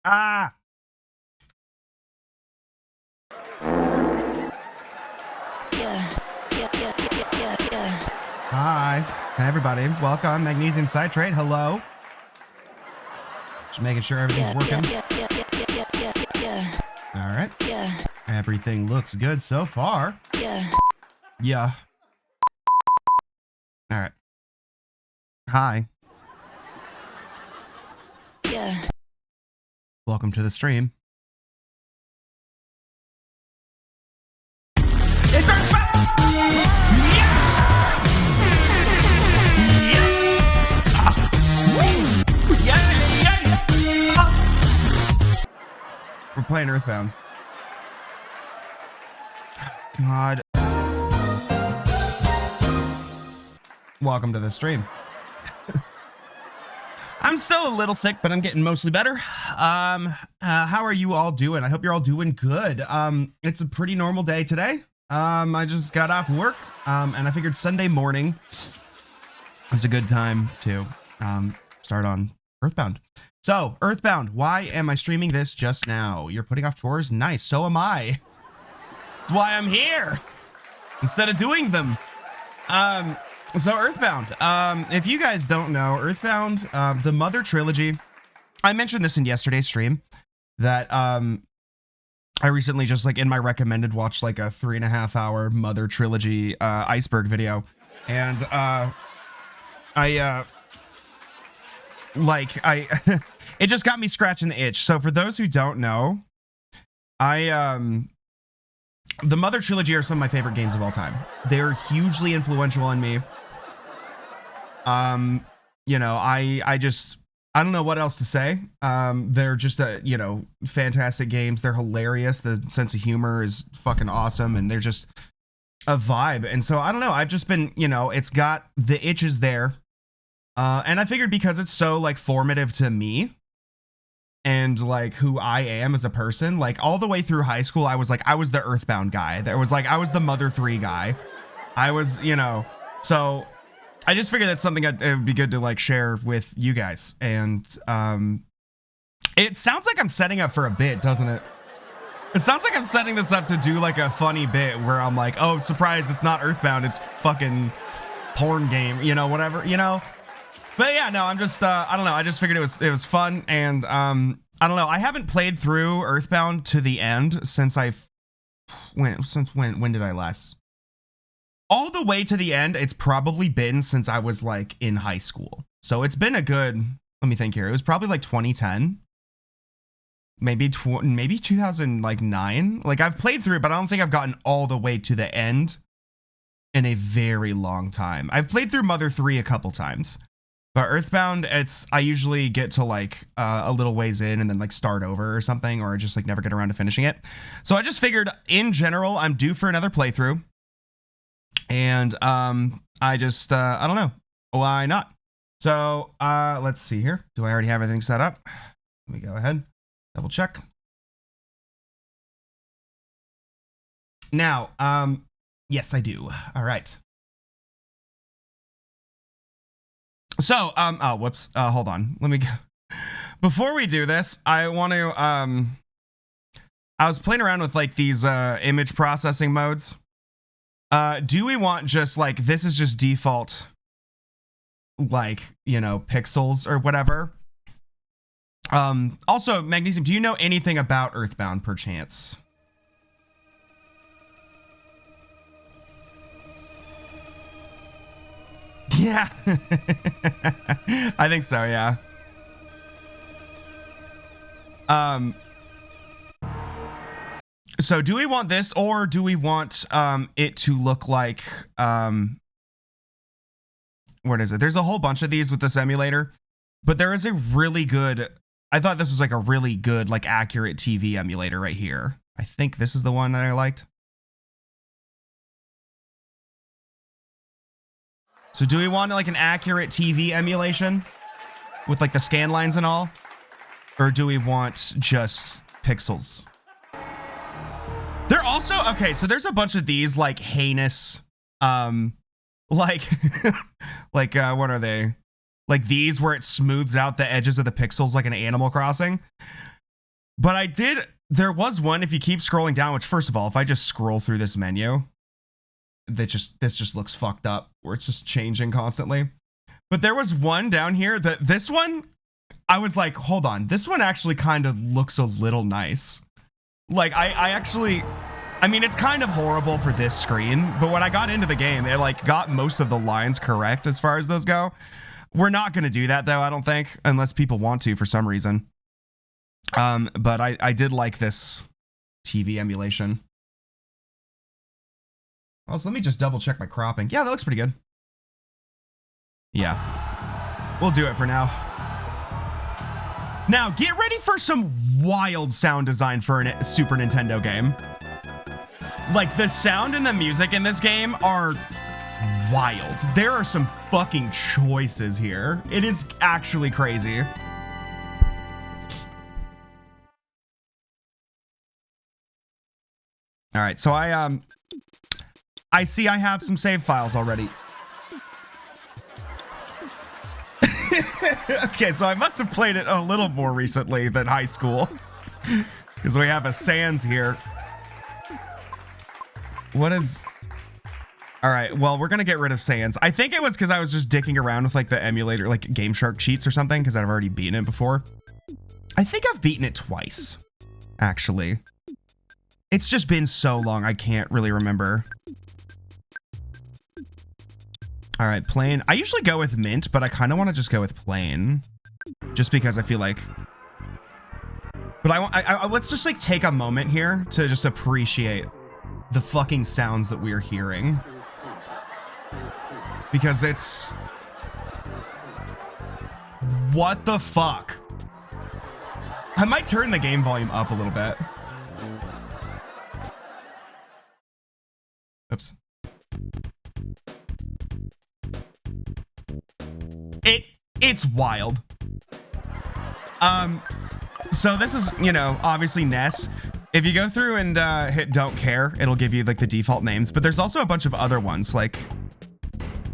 Ah! Hi. Hey, everybody. Welcome. Magnesium Citrate. Hello. Just making sure everything's working. All right. Everything looks good so far. Yeah. All right. Hi. Welcome to the stream. It's Earthbound! We're playing Earthbound. God. Welcome to the stream. I'm still a little sick, but I'm getting mostly better. How are you all doing? I hope you're all doing good. It's a pretty normal day today. I just got off work, and I figured Sunday morning is a good time to start on Earthbound. So, Earthbound, why am I streaming this just now? You're putting off chores? Nice, so am I. That's why I'm here, instead of doing them. So Earthbound, if you guys don't know, Earthbound, the Mother Trilogy, I mentioned this in yesterday's stream, that I recently just like in my recommended watched like a 3.5 hour Mother Trilogy iceberg video, and it just got me scratching the itch. So for those who don't know, the Mother Trilogy are some of my favorite games of all time. They're hugely influential on me. You know, I don't know what else to say. They're just fantastic games. They're hilarious. The sense of humor is fucking awesome, and they're just a vibe. And so I don't know, I've just been, it's got the itches there. And I figured because it's so like formative to me and like who I am as a person, like all the way through high school, I was the Earthbound guy. I was the Mother 3 guy. I was, so I just figured that's something it would be good to like share with you guys. And it sounds like I'm setting up for a bit, doesn't it? It sounds like I'm setting this up to do like a funny bit where I'm like, oh, surprise, it's not Earthbound, it's fucking porn game, whatever, But yeah, no, I'm just, I don't know. I just figured it was fun. And I don't know. I haven't played through Earthbound to the end since when did I last? All the way to the end, it's probably been since I was like in high school. So it's been a good, let me think here. It was probably like 2010. Maybe 2009. Like I've played through it, but I don't think I've gotten all the way to the end in a very long time. I've played through Mother 3 a couple times. But Earthbound, I usually get to like a little ways in and then like start over or something, or just like never get around to finishing it. So I just figured in general, I'm due for another playthrough. And I just, I don't know, why not? So let's see here. Do I already have everything set up? Let me go ahead, double check. Now, yes, I do. All right. So, oh, whoops, hold on. Let me go. Before we do this, I want to, I was playing around with like these, image processing modes. Do we want just like, this is just default, like, pixels or whatever. Also, Magnesium, do you know anything about Earthbound perchance? Yeah. I think so, yeah. So do we want this, or do we want it to look like what is it? There's a whole bunch of these with this emulator, but there is a really good, I thought this was like a really good, like accurate TV emulator right here. I think this is the one that I liked. So do we want like an accurate TV emulation with like the scan lines and all? Or do we want just pixels? They're also, okay, so there's a bunch of these like heinous, like, like, what are they? Like these where it smooths out the edges of the pixels like an Animal Crossing. But there was one, if you keep scrolling down, which first of all, if I just scroll through this menu, this just looks fucked up where it's just changing constantly. But there was one down here this one, I was like, hold on, this one actually kind of looks a little nice. Like I mean, it's kind of horrible for this screen, but when I got into the game, it like got most of the lines correct as far as those go. We're not going to do that though, I don't think, unless people want to for some reason. But I did like this TV emulation. Also, let me just double check my cropping. Yeah, that looks pretty good. Yeah, we'll do it for now. Now, get ready for some wild sound design for a Super Nintendo game. Like, the sound and the music in this game are wild. There are some fucking choices here. It is actually crazy. All right, so I see I have some save files already. Okay, so I must have played it a little more recently than high school, because we have a Sans here. What is... All right, well, we're gonna get rid of Sans. I think it was because I was just dicking around with like the emulator, like Game Shark cheats or something, because I've already beaten it before. I think I've beaten it twice, actually. It's just been so long, I can't really remember. All right, plain. I usually go with mint, but I kind of want to just go with plain, just because I feel like. But let's just like take a moment here to just appreciate the fucking sounds that we are hearing, because it's what the fuck. I might turn the game volume up a little bit. Oops. It's wild. So this is, you know, obviously NES. If you go through and hit don't care, it'll give you like the default names, but there's also a bunch of other ones. Like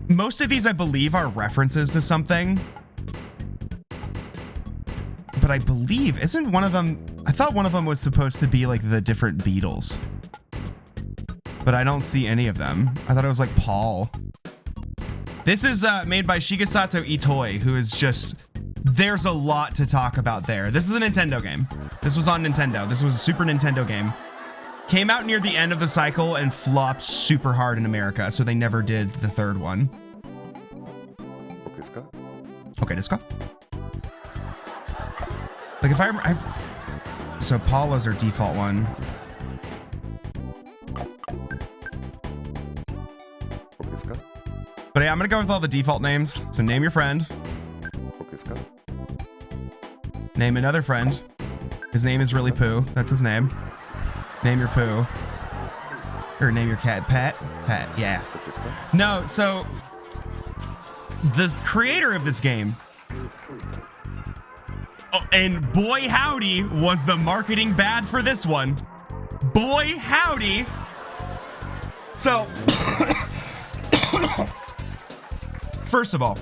most of these I believe are references to something, but I believe isn't one of them, I thought one of them was supposed to be like the different Beatles, but I don't see any of them. I thought it was like Paul. This is made by Shigesato Itoi, who is just, there's a lot to talk about there. This is a Nintendo game. This was on Nintendo. This was a Super Nintendo game. Came out near the end of the cycle and flopped super hard in America, so they never did the third one. Okay, let's go. Like if I so Paula's our default one. But yeah, I'm gonna go with all the default names. So name your friend. Name another friend. His name is really Pooh. That's his name. Name your Pooh. Or name your cat Pat. Pat, yeah. No, so the creator of this game, oh, and boy howdy was the marketing bad for this one. Boy howdy. So first of all,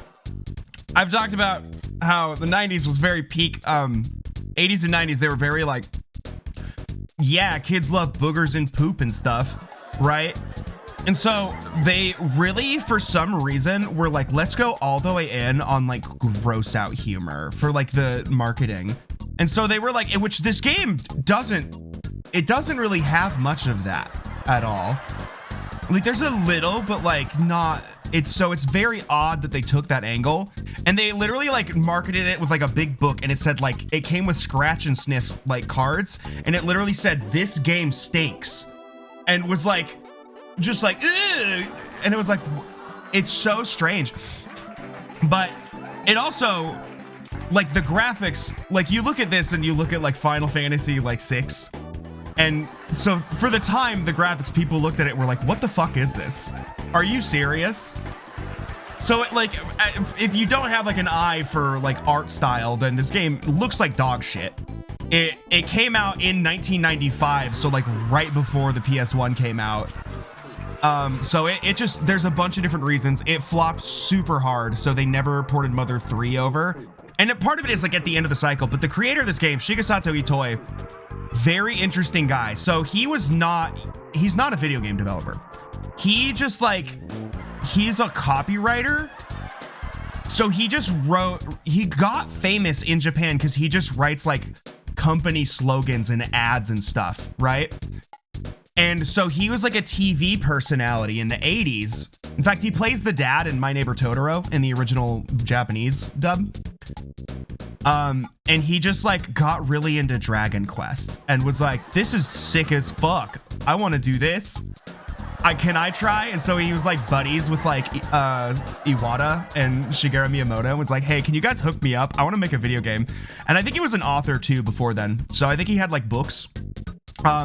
I've talked about how the 90s was very peak, 80s and 90s, they were very like, yeah, kids love boogers and poop and stuff, right? And so they really, for some reason, were like, let's go all the way in on like gross out humor for like the marketing. And so they were like, which this game doesn't really have much of that at all. Like there's a little, but like not, it's very odd that they took that angle, and they literally like marketed it with like a big book, and it said like, it came with scratch and sniff like cards, and it literally said, this game stinks, and was like, just like, ugh! And it was like, it's so strange. But it also, like the graphics, like you look at this and you look at like Final Fantasy like 6, and so for the time, the graphics, people looked at it, were like, what the fuck is this? Are you serious? So it, like, if you don't have like an eye for like art style, then this game looks like dog shit. It came out in 1995, so like right before the PS1 came out. So it just, there's a bunch of different reasons. It flopped super hard, so they never ported Mother 3 over. And part of it is like at the end of the cycle, but the creator of this game, Shigesato Itoi, very interesting guy. So he's not a video game developer. He just like, he's a copywriter. So he got famous in Japan because he just writes like company slogans and ads and stuff, right? And so he was like a TV personality in the 80s. In fact, he plays the dad in My Neighbor Totoro in the original Japanese dub. And he just like got really into Dragon Quest and was like, this is sick as fuck. I want to do this. Can I try? And so he was like buddies with like Iwata and Shigeru Miyamoto and was like, hey, can you guys hook me up? I want to make a video game. And I think he was an author too before then. So I think he had like books.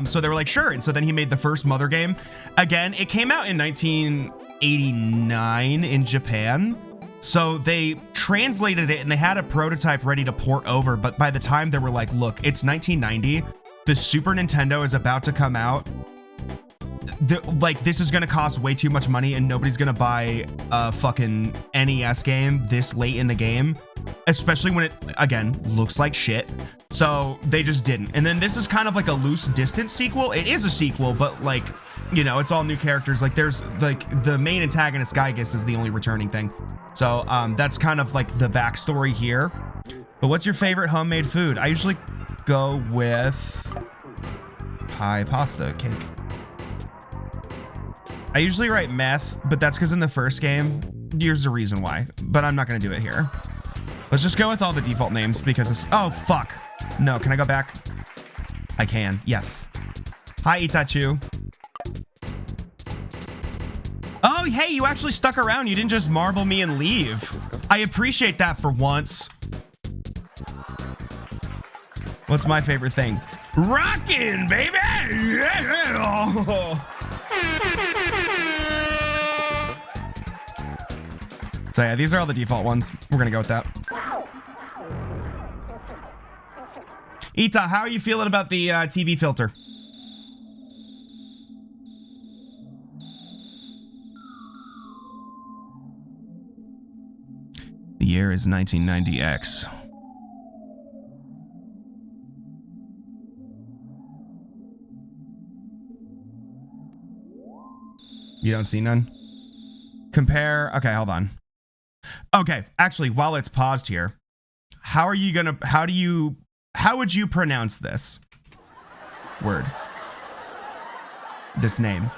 So they were like, sure. And so then he made the first Mother game. Again, it came out in 1989 in Japan. So they translated it and they had a prototype ready to port over. But by the time they were like, look, it's 1990. The Super Nintendo is about to come out. This is going to cost way too much money and nobody's going to buy a fucking NES game this late in the game, especially when it, again, looks like shit. So they just didn't. And then this is kind of like a loose, distant sequel. It is a sequel, but like, you know, it's all new characters. Like there's like the main antagonist, Gygus, is the only returning thing. So that's kind of like the backstory here. But what's your favorite homemade food? I usually go with pie pasta cake. I usually write meth, but that's because in the first game, here's the reason why, but I'm not going to do it here. Let's just go with all the default names because it's, oh, fuck. No, can I go back? I can, yes. Hi, Itachu. Oh, hey, you actually stuck around. You didn't just marble me and leave. I appreciate that for once. What's my favorite thing? Rockin', baby! Yeah! So yeah, these are all the default ones. We're gonna go with that. Ita, how are you feeling about the TV filter? The year is 1990X. You don't see none? Compare, okay, hold on. Okay, actually, while it's paused here, how would you pronounce this word? This name?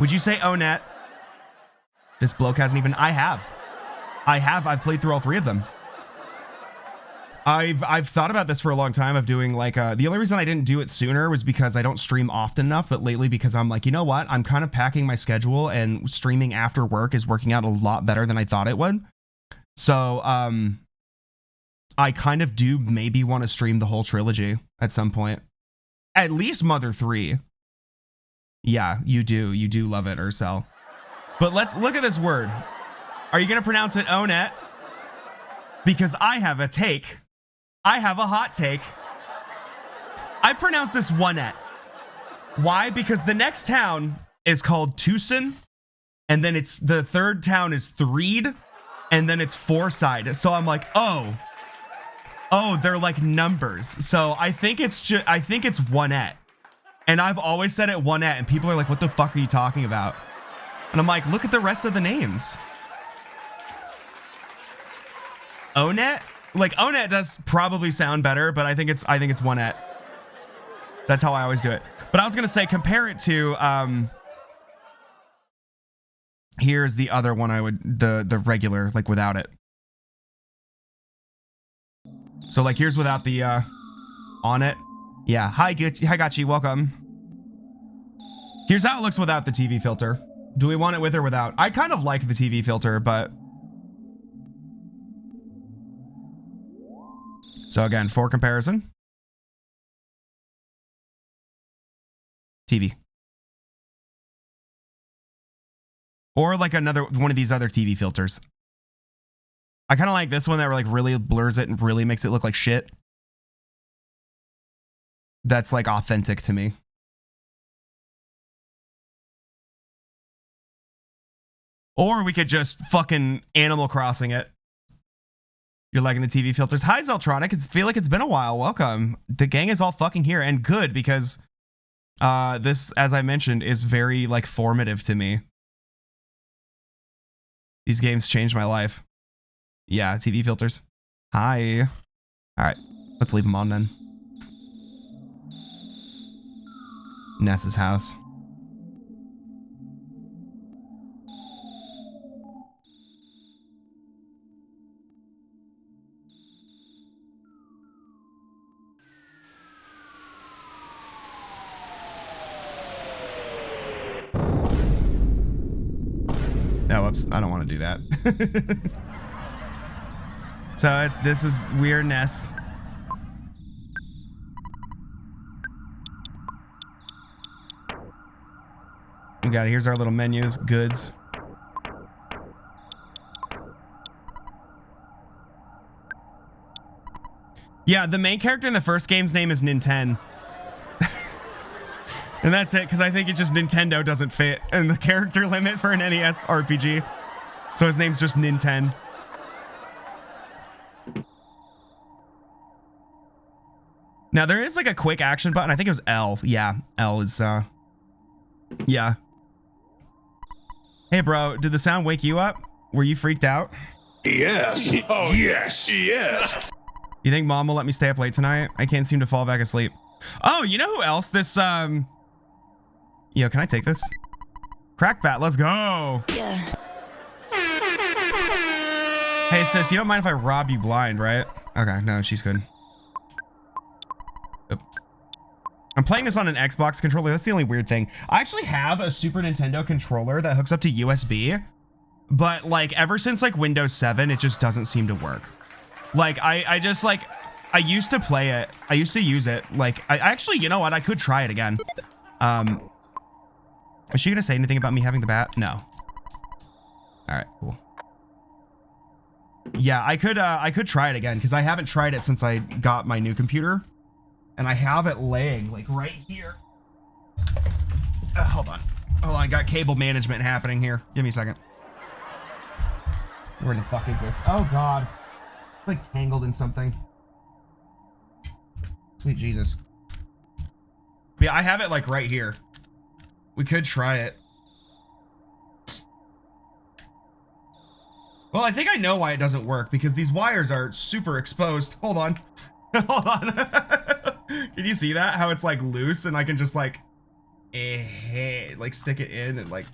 Would you say Onett? This bloke hasn't even, I've played through all three of them. I've thought about this for a long time of doing like the only reason I didn't do it sooner was because I don't stream often enough, but lately because I'm like, you know what? I'm kind of packing my schedule and streaming after work is working out a lot better than I thought it would. So, I kind of do maybe want to stream the whole trilogy at some point. At least Mother 3. Yeah, you do love it, Ursel. But let's look at this word. Are you going to pronounce it Onett? Because I have a take. I have a hot take. I pronounce this Onett. Why? Because the next town is called Twoson, and then it's the third town is Threed, and then it's Fourside. So I'm like, oh, they're like numbers. So I think it's Onett, and I've always said it Onett, and people are like, what the fuck are you talking about? And I'm like, look at the rest of the names. Onett? Like Onett does probably sound better, but I think it's Onett. That's how I always do it. But I was gonna say compare it to here's the other one I would the regular, like without it. So like here's without the Onett. Yeah. Hi Gachi, welcome. Here's how it looks without the TV filter. Do we want it with or without? I kind of like the TV filter, but so again, for comparison, TV. Or like another one of these other TV filters. I kind of like this one that like really blurs it and really makes it look like shit. That's like authentic to me. Or we could just fucking Animal Crossing it. You're liking the TV filters. Hi, Zeltronic. I feel like it's been a while. Welcome. The gang is all fucking here, and good, because this, as I mentioned, is very, like, formative to me. These games changed my life. Yeah, TV filters. Hi. All right, let's leave them on then. Ness's house. Oh, whoops. I don't want to do that. So this is weirdness. We got, here's our little menus, goods. Yeah, the main character in the first game's name is Nintendo. And that's it, because I think it just Nintendo doesn't fit in the character limit for an NES RPG. So his name's just Nintendo. Now there is like a quick action button. I think it was L. Yeah, L is yeah. Hey bro, did the sound wake you up? Were you freaked out? Yes. Oh yes. Yes. You think mom will let me stay up late tonight? I can't seem to fall back asleep. Oh, you know who else this Yo, can I take this? Crackbat, let's go. Yeah. Hey sis, you don't mind if I rob you blind, right? Okay, no, she's good. Oop. I'm playing this on an Xbox controller. That's the only weird thing. I actually have a Super Nintendo controller that hooks up to USB, but like ever since like Windows 7, it just doesn't seem to work. Like I just like, I used to play it. I used to use it. Like I actually, you know what? I could try it again. Is she gonna say anything about me having the bat? No. All right, cool. Yeah, I could try it again because I haven't tried it since I got my new computer, and I have it laying like right here. Hold on, got cable management happening here. Give me a second. Where the fuck is this? Oh God, it's like tangled in something. Sweet Jesus. But yeah, I have it like right here. We could try it. Well, I think I know why it doesn't work, because these wires are super exposed. Hold on. Hold on. Can you see that? How it's like loose and I can just like stick it in and like,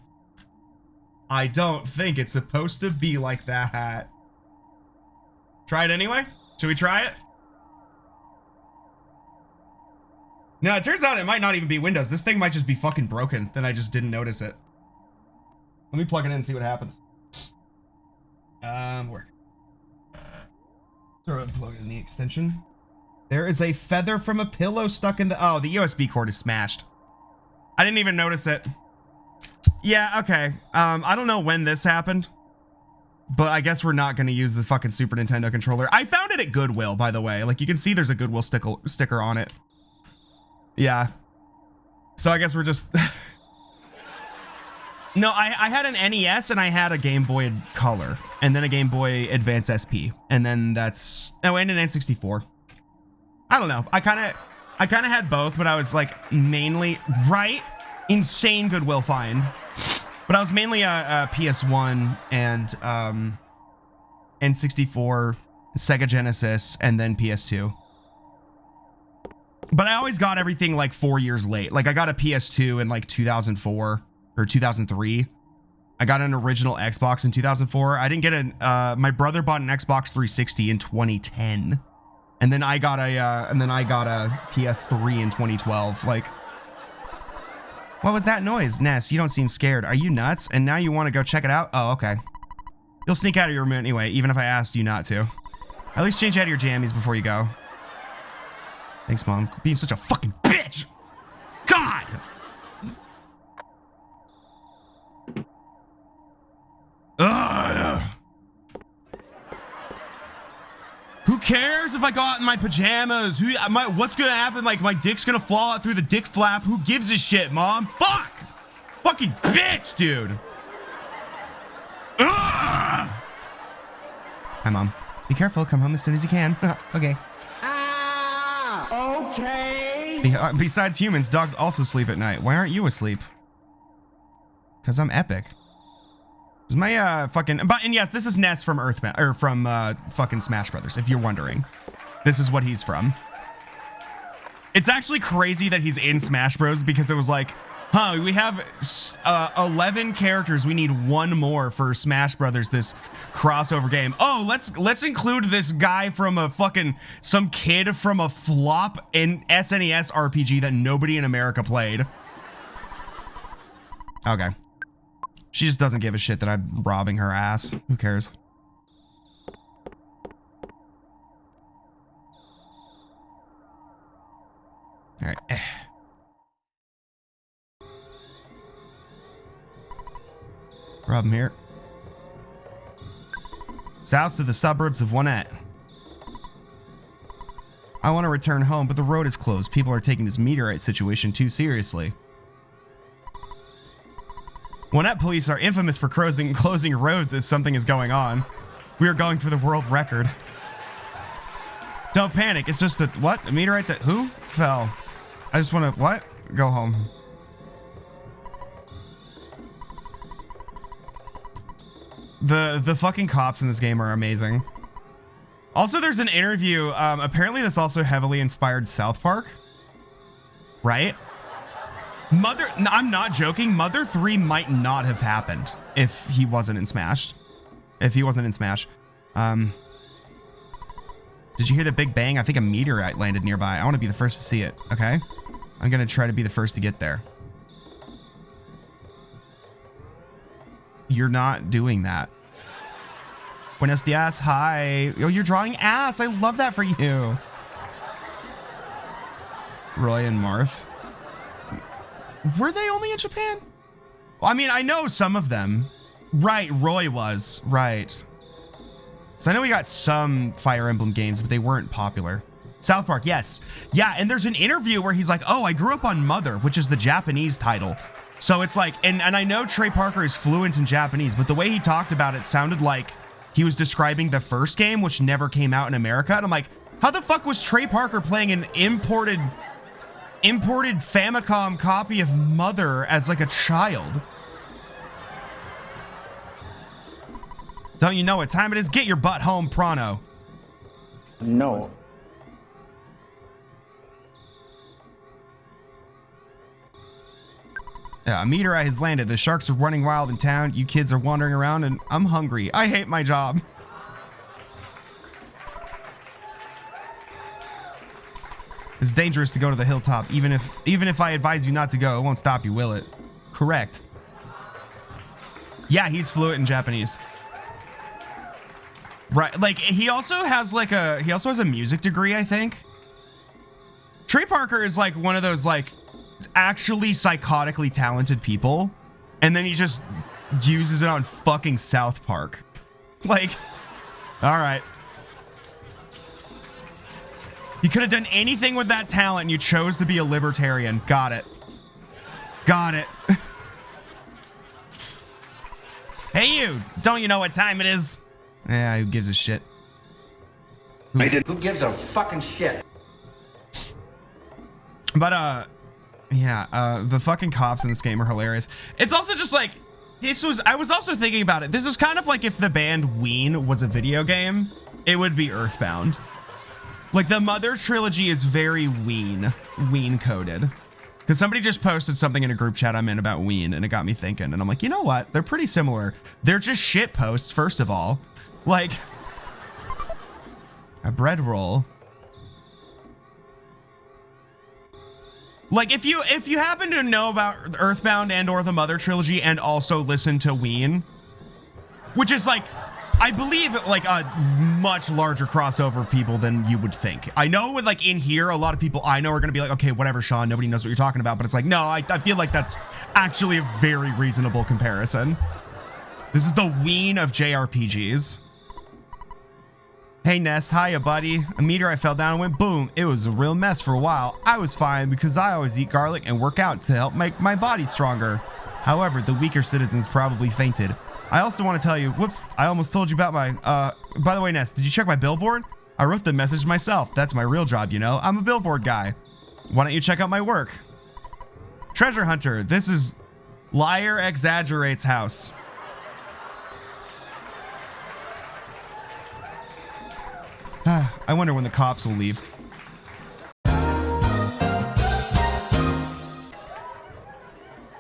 I don't think it's supposed to be like that. Try it anyway? Should we try it? No, it turns out it might not even be Windows. This thing might just be fucking broken. Then I just didn't notice it. Let me plug it in and see what happens. Work. Throw it, plug in the extension. There is a feather from a pillow stuck in the, oh, the USB cord is smashed. I didn't even notice it. Yeah, okay. I don't know when this happened, but I guess we're not going to use the fucking Super Nintendo controller. I found it at Goodwill, by the way. Like, you can see there's a Goodwill sticker on it. Yeah. So I guess we're just... No, I had an NES and I had a Game Boy Color and then a Game Boy Advance SP. And then that's... Oh, and an N64. I don't know. I kind of had both, but I was like mainly... Right? Insane Goodwill find. But I was mainly a PS1 and N64, Sega Genesis, and then PS2. But I always got everything like 4 years late. Like I got a PS2 in like 2004 or 2003. I got an original Xbox in 2004. I didn't get an, my brother bought an Xbox 360 in 2010. And then I got a PS3 in 2012. Like, what was that noise? Ness, you don't seem scared. Are you nuts? And now you want to go check it out? Oh, okay. You'll sneak out of your room anyway, even if I asked you not to. At least change out of your jammies before you go. Thanks, Mom. Being such a fucking bitch! God! Ugh. Who cares if I go out in my pajamas? What's gonna happen? Like, my dick's gonna fall out through the dick flap? Who gives a shit, Mom? Fuck! Fucking bitch, dude! Ugh. Hi, Mom. Be careful. Come home as soon as you can. Okay. Okay. Besides humans, dogs also sleep at night. Why aren't you asleep? Because I'm epic. Is my fucking... And yes, this is Ness from Earthbound, or from fucking Smash Brothers, if you're wondering. This is what he's from. It's actually crazy that he's in Smash Bros. Because it was like, huh, we have 11 characters. We need one more for Smash Brothers, this crossover game. Oh, let's include this guy from a fucking... some kid from a flop in SNES RPG that nobody in America played. Okay. She just doesn't give a shit that I'm robbing her ass. Who cares? All right. Rob him here. South to the suburbs of Onett. I want to return home, but the road is closed. People are taking this meteorite situation too seriously. Onett police are infamous for closing roads if something is going on. We are going for the world record. Don't panic. It's just a what? A meteorite that who fell? I just want to what? Go home. The fucking cops in this game are amazing. Also, there's an interview. Apparently, this also heavily inspired South Park. Right? I'm not joking. Mother 3 might not have happened if he wasn't in Smash. Did you hear the big bang? I think a meteorite landed nearby. I want to be the first to see it. Okay. I'm going to try to be the first to get there. You're not doing that. Buenos dias. Hi. Oh, you're drawing ass. I love that for you. Roy and Marth. Were they only in Japan? Well, I mean, I know some of them. Right, Roy was. Right. So I know we got some Fire Emblem games, but they weren't popular. South Park, yes. Yeah, and there's an interview where he's like, oh, I grew up on Mother, which is the Japanese title. So it's like, and I know Trey Parker is fluent in Japanese, but the way he talked about it sounded like he was describing the first game, which never came out in America. And I'm like, how the fuck was Trey Parker playing an imported Famicom copy of Mother as like a child? Don't you know what time it is? Get your butt home, Prono. No. Yeah, a meteorite has landed. The sharks are running wild in town. You kids are wandering around and I'm hungry. I hate my job. It's dangerous to go to the hilltop. Even if I advise you not to go, it won't stop you, will it? Correct. Yeah, he's fluent in Japanese. Right, like he also has a music degree, I think. Trey Parker is like one of those like actually psychotically talented people, and then he just uses it on fucking South Park. Like, all right. You could have done anything with that talent and you chose to be a libertarian. Got it. Got it. Hey you, don't you know what time it is? Yeah, who gives a shit? Who gives a fucking shit? But yeah, the fucking cops in this game are hilarious. It's also just like, I was also thinking about it. This is kind of like if the band Ween was a video game, it would be Earthbound. Like the Mother trilogy is very Ween coded. Because somebody just posted something in a group chat I'm in about Ween and it got me thinking. And I'm like, you know what? They're pretty similar. They're just shit posts, first of all. Like a bread roll. Like if you happen to know about Earthbound and or the Mother trilogy and also listen to Ween, which is like, I believe like a much larger crossover of people than you would think. I know with like in here, a lot of people I know are gonna be like, okay, whatever, Sean, nobody knows what you're talking about. But it's like, no, I feel like that's actually a very reasonable comparison. This is the Ween of JRPGs. Hey Ness, hiya buddy. A meteorite fell down and went boom. It was a real mess for a while. I was fine because I always eat garlic and work out to help make my body stronger. However, the weaker citizens probably fainted. I also want to tell you, whoops, I almost told you about my, by the way, Ness, did you check my billboard? I wrote the message myself. That's my real job, you know? I'm a billboard guy. Why don't you check out my work? Treasure Hunter, this is Liar Exaggerates house. I wonder when the cops will leave.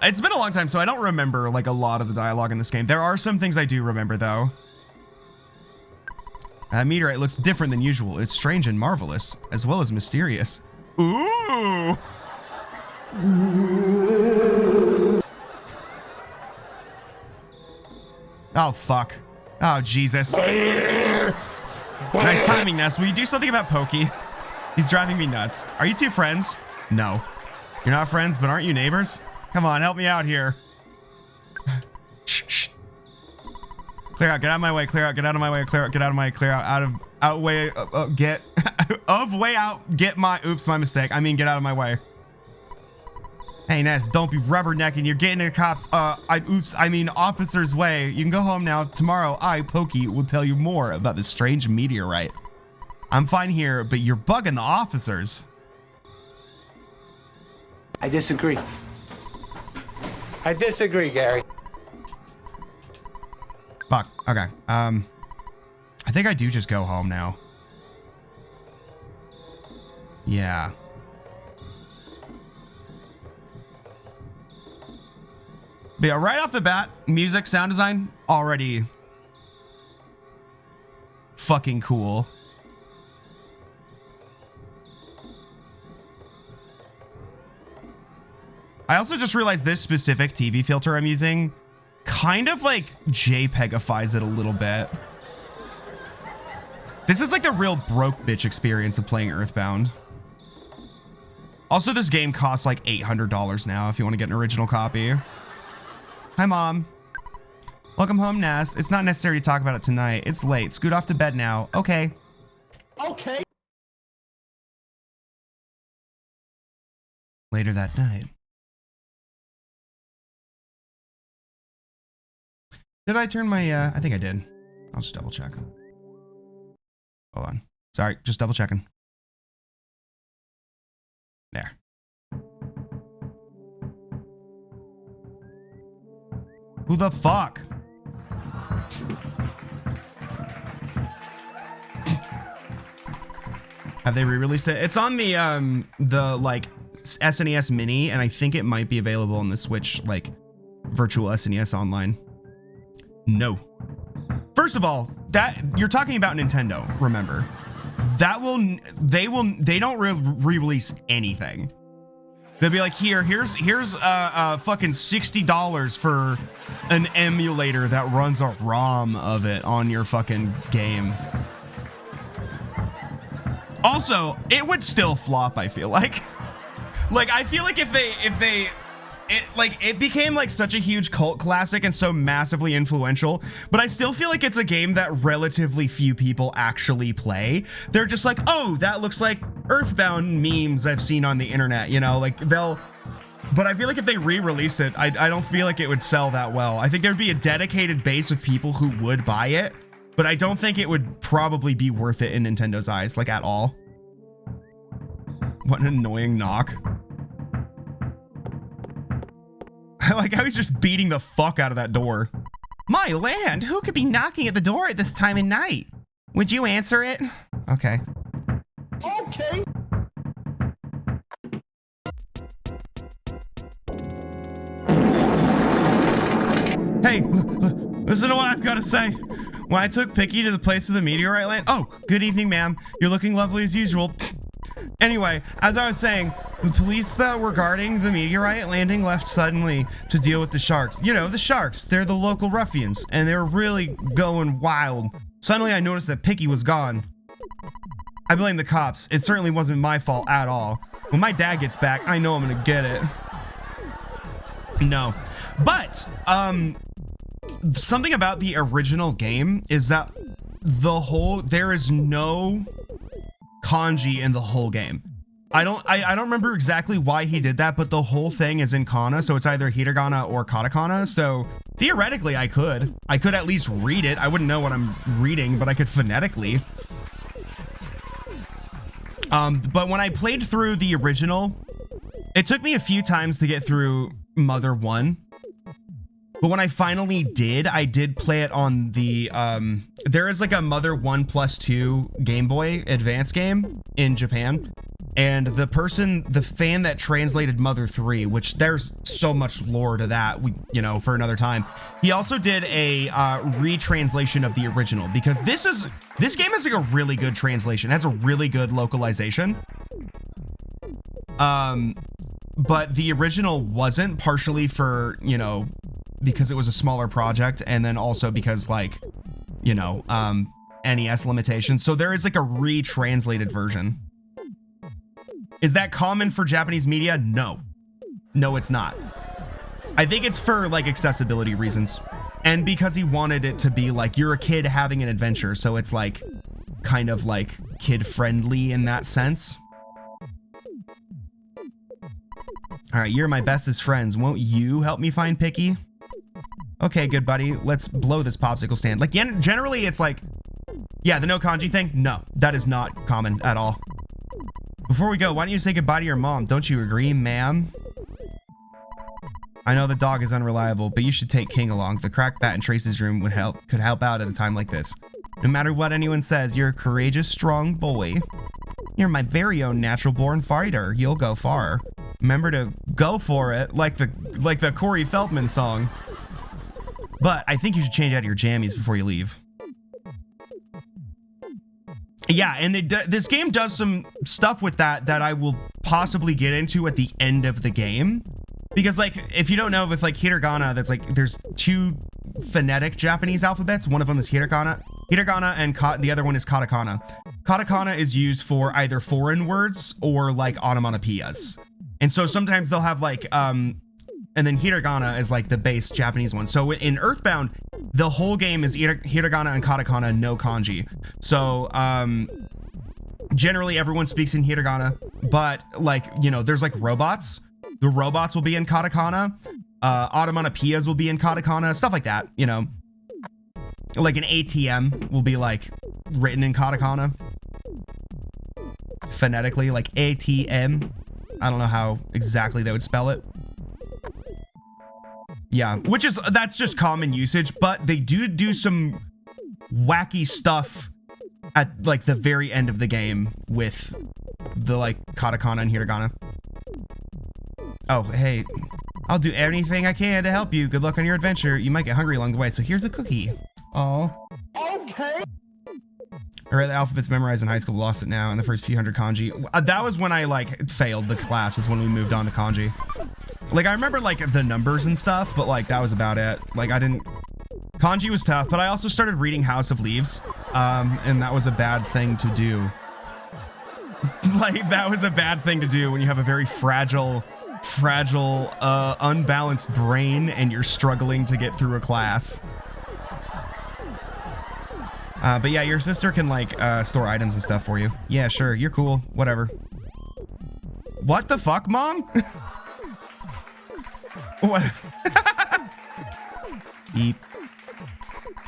It's been a long time, so I don't remember like a lot of the dialogue in this game. There are some things I do remember though. That meteorite looks different than usual. It's strange and marvelous, as well as mysterious. Ooh! Oh, fuck. Oh, Jesus. Nice timing, Ness. Will you do something about Pokey? He's driving me nuts. Are you two friends? No. You're not friends, but aren't you neighbors? Come on, help me out here. Shh, shh. Clear out, get out of my way, clear out, get out of my way, clear out, get out of my, clear out, get my, oops, my mistake. I mean, get out of my way. Hey, Ness, don't be rubbernecking. You're getting the cops, I mean, officer's way. You can go home now. Tomorrow, Pokey, will tell you more about this strange meteorite. I'm fine here, but you're bugging the officers. I disagree. I disagree, Gary. Fuck, okay. I think I do just go home now. Yeah. But yeah, right off the bat, music, sound design, already fucking cool. I also just realized this specific TV filter I'm using kind of like JPEGifies it a little bit. This is like the real broke bitch experience of playing Earthbound. Also, this game costs like $800 now if you want to get an original copy. Hi, Mom. Welcome home, Ness. It's not necessary to talk about it tonight. It's late. Scoot off to bed now. Okay. Okay. Later that night. Did I turn my, I think I did. I'll just double check. Hold on. Sorry, just double checking. There. Who the fuck? Have they re-released it? It's on the like SNES Mini, and I think it might be available on the Switch, like virtual SNES Online. No. First of all, that you're talking about Nintendo, remember. They don't re-release anything. They'll be like, here's fucking $60 for an emulator that runs a ROM of it on your fucking game. Also, it would still flop, I feel like. Like, I feel like if it became like such a huge cult classic and so massively influential, but I still feel like it's a game that relatively few people actually play. They're just like, oh, that looks like Earthbound memes I've seen on the internet, you know, like but I feel like if they re-released it, I don't feel like it would sell that well. I think there'd be a dedicated base of people who would buy it, but I don't think it would probably be worth it in Nintendo's eyes, like at all. What an annoying knock. I like how he's just beating the fuck out of that door. My land, who could be knocking at the door at this time of night? Would you answer it? Okay. Okay. Hey, listen to what I've got to say. When I took Picky to the place of the meteorite land. Oh, good evening, ma'am. You're looking lovely as usual. Anyway, as I was saying, the police that were guarding the meteorite landing left suddenly to deal with the sharks. You know, the sharks, they're the local ruffians, and they were really going wild. Suddenly I noticed that Picky was gone. I blame the cops. It certainly wasn't my fault at all. When my dad gets back, I know I'm gonna get it. No. But, something about the original game is that there is no kanji in the whole game. I don't remember exactly why he did that, but the whole thing is in kana, so it's either hiragana or katakana. So Theoretically, I could at least read it. I wouldn't know what I'm reading, but I could phonetically. But when I played through the original, it took me a few times to get through Mother 1. But when I finally did, I did play it on the, there is like a Mother 1+2 Game Boy Advance game in Japan. And the fan that translated Mother 3, which there's so much lore to that, for another time. He also did a retranslation of the original, because this game has like a really good translation. It has a really good localization. But the original wasn't, partially for, because it was a smaller project, and then also because NES limitations. So there is like a retranslated version. Is that common for Japanese media? No, it's not. I think it's for like accessibility reasons, and because he wanted it to be like you're a kid having an adventure, so it's like kind of like kid friendly in that sense. All right, you're my bestest friends. Won't you help me find Picky? Okay, good buddy. Let's blow this popsicle stand. Like generally, it's like, yeah, the no kanji thing. No, that is not common at all. Before we go, why don't you say goodbye to your mom? Don't you agree, ma'am? I know the dog is unreliable, but you should take King along. The cracked bat in Trace's room could help out at a time like this. No matter what anyone says, you're a courageous, strong boy. You're my very own natural-born fighter. You'll go far. Remember to go for it, like the Corey Feldman song. But I think you should change out your jammies before you leave. Yeah, and this game does some stuff with that I will possibly get into at the end of the game. Because, like, if you don't know, with, like, hiragana, that's, like, there's two phonetic Japanese alphabets. One of them is hiragana, and the other one is katakana. Katakana is used for either foreign words or, like, onomatopoeias. And so sometimes they'll have, like, and then hiragana is, like, the base Japanese one. So in Earthbound, the whole game is hiragana and katakana, no kanji. So, generally everyone speaks in hiragana, but, like, there's, like, robots. The robots will be in katakana. Onomatopoeias will be in katakana, stuff like that, Like an ATM will be, like, written in katakana. Phonetically, like ATM. I don't know how exactly they would spell it. Yeah, that's just common usage, but they do some wacky stuff at, like, the very end of the game with the, like, katakana and hiragana. Oh, hey, I'll do anything I can to help you. Good luck on your adventure. You might get hungry along the way, so here's a cookie. Oh. Okay. I read the alphabets memorized in high school, lost it now in the first few hundred kanji. That was when I, like, failed the class, is when we moved on to kanji. Like, I remember, like, the numbers and stuff, but, like, that was about it. Like, kanji was tough, but I also started reading House of Leaves, and that was a bad thing to do. Like, that was a bad thing to do when you have a very fragile, unbalanced brain and you're struggling to get through a class. But yeah, your sister can, like, store items and stuff for you. Yeah, sure, you're cool, whatever. What the fuck, Mom? What? Beep.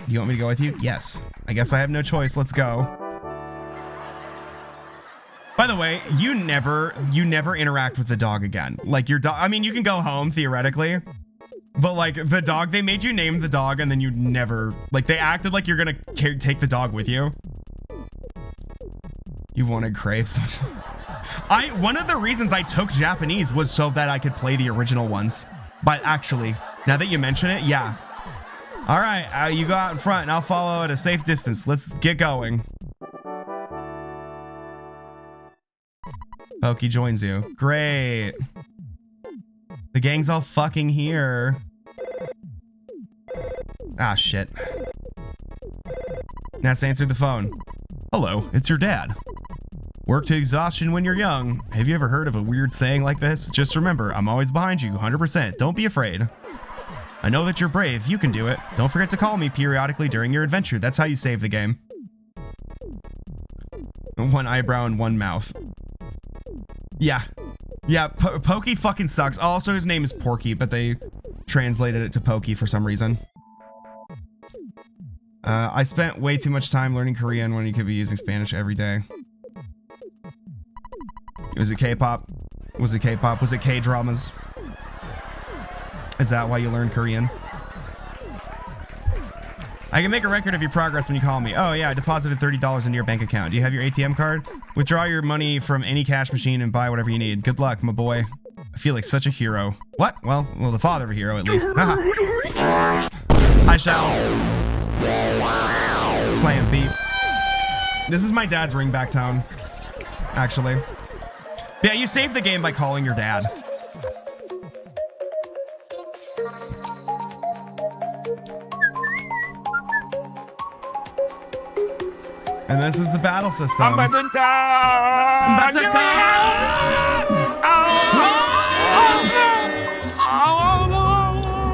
Do you want me to go with you? Yes. I guess I have no choice. Let's go. By the way, you never interact with the dog again. Like, your dog, I mean, you can go home theoretically, but, like, the dog, they made you name the dog and then you never, like, they acted like you're gonna take the dog with you. You wanted crepes. One of the reasons I took Japanese was so that I could play the original ones. But actually, now that you mention it, yeah. All right, you go out in front and I'll follow at a safe distance. Let's get going. Pokey joins you. Great. The gang's all fucking here. Ah, shit. Ness answered the phone. Hello, it's your dad. Work to exhaustion when you're young. Have you ever heard of a weird saying like this? Just remember, I'm always behind you, 100%. Don't be afraid. I know that you're brave. You can do it. Don't forget to call me periodically during your adventure. That's how you save the game. One eyebrow and one mouth. Yeah. Yeah, Pokey fucking sucks. Also, his name is Porky, but they translated it to Pokey for some reason. I spent way too much time learning Korean when you could be using Spanish every day. Was it K-pop? Was it K-pop? Was it K-dramas? Is that why you learned Korean? I can make a record of your progress when you call me. Oh yeah, I deposited $30 into your bank account. Do you have your ATM card? Withdraw your money from any cash machine and buy whatever you need. Good luck, my boy. I feel like such a hero. What? Well, the father of a hero at least. I shall slam beat. This is my dad's ringback tone, actually. Yeah, you saved the game by calling your dad. And this is the battle system.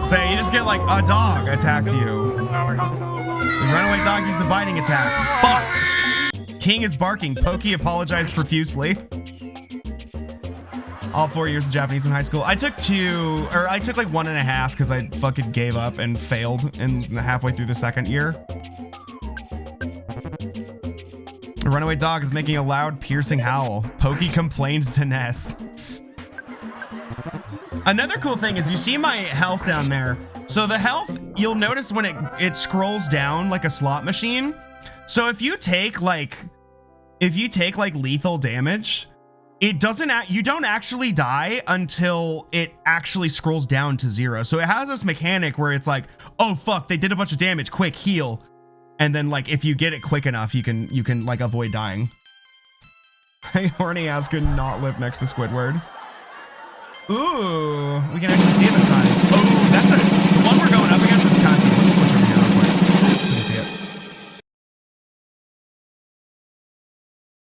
So you just get like a dog attacked you. The runaway dog used the biting attack. Fuck! King is barking. Pokey apologized profusely. All 4 years of Japanese in high school. I took like 1.5 because I fucking gave up and failed in halfway through the second year. The runaway dog is making a loud, piercing howl. Pokey complained to Ness. Another cool thing is you see my health down there. So the health, you'll notice when it scrolls down like a slot machine. So if you take like lethal damage, you don't actually die until it actually scrolls down to 0. So it has this mechanic where it's like, oh fuck, they did a bunch of damage, quick, heal. And then like if you get it quick enough, you can like avoid dying. Hey, horny ass could not live next to Squidward. Ooh, we can actually see it this time. Oh, that's the one we're going up against is Kanji. Let me switch over here real quick so you can see it.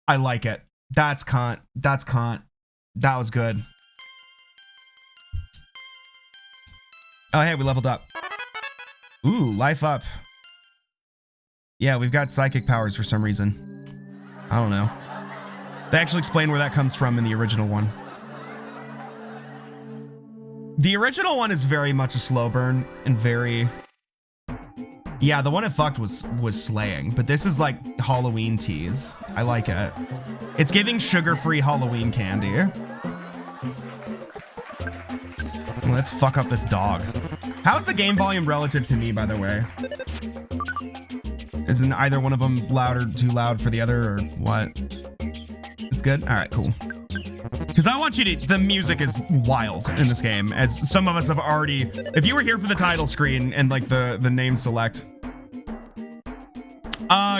I like it. That's Kant. That's Kant. That was good. Oh, hey, we leveled up. Ooh, life up. Yeah, we've got psychic powers for some reason. I don't know. They actually explain where that comes from in the original one. The original one is very much a slow burn and very... Yeah, the one it fucked was slaying, but this is like Halloween tease. I like it. It's giving sugar-free Halloween candy. Let's fuck up this dog. How's the game volume relative to me, by the way? Isn't either one of them loud or too loud for the other, or what? It's good? All right, cool. Because I want you to, the music is wild in this game, as some of us have already, if you were here for the title screen and like the name select.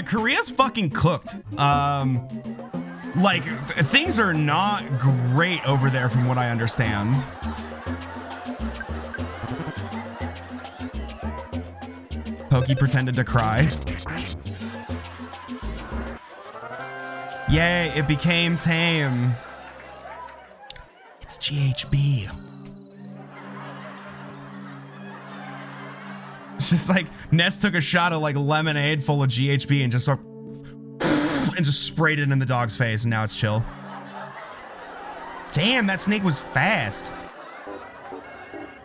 Korea's fucking cooked. Like, things are not great over there from what I understand. Pokey pretended to cry. Yay, it became tame. It's GHB. It's just like Ness took a shot of like lemonade full of GHB and just sprayed it in the dog's face, and now it's chill. Damn, that snake was fast.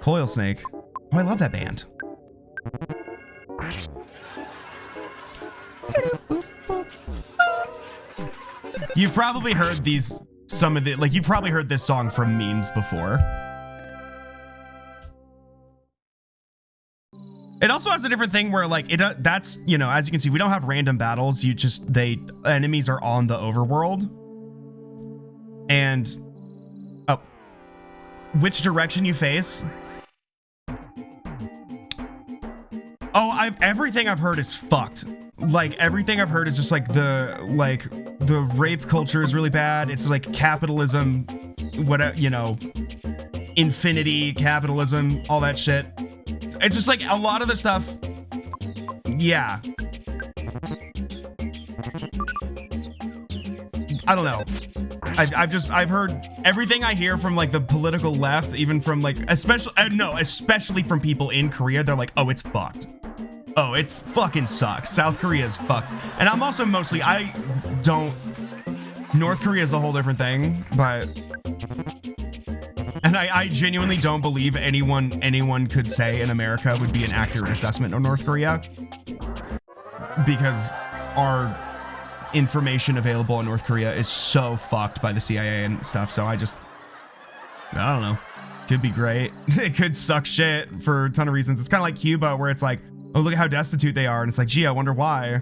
Coil Snake. Oh, I love that band. You've probably heard you've probably heard this song from memes before. It also has a different thing where like that's, you know, as you can see, we don't have random battles. Enemies are on the overworld. And which direction you face? Oh, everything I've heard is fucked. Like everything I've heard is just like the rape culture is really bad. It's like capitalism, infinity capitalism, all that shit. It's just like a lot of the stuff. Yeah. I don't know. I've heard everything I hear from like the political left, even from like, especially from people in Korea. They're like, oh, it's fucked. Oh, it fucking sucks. South Korea is fucked. And I'm also North Korea is a whole different thing, but And I genuinely don't believe anyone could say in America would be an accurate assessment of North Korea, because our information available in North Korea is so fucked by the CIA and stuff. So I don't know. Could be great. It could suck shit for a ton of reasons. It's kind of like Cuba, where it's like, oh, look at how destitute they are. And it's like, gee, I wonder why.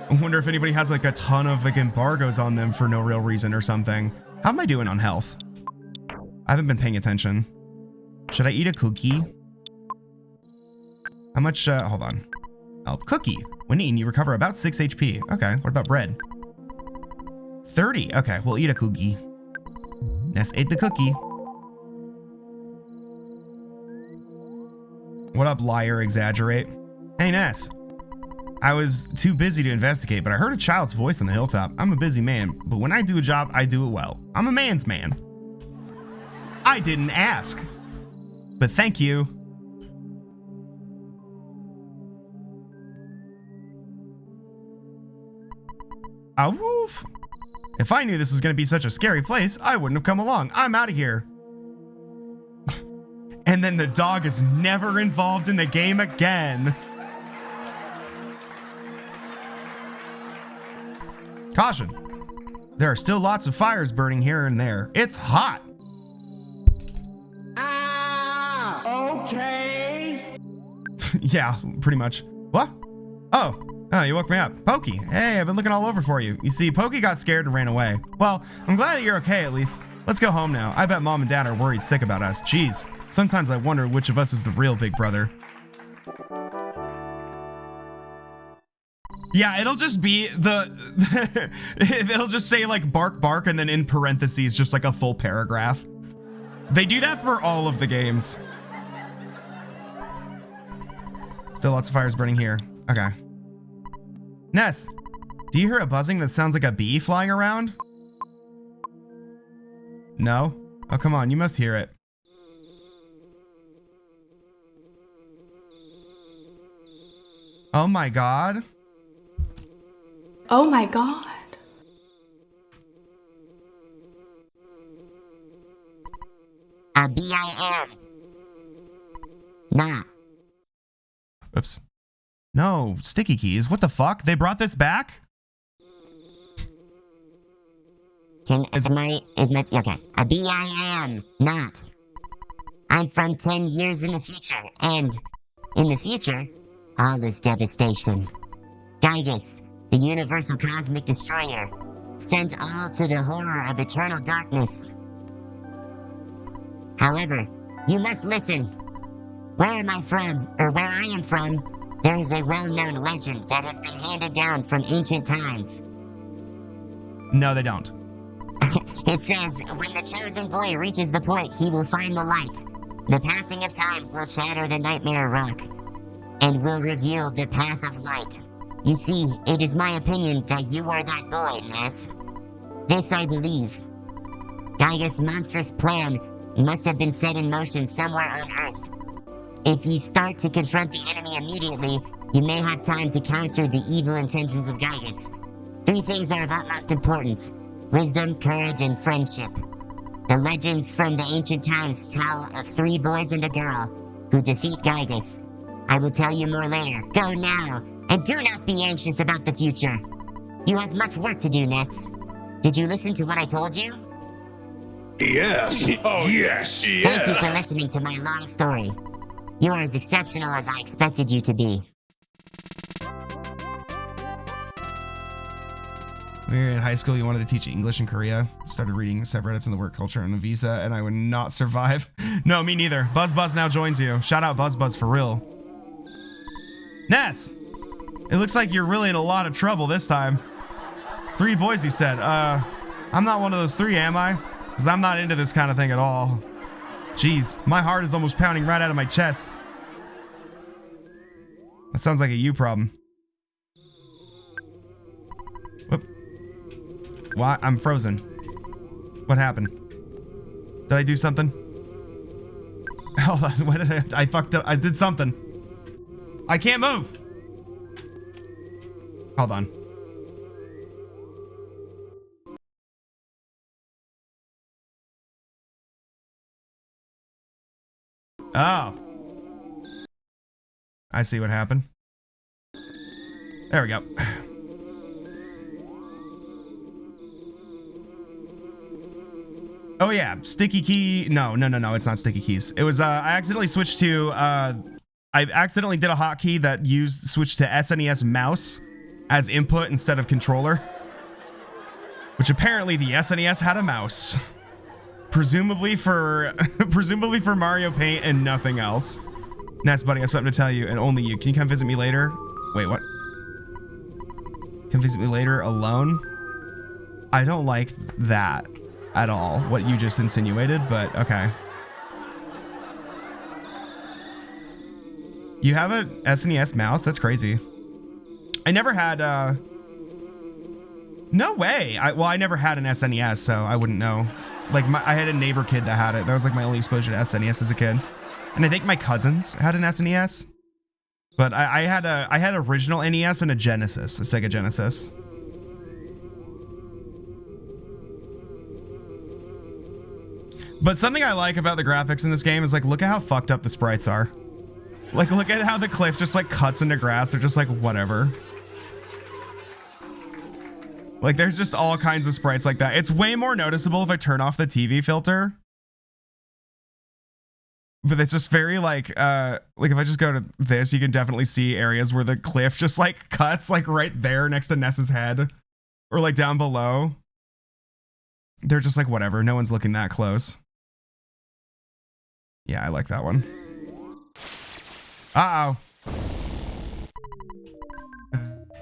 I wonder if anybody has like a ton of like embargoes on them for no real reason or something. How am I doing on health? I haven't been paying attention. Should I eat a cookie? How much, hold on. Oh, cookie. When eaten, you recover about 6 HP. Okay, what about bread? 30. Okay, we'll eat a cookie. Ness ate the cookie. What up, liar, exaggerate? Hey, Ness. I was too busy to investigate, but I heard a child's voice on the hilltop. I'm a busy man, but when I do a job, I do it well. I'm a man's man. I didn't ask, but thank you. Ah, woof. If I knew this was going to be such a scary place, I wouldn't have come along. I'm out of here. And then the dog is never involved in the game again. Caution. There are still lots of fires burning here and there. It's hot. Ah, okay. Yeah, pretty much. What? Oh, you woke me up. Pokey, hey, I've been looking all over for you. You see, Pokey got scared and ran away. Well, I'm glad that you're okay at least. Let's go home now. I bet Mom and Dad are worried sick about us. Jeez, sometimes I wonder which of us is the real big brother. Yeah, it'll just be it'll just say like bark bark and then in parentheses just like a full paragraph. They do that for all of the games. Still lots of fires burning here. Okay. Ness, do you hear a buzzing that sounds like a bee flying around? No? Oh, come on, you must hear it. Oh my god. Oh my god. A B-I-M. Nah. Oops. No, sticky keys. What the fuck? They brought this back? Okay. A B-I-M. Not. I'm from 10 years in the future, and in the future, all is devastation. Gygus, the universal cosmic destroyer, sent all to the horror of eternal darkness. However, you must listen. Where I am from, there is a well-known legend that has been handed down from ancient times. No, they don't. It says, when the chosen boy reaches the point, he will find the light. The passing of time will shatter the nightmare rock, and will reveal the path of light. You see, it is my opinion that you are that boy, Ness. This I believe. Gygus' monstrous plan must have been set in motion somewhere on Earth. If you start to confront the enemy immediately, you may have time to counter the evil intentions of Gygus. 3 things are of utmost importance: wisdom, courage, and friendship. The legends from the ancient times tell of 3 boys and a girl who defeat Gygus. I will tell you more later. Go now, and do not be anxious about the future. You have much work to do, Ness. Did you listen to what I told you? Yes. Oh, yes. Thank you for listening to my long story. You are as exceptional as I expected you to be. When you were in high school, you wanted to teach English in Korea. Started reading subreddits in the work culture on a visa, and I would not survive. No, me neither. Buzz now joins you. Shout out Buzz for real. Ness! It looks like you're really in a lot of trouble this time. 3 boys, he said. I'm not one of those 3, am I? Because I'm not into this kind of thing at all. Jeez, my heart is almost pounding right out of my chest. That sounds like a you problem. Whoop. Why? I'm frozen. What happened? Did I do something? Hold on, what did I fucked up. I did something. I can't move. Hold on. I see what happened. There we go. Oh yeah, sticky key. No, it's not sticky keys. It was, I accidentally switched to, I accidentally did a hotkey that switched to SNES mouse as input instead of controller. Which apparently the SNES had a mouse. Presumably for Mario Paint and nothing else. Nats, buddy, I have something to tell you, and only you. Can you come visit me later? Wait, what? Come visit me later alone? I don't like that at all, what you just insinuated, but okay. You have a SNES mouse? That's crazy. I never had, no way. I never had an SNES, so I wouldn't know. Like, I had a neighbor kid that had it. That was like my only exposure to SNES as a kid. And I think my cousins had an SNES. But I had original NES and a Genesis, a Sega Genesis. But something I like about the graphics in this game is like, look at how fucked up the sprites are. Like, look at how the cliff just like cuts into grass. They're just like, whatever. Like, there's just all kinds of sprites like that. It's way more noticeable if I turn off the TV filter. But it's just very like if I just go to this, you can definitely see areas where the cliff just like cuts like right there next to Ness's head. Or like down below. They're just like, whatever. No one's looking that close. Yeah, I like that one. Uh-oh.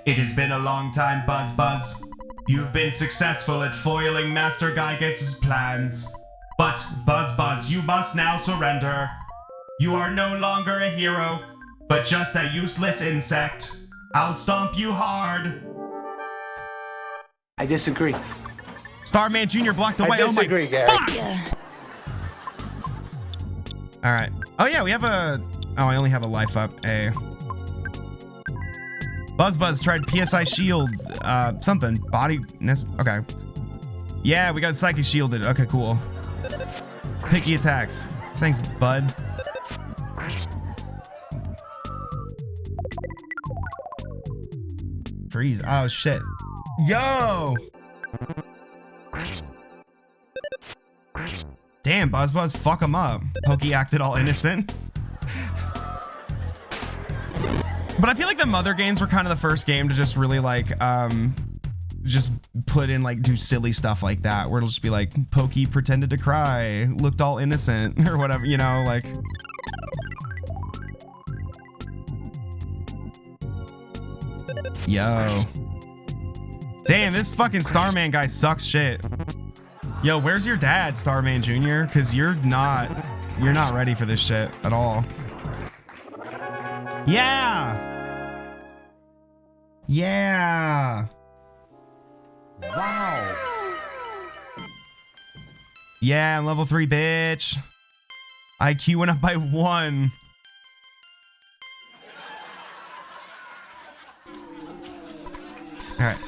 It has been a long time, Buzz. You've been successful at foiling Master Gygas's plans. But, Buzz, you must now surrender. You are no longer a hero, but just a useless insect. I'll stomp you hard. I disagree. Starman Jr. blocked the way. I disagree, Gary. Fuck! Yeah. All right. Oh yeah, we have a. Oh, I only have a life up. A. Buzz tried PSI shield. Something body. Okay. Yeah, we got psychic shielded. Okay, cool. Picky attacks. Thanks, bud. Freeze. Oh shit. Yo. Damn, Buzz, fuck him up. Pokey acted all innocent. But I feel like the Mother games were kind of the first game to just really like, just put in like, do silly stuff like that, where it'll just be like, Pokey pretended to cry, looked all innocent, or whatever, you know, like. Yo. Damn, this fucking Starman guy sucks shit. Yo, where's your dad, Starman Jr.? Because you're not ready for this shit at all. Yeah! Yeah! Wow! Yeah, I'm level 3, bitch. IQ went up by 1. Alright.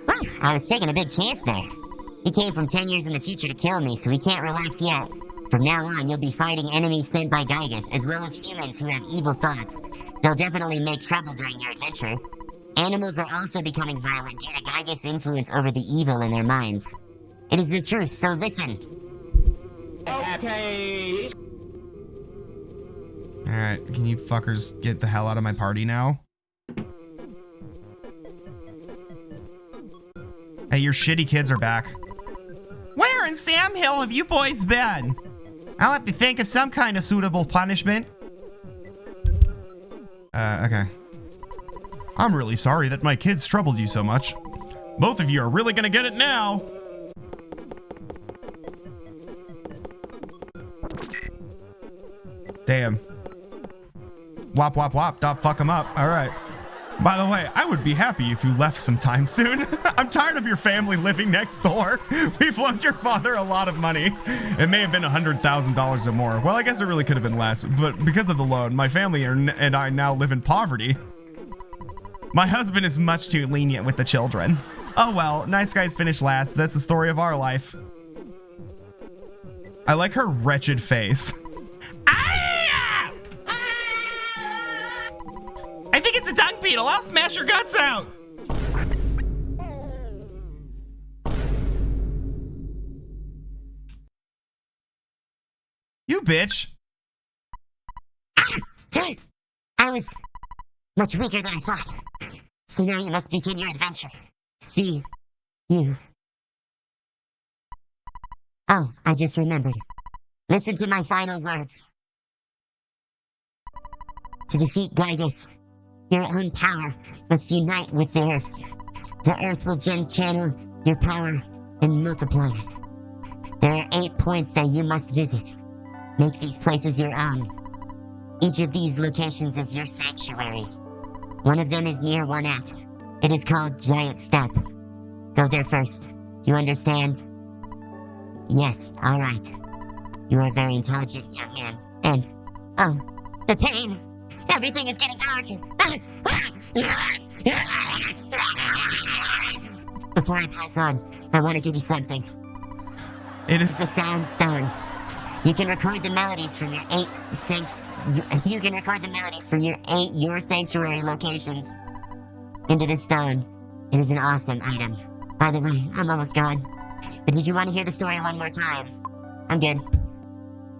Well, I was taking a big chance there. He came from 10 years in the future to kill me, so we can't relax yet. From now on, you'll be fighting enemies sent by Gygas, as well as humans who have evil thoughts. They'll definitely make trouble during your adventure. Animals are also becoming violent due to Gygas' influence over the evil in their minds. It is the truth, so listen. Okay. Alright, can you fuckers get the hell out of my party now? Hey, your shitty kids are back. Where in Sam Hill have you boys been? I'll have to think of some kind of suitable punishment. Okay. I'm really sorry that my kids troubled you so much. Both of you are really gonna get it now. Damn. Wop, wop, wop. Don't fuck them up. All right. By the way, I would be happy if you left sometime soon. I'm tired of your family living next door. We've loaned your father a lot of money. It may have been $100,000 or more. Well, I guess it really could have been less, but because of the loan, my family and I now live in poverty. My husband is much too lenient with the children. Oh well, nice guys finish last. That's the story of our life. I like her wretched face. mash your guts out. You bitch. I was much weaker than I thought. So now you must begin your adventure. See you. Oh, I just remembered. Listen to my final words. To defeat Gygus, your own power must unite with the Earth's. The Earth will channel your power and multiply it. There are 8 points that you must visit. Make these places your own. Each of these locations is your sanctuary. One of them is near Onett. It is called Giant Step. Go there first. You understand? Yes, alright. You are a very intelligent young man. And, oh, the pain! Everything is getting dark! Before I pass on, I want to give you something. It is the Sound Stone. You can record the melodies from your 8 You can record the melodies from your 8 your sanctuary locations into the stone. It is an awesome item. By the way, I'm almost gone. But did you want to hear the story one more time? I'm good.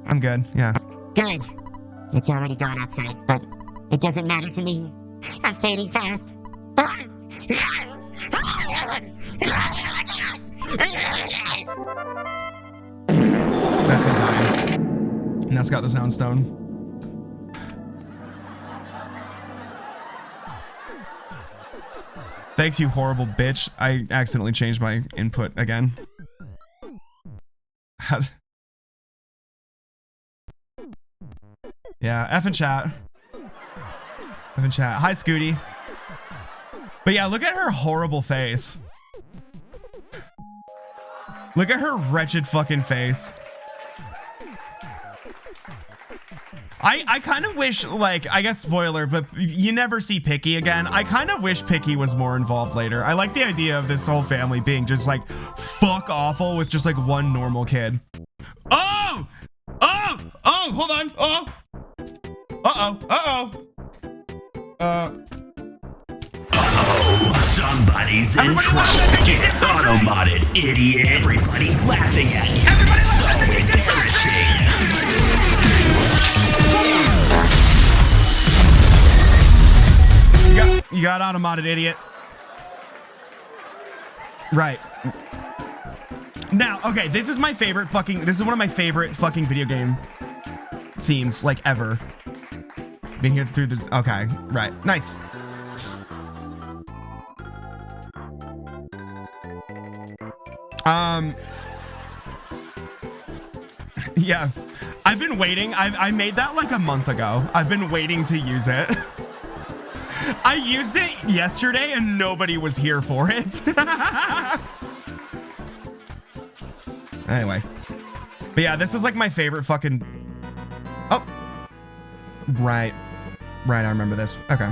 I'm good, yeah. Good. It's already dawn outside, but it doesn't matter to me. I'm fading fast. That's him dying. And that's got the Sound Stone. Thanks, you horrible bitch. I accidentally changed my input again. Yeah, F in chat. F in chat. Hi, Scooty. But yeah, look at her horrible face. Look at her wretched fucking face. I kind of wish, like, I guess spoiler, but you never see Picky again. I kind of wish Picky was more involved later. I like the idea of this whole family being just like fuck awful with just like one normal kid. Oh! Oh! Oh! Hold on! Oh! Uh-oh! Uh-oh! Somebody's in trouble. Get auto-modded, idiot. Everybody's laughing at you. It's so embarrassing. You got auto-modded, idiot. Right. Now, okay, this is one of my favorite fucking video game themes, like, ever. Been here through this, okay, right, nice. Yeah, I've been waiting. I made that like a month ago. I've been waiting to use it. I used it yesterday and nobody was here for it. Anyway. But yeah, this is like my favorite fucking... Oh. Right. Right, I remember this. Okay.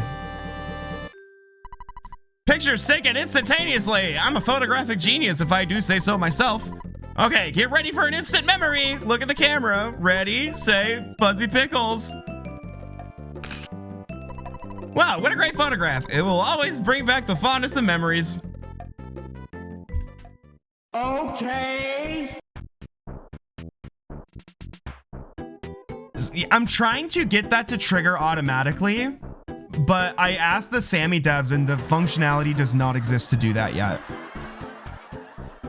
Pictures taken instantaneously. I'm a photographic genius if I do say so myself. Okay, get ready for an instant memory. Look at the camera. Ready, say, Fuzzy Pickles. Wow, what a great photograph. It will always bring back the fondest of memories. Okay. I'm trying to get that to trigger automatically, but I asked the Sammy devs and the functionality does not exist to do that yet.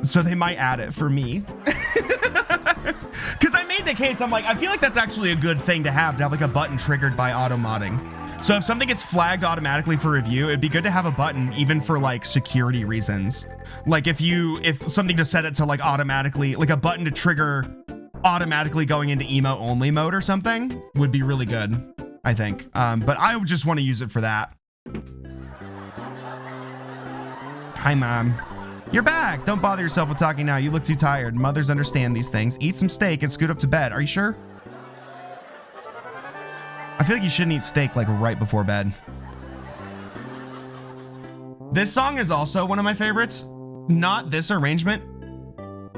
So they might add it for me. Because I made the case, I'm like, I feel like that's actually a good thing to have like a button triggered by auto modding. So if something gets flagged automatically for review, it'd be good to have a button even for like security reasons. Like if something to set it to like automatically, like a button to trigger automatically going into emote only mode or something would be really good, I think. But I would just want to use it for that. Hi, Mom. You're back. Don't bother yourself with talking now. You look too tired. Mothers understand these things. Eat some steak and scoot up to bed. Are you sure? I feel like you shouldn't eat steak like right before bed. This song is also one of my favorites. Not this arrangement,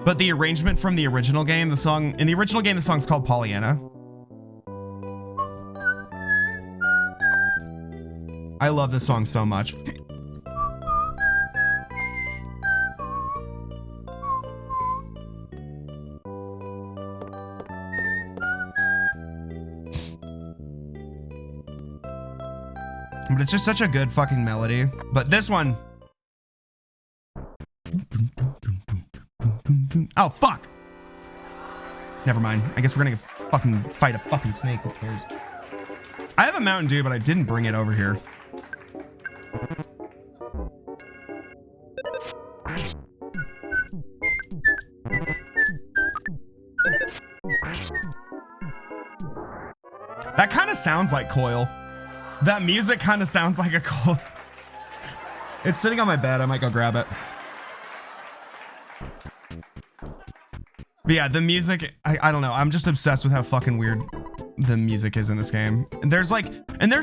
but the arrangement from the original game. In the original game, the song's called Pollyanna. I love this song so much. But it's just such a good fucking melody. But this one. Oh, fuck. Never mind. I guess we're gonna fucking fight a fucking snake. Who cares? I have a Mountain Dew, but I didn't bring it over here. That kind of sounds like Coil. That music kind of sounds like a Coil. It's sitting on my bed. I might go grab it. But yeah, the music, I don't know. I'm just obsessed with how fucking weird the music is in this game. And there's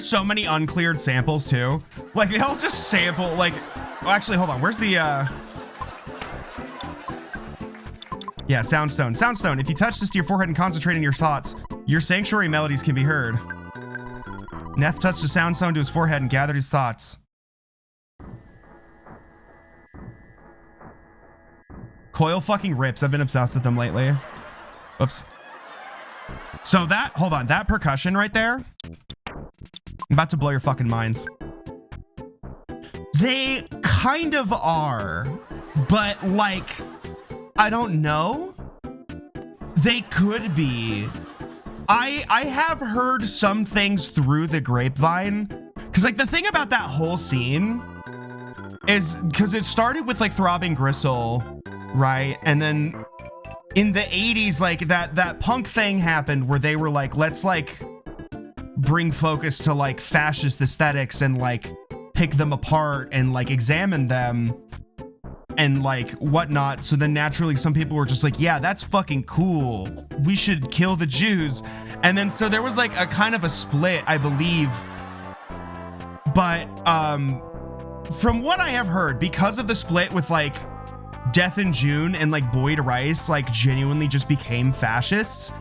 so many uncleared samples too. Like they all just sample like, well, actually, hold on. Where's the, yeah, Soundstone. Soundstone, if you touch this to your forehead and concentrate on your thoughts, your sanctuary melodies can be heard. Neth touched the Soundstone to his forehead and gathered his thoughts. Coil fucking rips. I've been obsessed with them lately. Oops. So that, hold on, that percussion right there, I'm about to blow your fucking minds. They kind of are, but like, I don't know. They could be. I have heard some things through the grapevine, because like the thing about that whole scene is because it started with like Throbbing Gristle, right? And then in the 80s, like that punk thing happened where they were like, let's like bring focus to like fascist aesthetics and like pick them apart and like examine them and like whatnot. So then naturally some people were just like, yeah, that's fucking cool. We should kill the Jews. And then so there was like a kind of a split, I believe. But from what I have heard, because of the split with like Death in June and like Boyd Rice like genuinely just became fascists,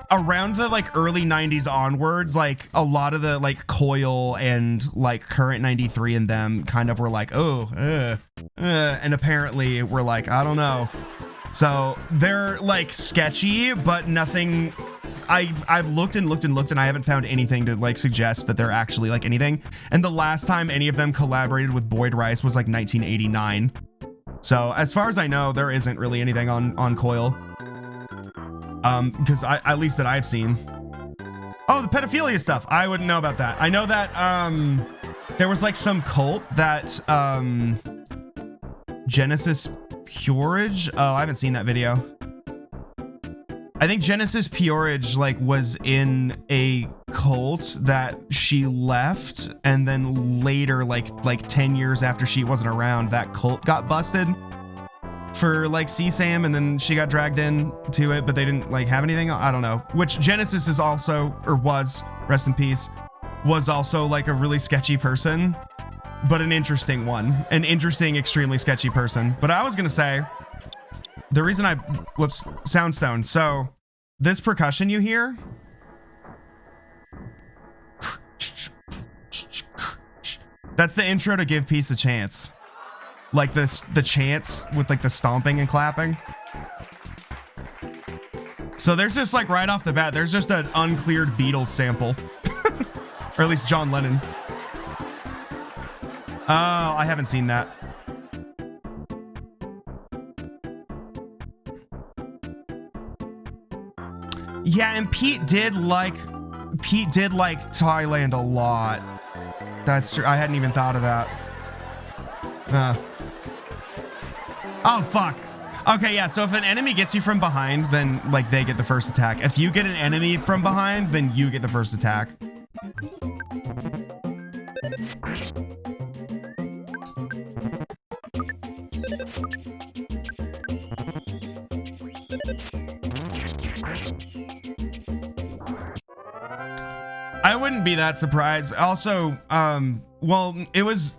around the like early 90s onwards, like a lot of the like Coil and like Current 93 and them kind of were like, and apparently we're like, I don't know. So they're like sketchy, but nothing. I've looked and looked and looked and I haven't found anything to like suggest that they're actually like anything. And the last time any of them collaborated with Boyd Rice was like 1989. So as far as I know, there isn't really anything on Coil. Because at least that I've seen. Oh, the pedophilia stuff. I wouldn't know about that. I know that there was like some cult that Genesis Peerage. Oh, I haven't seen that video. I think Genesis Peerage like was in a cult that she left, and then later, like 10 years after she wasn't around, that cult got busted for like CSAM, and then she got dragged into it, but they didn't like have anything. I don't know. Which Genesis is also, or was, rest in peace, was also like a really sketchy person, but an interesting one, an interesting, extremely sketchy person. But I was gonna say, the reason Soundstone. So this percussion you hear, that's the intro to Give Peace a Chance. Like the chants with like the stomping and clapping. So there's just like right off the bat, there's just an uncleared Beatles sample. Or at least John Lennon. Oh, I haven't seen that. Yeah, and Pete did like Thailand a lot. That's true. I hadn't even thought of that. Oh, fuck. Okay, yeah, so if an enemy gets you from behind, then, like, they get the first attack. If you get an enemy from behind, then you get the first attack. I wouldn't be that surprised. Also, well, it was...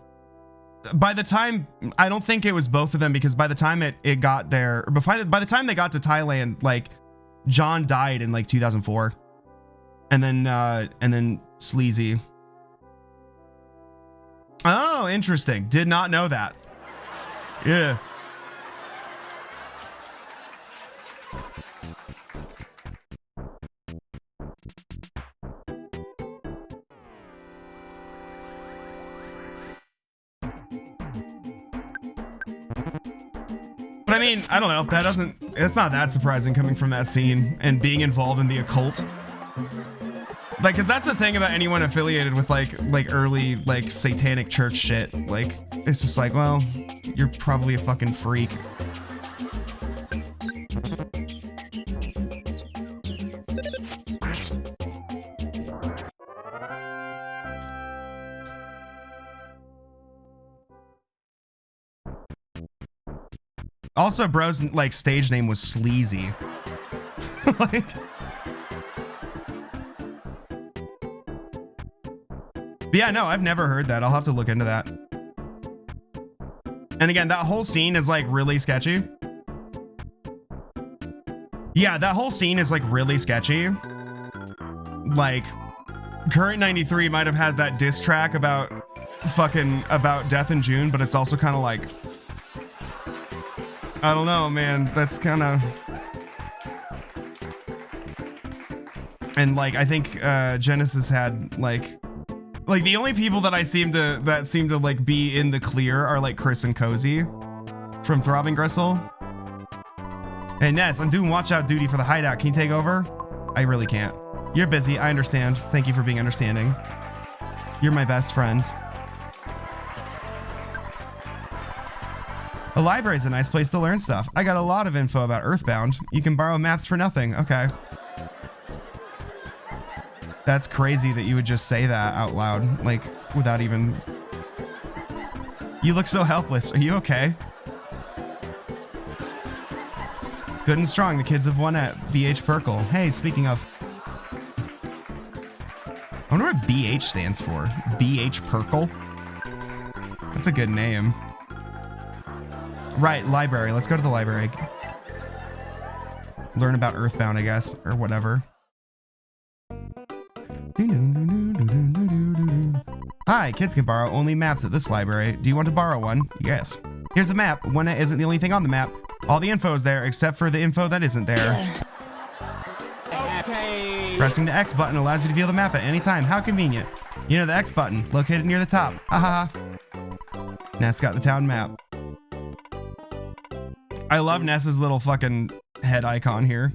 By the time, I don't think it was both of them, because by the time it got there, or by the time they got to Thailand, like John died in like 2004, and then Sleazy. Oh, interesting. Did not know that. Yeah. But I mean, I don't know. It's not that surprising coming from that scene and being involved in the occult. Like, cause that's the thing about anyone affiliated with like early like satanic church shit. Like, it's just like, well, you're probably a fucking freak. Also, bro's like stage name was Sleazy. Like, but yeah, no, I've never heard that. I'll have to look into that. And again, that whole scene is like really sketchy. Yeah, that whole scene is like really sketchy. Like, Current 93 might have had that diss track about Death in June, but it's also kind of like, I don't know, man. That's kind of, and like I think Genesis had like the only people that seem to like be in the clear are like Chris and Cozy from Throbbing Gristle. Hey Ness, I'm doing watch out duty for the hideout. Can you take over? I really can't. You're busy. I understand. Thank you for being understanding. You're my best friend. A library is a nice place to learn stuff. I got a lot of info about Earthbound. You can borrow maps for nothing. Okay. That's crazy that you would just say that out loud, like without even... You look so helpless. Are you okay? Good and strong, the kids of Onett. BH Perkle. Hey, speaking of... I wonder what BH stands for. BH Perkle? That's a good name. Right, library. Let's go to the library. Learn about Earthbound, I guess, or whatever. Hi, kids can borrow only maps at this library. Do you want to borrow one? Yes. Here's a map. Onett isn't the only thing on the map. All the info is there, except for the info that isn't there. Okay. Pressing the X button allows you to view the map at any time. How convenient. You know the X button, located near the top. Haha. Ness got the town map. I love Ness's little fucking head icon here.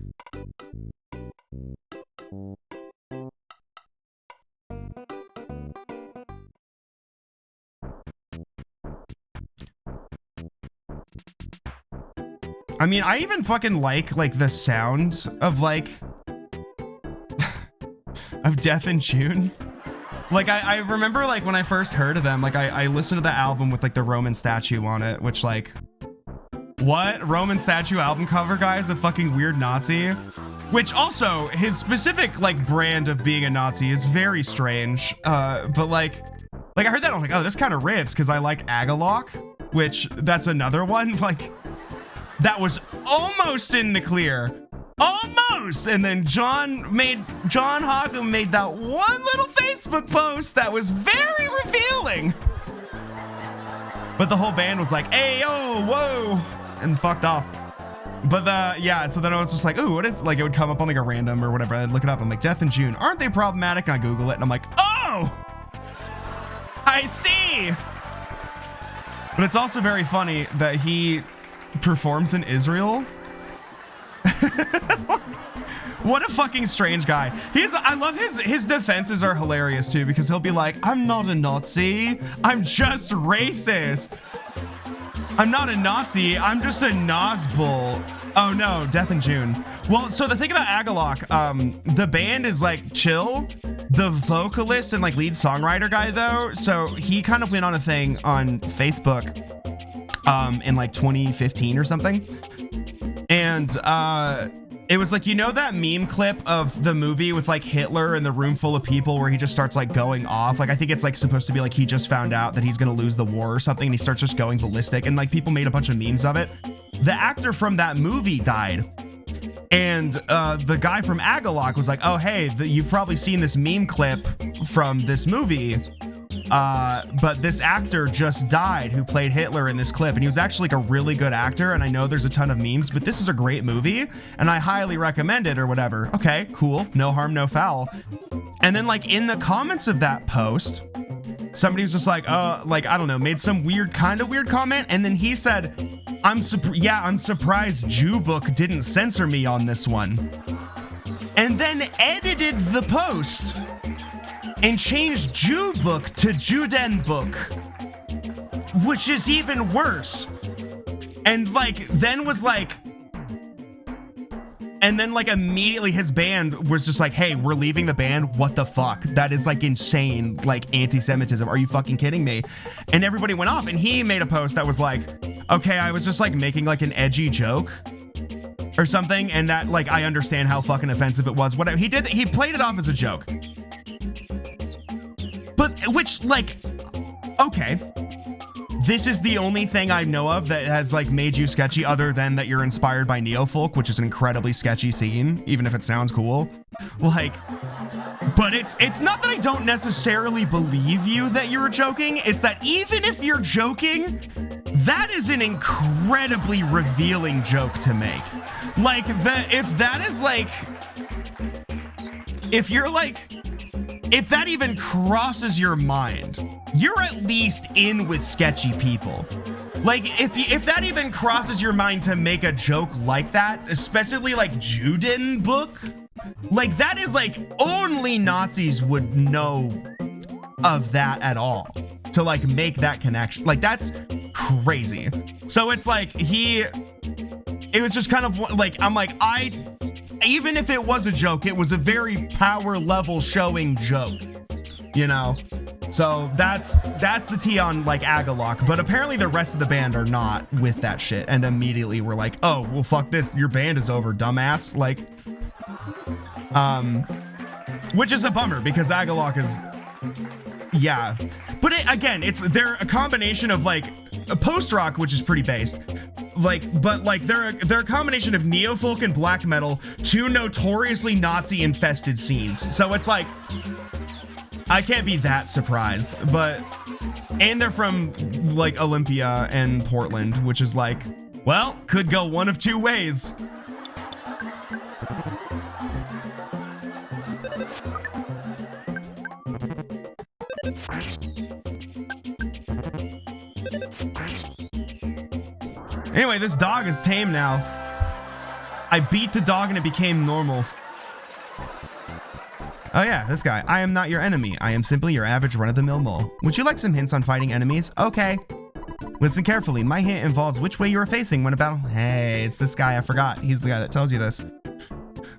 I mean, I even fucking like the sound of like of Death in June. Like I remember like when I first heard of them, like I listened to the album with like the Roman statue on it, which like, what? Roman statue album cover, guys? A fucking weird Nazi? Which also, his specific like brand of being a Nazi is very strange. But like I heard that, I was like, oh, this kind of rips, because I like Agalok, which that's another one. Like, that was almost in the clear. Almost! And then John Hogum made that one little Facebook post that was very revealing. But the whole band was like, hey, yo, whoa, and fucked off. But yeah, so then I was just like, ooh, what is, like, it would come up on like a random or whatever. I'd look it up. I'm like, Death in June, aren't they problematic? And I Google it and I'm like, oh, I see. But it's also very funny that he performs in Israel. What a fucking strange guy. I love his defenses are hilarious too, because he'll be like, I'm not a Nazi, I'm just racist. I'm not a Nazi, I'm just a Nazbul. Oh no, Death in June. Well, so the thing about Agalok, the band is like chill. The vocalist and like lead songwriter guy though, so he kind of went on a thing on Facebook in like 2015 or something. And it was like, you know that meme clip of the movie with like Hitler in the room full of people where he just starts like going off? Like, I think it's like supposed to be like he just found out that he's gonna lose the war or something and he starts just going ballistic, and like people made a bunch of memes of it. The actor from that movie died. And the guy from Agalok was like, oh, hey, you've probably seen this meme clip from this movie. But this actor just died who played Hitler in this clip, and he was actually like a really good actor, and I know there's a ton of memes, but this is a great movie, and I highly recommend it or whatever. Okay, cool. No harm, no foul. And then like in the comments of that post, somebody was just like, I don't know, made some kind of weird comment, and then he said, I'm surprised Jewbook didn't censor me on this one. And then edited the post and changed Jewbook to Judenbook, which is even worse. And like, then was like, and then like immediately his band was just like, hey, we're leaving the band. What the fuck? That is like insane, like anti-Semitism. Are you fucking kidding me? And everybody went off, and he made a post that was like, okay, I was just like making like an edgy joke or something. And that like, I understand how fucking offensive it was. Whatever he did, he played it off as a joke. But which like, okay, this is the only thing I know of that has like made you sketchy, other than that you're inspired by Neofolk, which is an incredibly sketchy scene, even if it sounds cool. Like, but it's not that I don't necessarily believe you that you're joking. It's that even if you're joking, that is an incredibly revealing joke to make. Like if that is like, if you're like, if that even crosses your mind, you're at least in with sketchy people. Like if that even crosses your mind to make a joke like that, especially like Judenbook, like that is like only Nazis would know of that at all, to like make that connection. Like that's crazy. So it's like it was just kind of like, I'm like, even if it was a joke, it was a very power level showing joke, you know? So that's the tea on like Agalok, but apparently the rest of the band are not with that shit, and immediately we're like, oh, well fuck this, your band is over, dumbass. Like, which is a bummer because Agalok is, yeah. But they're a combination of like a post-rock, which is pretty based, like, but like they're a combination of neofolk and black metal, two notoriously Nazi infested scenes. So it's like, I can't be that surprised, and they're from like Olympia and Portland, which is like, well, could go one of two ways. Anyway, this dog is tame now. I beat the dog and it became normal. Oh yeah, this guy. I am not your enemy. I am simply your average run-of-the-mill mole. Would you like some hints on fighting enemies? Okay. Listen carefully. My hint involves which way you are facing when about... Hey, it's this guy. I forgot. He's the guy that tells you this.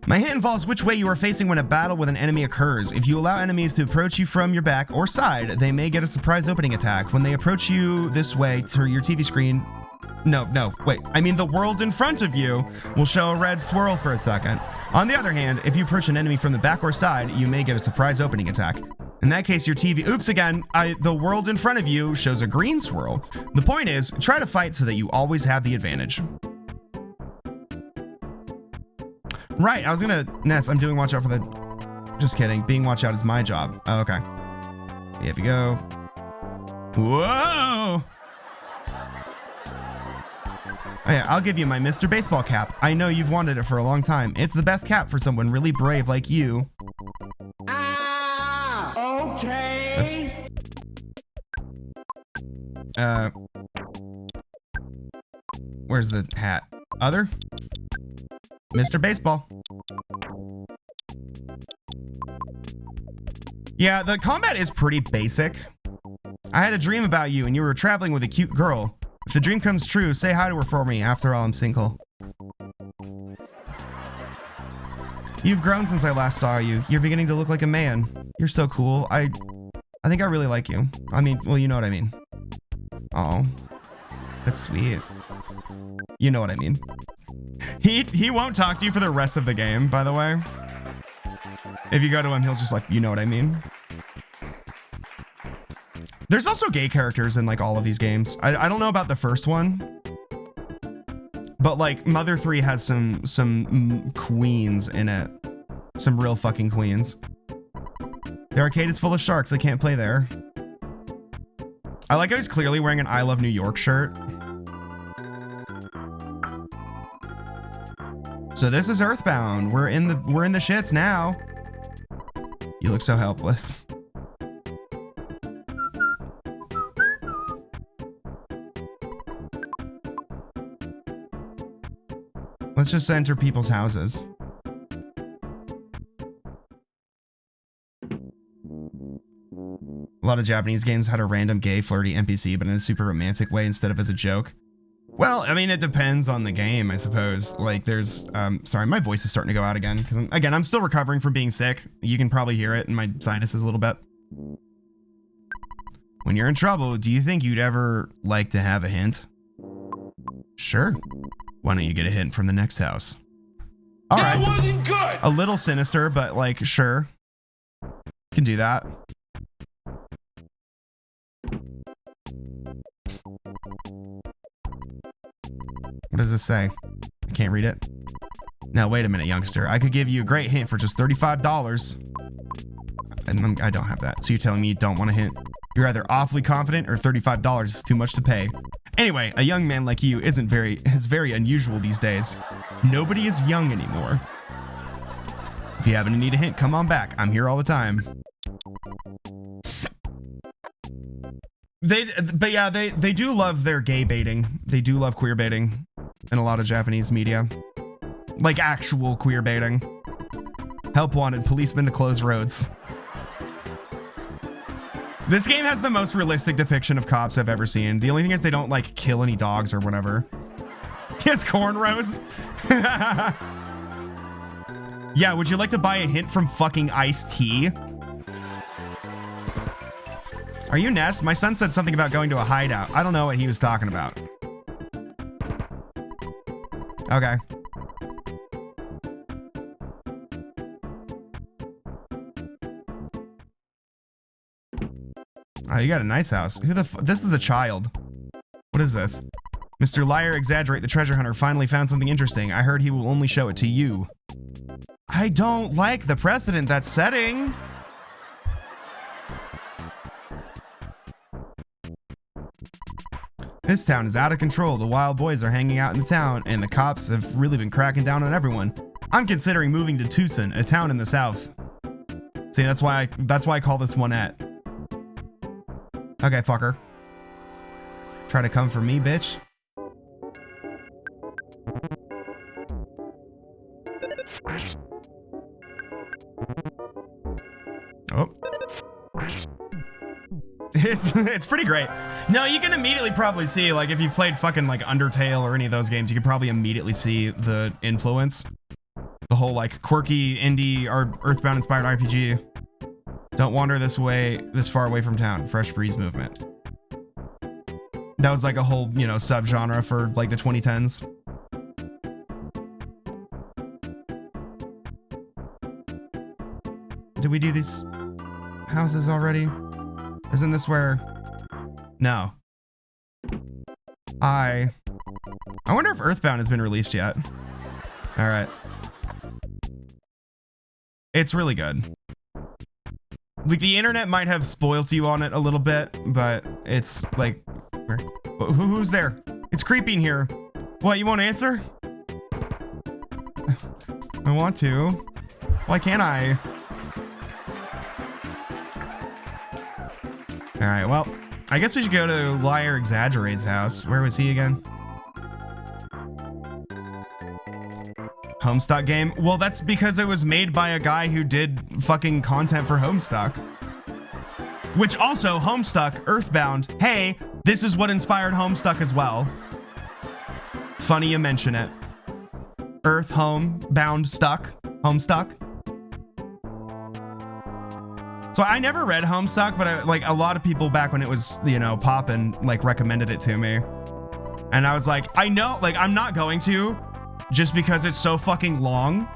My hint involves which way you are facing when a battle with an enemy occurs. If you allow enemies to approach you from your back or side, they may get a surprise opening attack. When they approach you this way to your TV screen... No, wait. I mean, the world in front of you will show a red swirl for a second. On the other hand, if you approach an enemy from the back or side, you may get a surprise opening attack. In that case, your TV... Oops, again. The world in front of you shows a green swirl. The point is, try to fight so that you always have the advantage. Right, I was gonna... Ness, I'm doing watch out for the... Just kidding. Being watch out is my job. Oh, okay. Here we go. Whoa! Oh yeah, I'll give you my Mr. Baseball cap. I know you've wanted it for a long time. It's the best cap for someone really brave like you. Ah, okay. Oops. Where's the hat? Other? Mr. Baseball. Yeah, the combat is pretty basic. I had a dream about you and you were traveling with a cute girl. If the dream comes true, say hi to her for me. After all, I'm single. You've grown since I last saw you. You're beginning to look like a man. You're so cool. I think I really like you. I mean, well, you know what I mean. Oh, that's sweet. You know what I mean. He won't talk to you for the rest of the game, by the way. If you go to him, he'll just like, you know what I mean. There's also gay characters in like all of these games. I don't know about the first one, but like Mother 3 has some queens in it. Some real fucking queens. The arcade is full of sharks. I can't play there. I like how he's clearly wearing an I Love New York shirt. So this is Earthbound. We're in the shits now. You look so helpless. Let's just enter people's houses. A lot of Japanese games had a random gay flirty NPC, but in a super romantic way instead of as a joke. Well, I mean, it depends on the game, I suppose. Like there's, sorry, my voice is starting to go out again. Because I'm still recovering from being sick. You can probably hear it in my sinuses a little bit. When you're in trouble, do you think you'd ever like to have a hint? Sure. Why don't you get a hint from the next house? All right. That wasn't good. A little sinister, but like, sure. Can do that. What does this say? I can't read it. Now, wait a minute, youngster. I could give you a great hint for just $35. And I don't have that. So you're telling me you don't want a hint? You're either awfully confident or $35 is too much to pay. Anyway, a young man like you is very unusual these days. Nobody is young anymore. If you happen to need a hint, come on back. I'm here all the time. They do love their gay baiting. They do love queer baiting in a lot of Japanese media. Like actual queer baiting. Help wanted, policemen to close roads. This game has the most realistic depiction of cops I've ever seen. The only thing is they don't like kill any dogs or whatever. He has cornrows. Yeah, would you like to buy a hint from fucking Ice-T? Are you Ness? My son said something about going to a hideout. I don't know what he was talking about. Okay. Oh, you got a nice house. Who the this is a child. What is this? Mr. Liar Exaggerate the Treasure Hunter finally found something interesting. I heard he will only show it to you. I don't like the precedent that's setting. This town is out of control. The wild boys are hanging out in the town, and the cops have really been cracking down on everyone. I'm considering moving to Twoson, a town in the south. See, that's why I call this Onett. Okay, fucker. Try to come for me, bitch. Oh. It's pretty great. No, you can immediately probably see, like, if you played fucking like Undertale or any of those games, you could probably immediately see the influence. The whole like quirky indie or Earthbound inspired RPG. Don't wander this far away from town. Fresh breeze movement. That was like a whole, you know, subgenre for like the 2010s. Did we do these houses already? Isn't this where? No. I wonder if Earthbound has been released yet. All right. It's really good. Like the internet might have spoiled you on it a little bit, but it's like, who's there? It's creepy in here. What, you won't answer? I want to. Why can't I? All right, well, I guess we should go to Liar Exaggerate's house. Where was he again? Homestuck game? Well, that's because it was made by a guy who did fucking content for Homestuck. Which also, Homestuck, Earthbound, hey, this is what inspired Homestuck as well. Funny you mention it. Earth, home, bound, stuck, Homestuck. So I never read Homestuck, but like a lot of people back when it was, you know, poppin', like recommended it to me. And I was like, I know, like I'm not going to, just because it's so fucking long.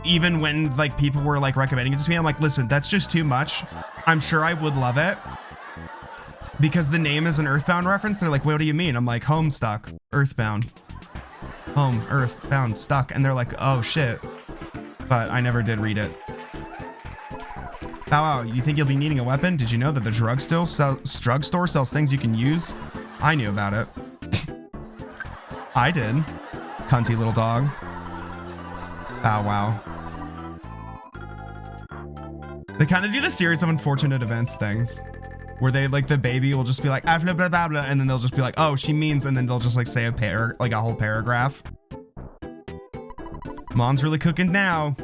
Even when like people were like recommending it to me, I'm like, listen, that's just too much. I'm sure I would love it. Because the name is an Earthbound reference. They're like, what do you mean? I'm like, Homestuck, Earthbound. Home, Earthbound, stuck. And they're like, oh shit. But I never did read it. Bow Wow, you think you'll be needing a weapon? Did you know that the drugstore sells things you can use? I knew about it. I did. Cunty little dog. Bow Wow. They kind of do the series of unfortunate events things where they like the baby will just be like, blah, blah, blah, blah, and then they'll just be like, oh, she means, and then they'll just like say a whole paragraph. Mom's really cooking now.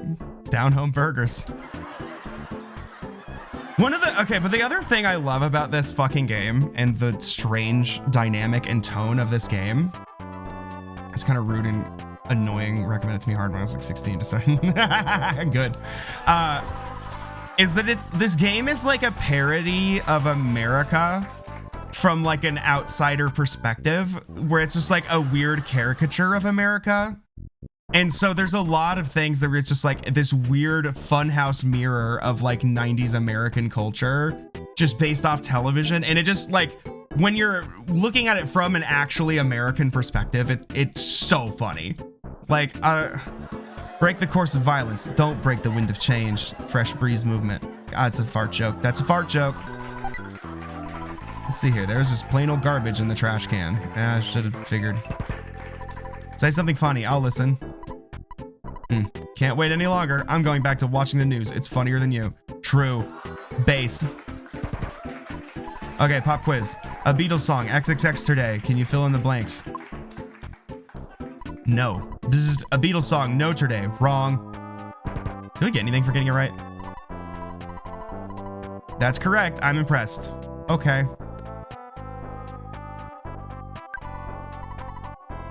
Down home burgers. But the other thing I love about this fucking game and the strange dynamic and tone of this game, it's kind of rude and annoying, recommended to me hard when I was like 16 to 7. Good. Is that this game is like a parody of America from like an outsider perspective, where it's just like a weird caricature of America. And so there's a lot of things that it's just like this weird funhouse mirror of like 90s American culture just based off television. And it just like, when you're looking at it from an actually American perspective, it's so funny. Like, break the course of violence. Don't break the wind of change. Fresh breeze movement. It's a fart joke. That's a fart joke. Let's see here. There's just plain old garbage in the trash can. I should have figured. Say something funny. I'll listen. Can't wait any longer. I'm going back to watching the news. It's funnier than you. True. Based. Okay, pop quiz. A Beatles song. XXX today. Can you fill in the blanks? No. This is a Beatles song. No today. Wrong. Did we get anything for getting it right? That's correct. I'm impressed. Okay.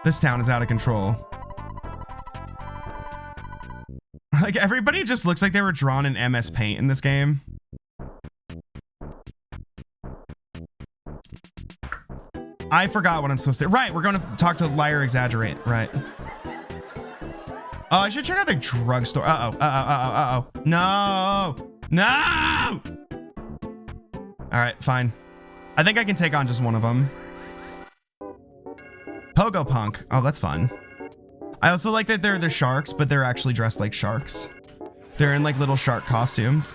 This town is out of control. Like, everybody just looks like they were drawn in MS Paint in this game. I forgot what I'm supposed to... Right, we're going to talk to Liar Exaggerate. Right. Oh, I should check out the drugstore. Uh-oh. No! No! All right, fine. I think I can take on just one of them. Pogo Punk. Oh, that's fun. I also like that they're the sharks, but they're actually dressed like sharks. They're in like little shark costumes.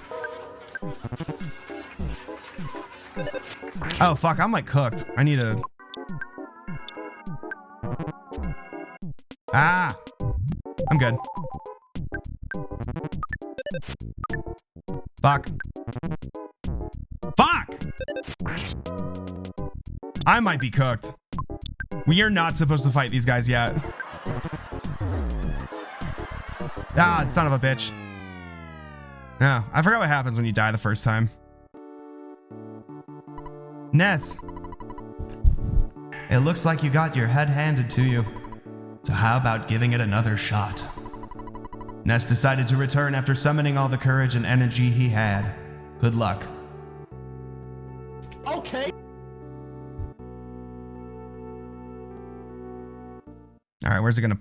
Oh, fuck. I'm like cooked. I need a... Ah! I'm good. Fuck. Fuck! I might be cooked. We are not supposed to fight these guys yet. Ah, son of a bitch. No, I forgot what happens when you die the first time. Ness. It looks like you got your head handed to you. So how about giving it another shot? Ness decided to return after summoning all the courage and energy he had. Good luck. Okay. All right, where's it gonna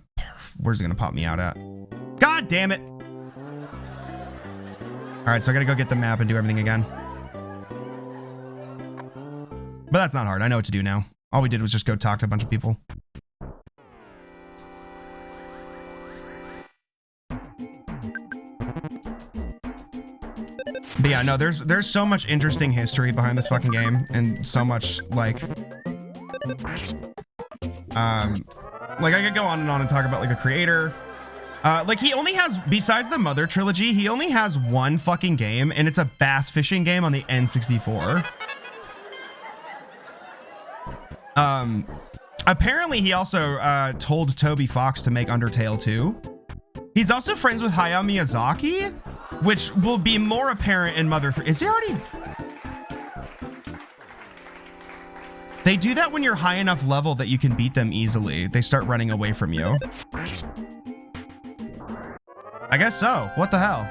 pop me out at? God damn it! All right, so I gotta go get the map and do everything again. But that's not hard. I know what to do now. All we did was just go talk to a bunch of people. But yeah, no, there's so much interesting history behind this fucking game, and so much like I could go on and talk about like the creator. Like he only has, besides the Mother trilogy, he only has one fucking game, and it's a bass fishing game on the N64. Apparently he also told Toby Fox to make Undertale 2. He's also friends with Hayao Miyazaki, which will be more apparent in Mother 3. Is he already? They do that when you're high enough level that you can beat them easily. They start running away from you. I guess so. What the hell?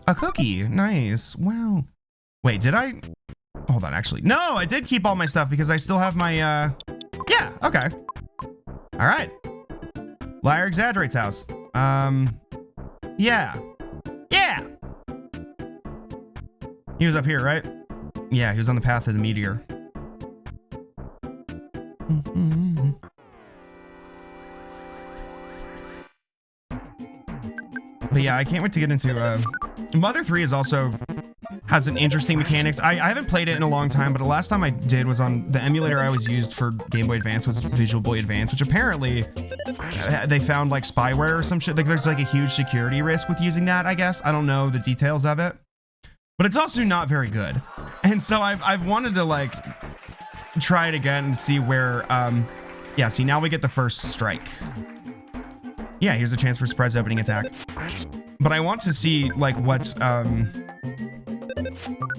A cookie. Nice. Wow. Wait, did I? Hold on, actually. No, I did keep all my stuff because I still have my, yeah, okay. All right. Liar Exaggerate's house. Yeah. Yeah. He was up here, right? Yeah, he was on the path of the meteor. But yeah, I can't wait to get into Mother 3 is also has an interesting mechanics. I haven't played it in a long time, but the last time I did was on the emulator I always used for Game Boy Advance was Visual Boy Advance, which apparently they found like spyware or some shit. Like there's like a huge security risk with using that, I guess. I don't know the details of it, but it's also not very good. And so I've wanted to like try it again and see where, yeah, see now we get the first strike. Yeah, here's a chance for surprise opening attack. But I want to see like what,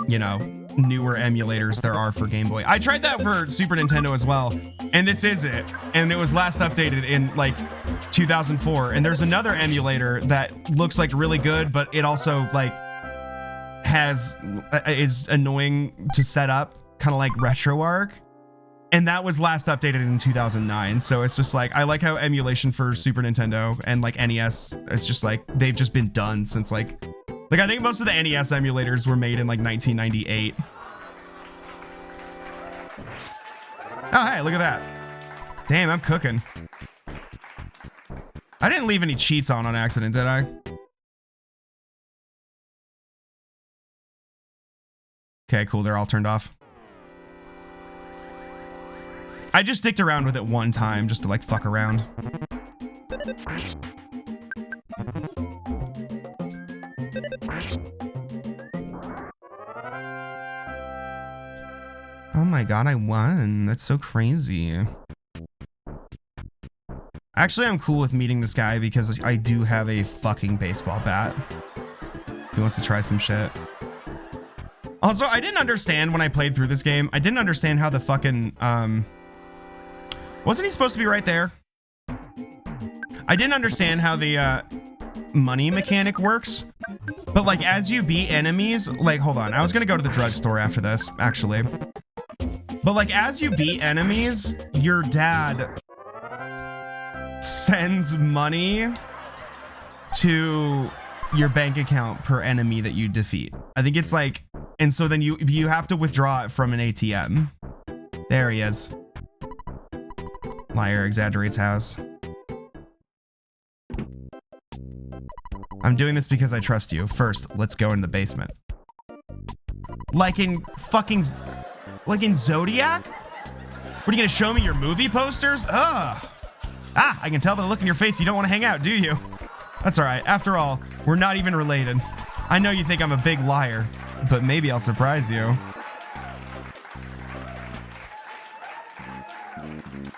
you know, newer emulators there are for Game Boy. I tried that for Super Nintendo as well, and this is it. And it was last updated in like 2004. And there's another emulator that looks like really good, but it also like is annoying to set up, kind of like RetroArch. And that was last updated in 2009. So it's just like, I like how emulation for Super Nintendo and like NES, it's just like, they've just been done since like I think most of the NES emulators were made in like 1998. Oh, hey, look at that. Damn, I'm cooking. I didn't leave any cheats on accident, did I? Okay, cool. They're all turned off. I just sticked around with it one time just to like fuck around. Oh my god, I won. That's so crazy. Actually, I'm cool with meeting this guy because I do have a fucking baseball bat. He wants to try some shit. Also, I didn't understand when I played through this game. I didn't understand how the fucking, wasn't he supposed to be right there? I didn't understand how the money mechanic works. But like as you beat enemies, like hold on, I was gonna go to the drugstore after this, actually. But like as you beat enemies, your dad sends money to your bank account per enemy that you defeat. I think it's like, and so then you have to withdraw it from an ATM. There he is. Liar exaggerates house. I'm doing this because I trust you. First, let's go in the basement. Like in fucking, like in Zodiac? What are you gonna show me your movie posters? Ugh. Ah, I can tell by the look in your face you don't want to hang out, do you? That's all right. After all, we're not even related. I know you think I'm a big liar, but maybe I'll surprise you.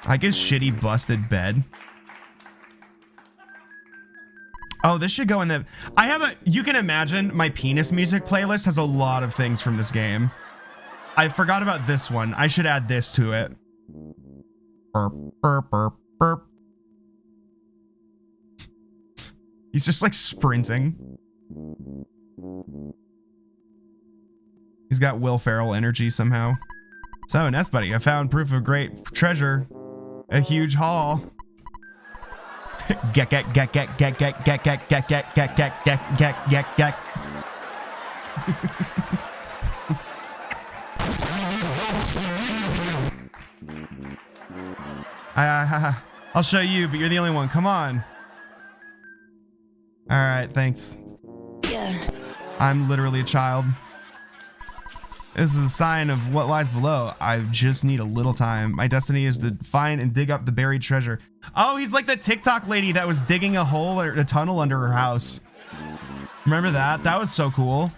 Like his shitty busted bed. Oh, this should go in the... you can imagine my penis music playlist has a lot of things from this game. I forgot about this one. I should add this to it. Burp, burp, burp, burp. He's just like sprinting. He's got Will Ferrell energy somehow. So, Nest Buddy, I found proof of great treasure. A huge haul. Get. I'll show you, but you're the only one. Come on. All right, thanks. Yeah. I'm literally a child. This is a sign of what lies below. I just need a little time. My destiny is to find and dig up the buried treasure. Oh, he's like the TikTok lady that was digging a hole or a tunnel under her house. Remember that? That was so cool.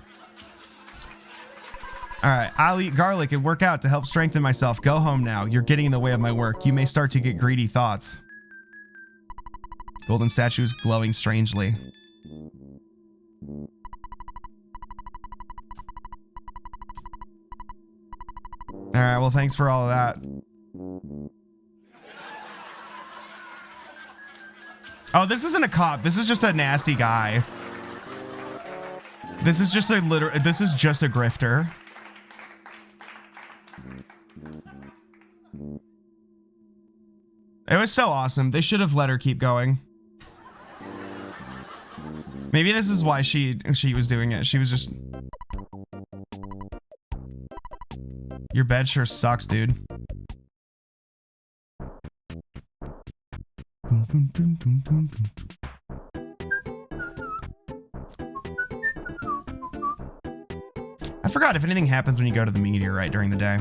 All right, I'll eat garlic and work out to help strengthen myself. Go home now. You're getting in the way of my work. You may start to get greedy thoughts. Golden statues glowing strangely. All right, well, thanks for all of that. Oh, this isn't a cop. This is just a nasty guy. This is just a grifter. It was so awesome. They should have let her keep going. Maybe this is why she was doing it. She was just... Your bed sure sucks, dude. forgot if anything happens when you go to the meteorite during the day.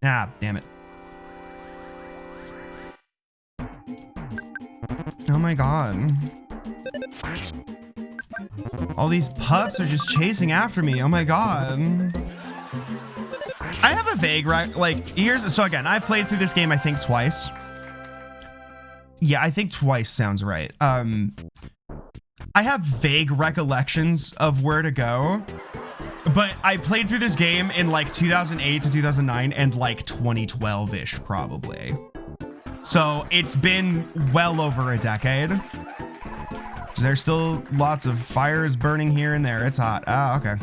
Ah, damn it. Oh my god. All these pups are just chasing after me. Oh my god. I have a vague, so again, I've played through this game, I think twice. Yeah, I think twice sounds right. I have vague recollections of where to go, but I played through this game in like 2008 to 2009 and like 2012-ish probably. So it's been well over a decade. There's still lots of fires burning here and there. It's hot. Oh, okay.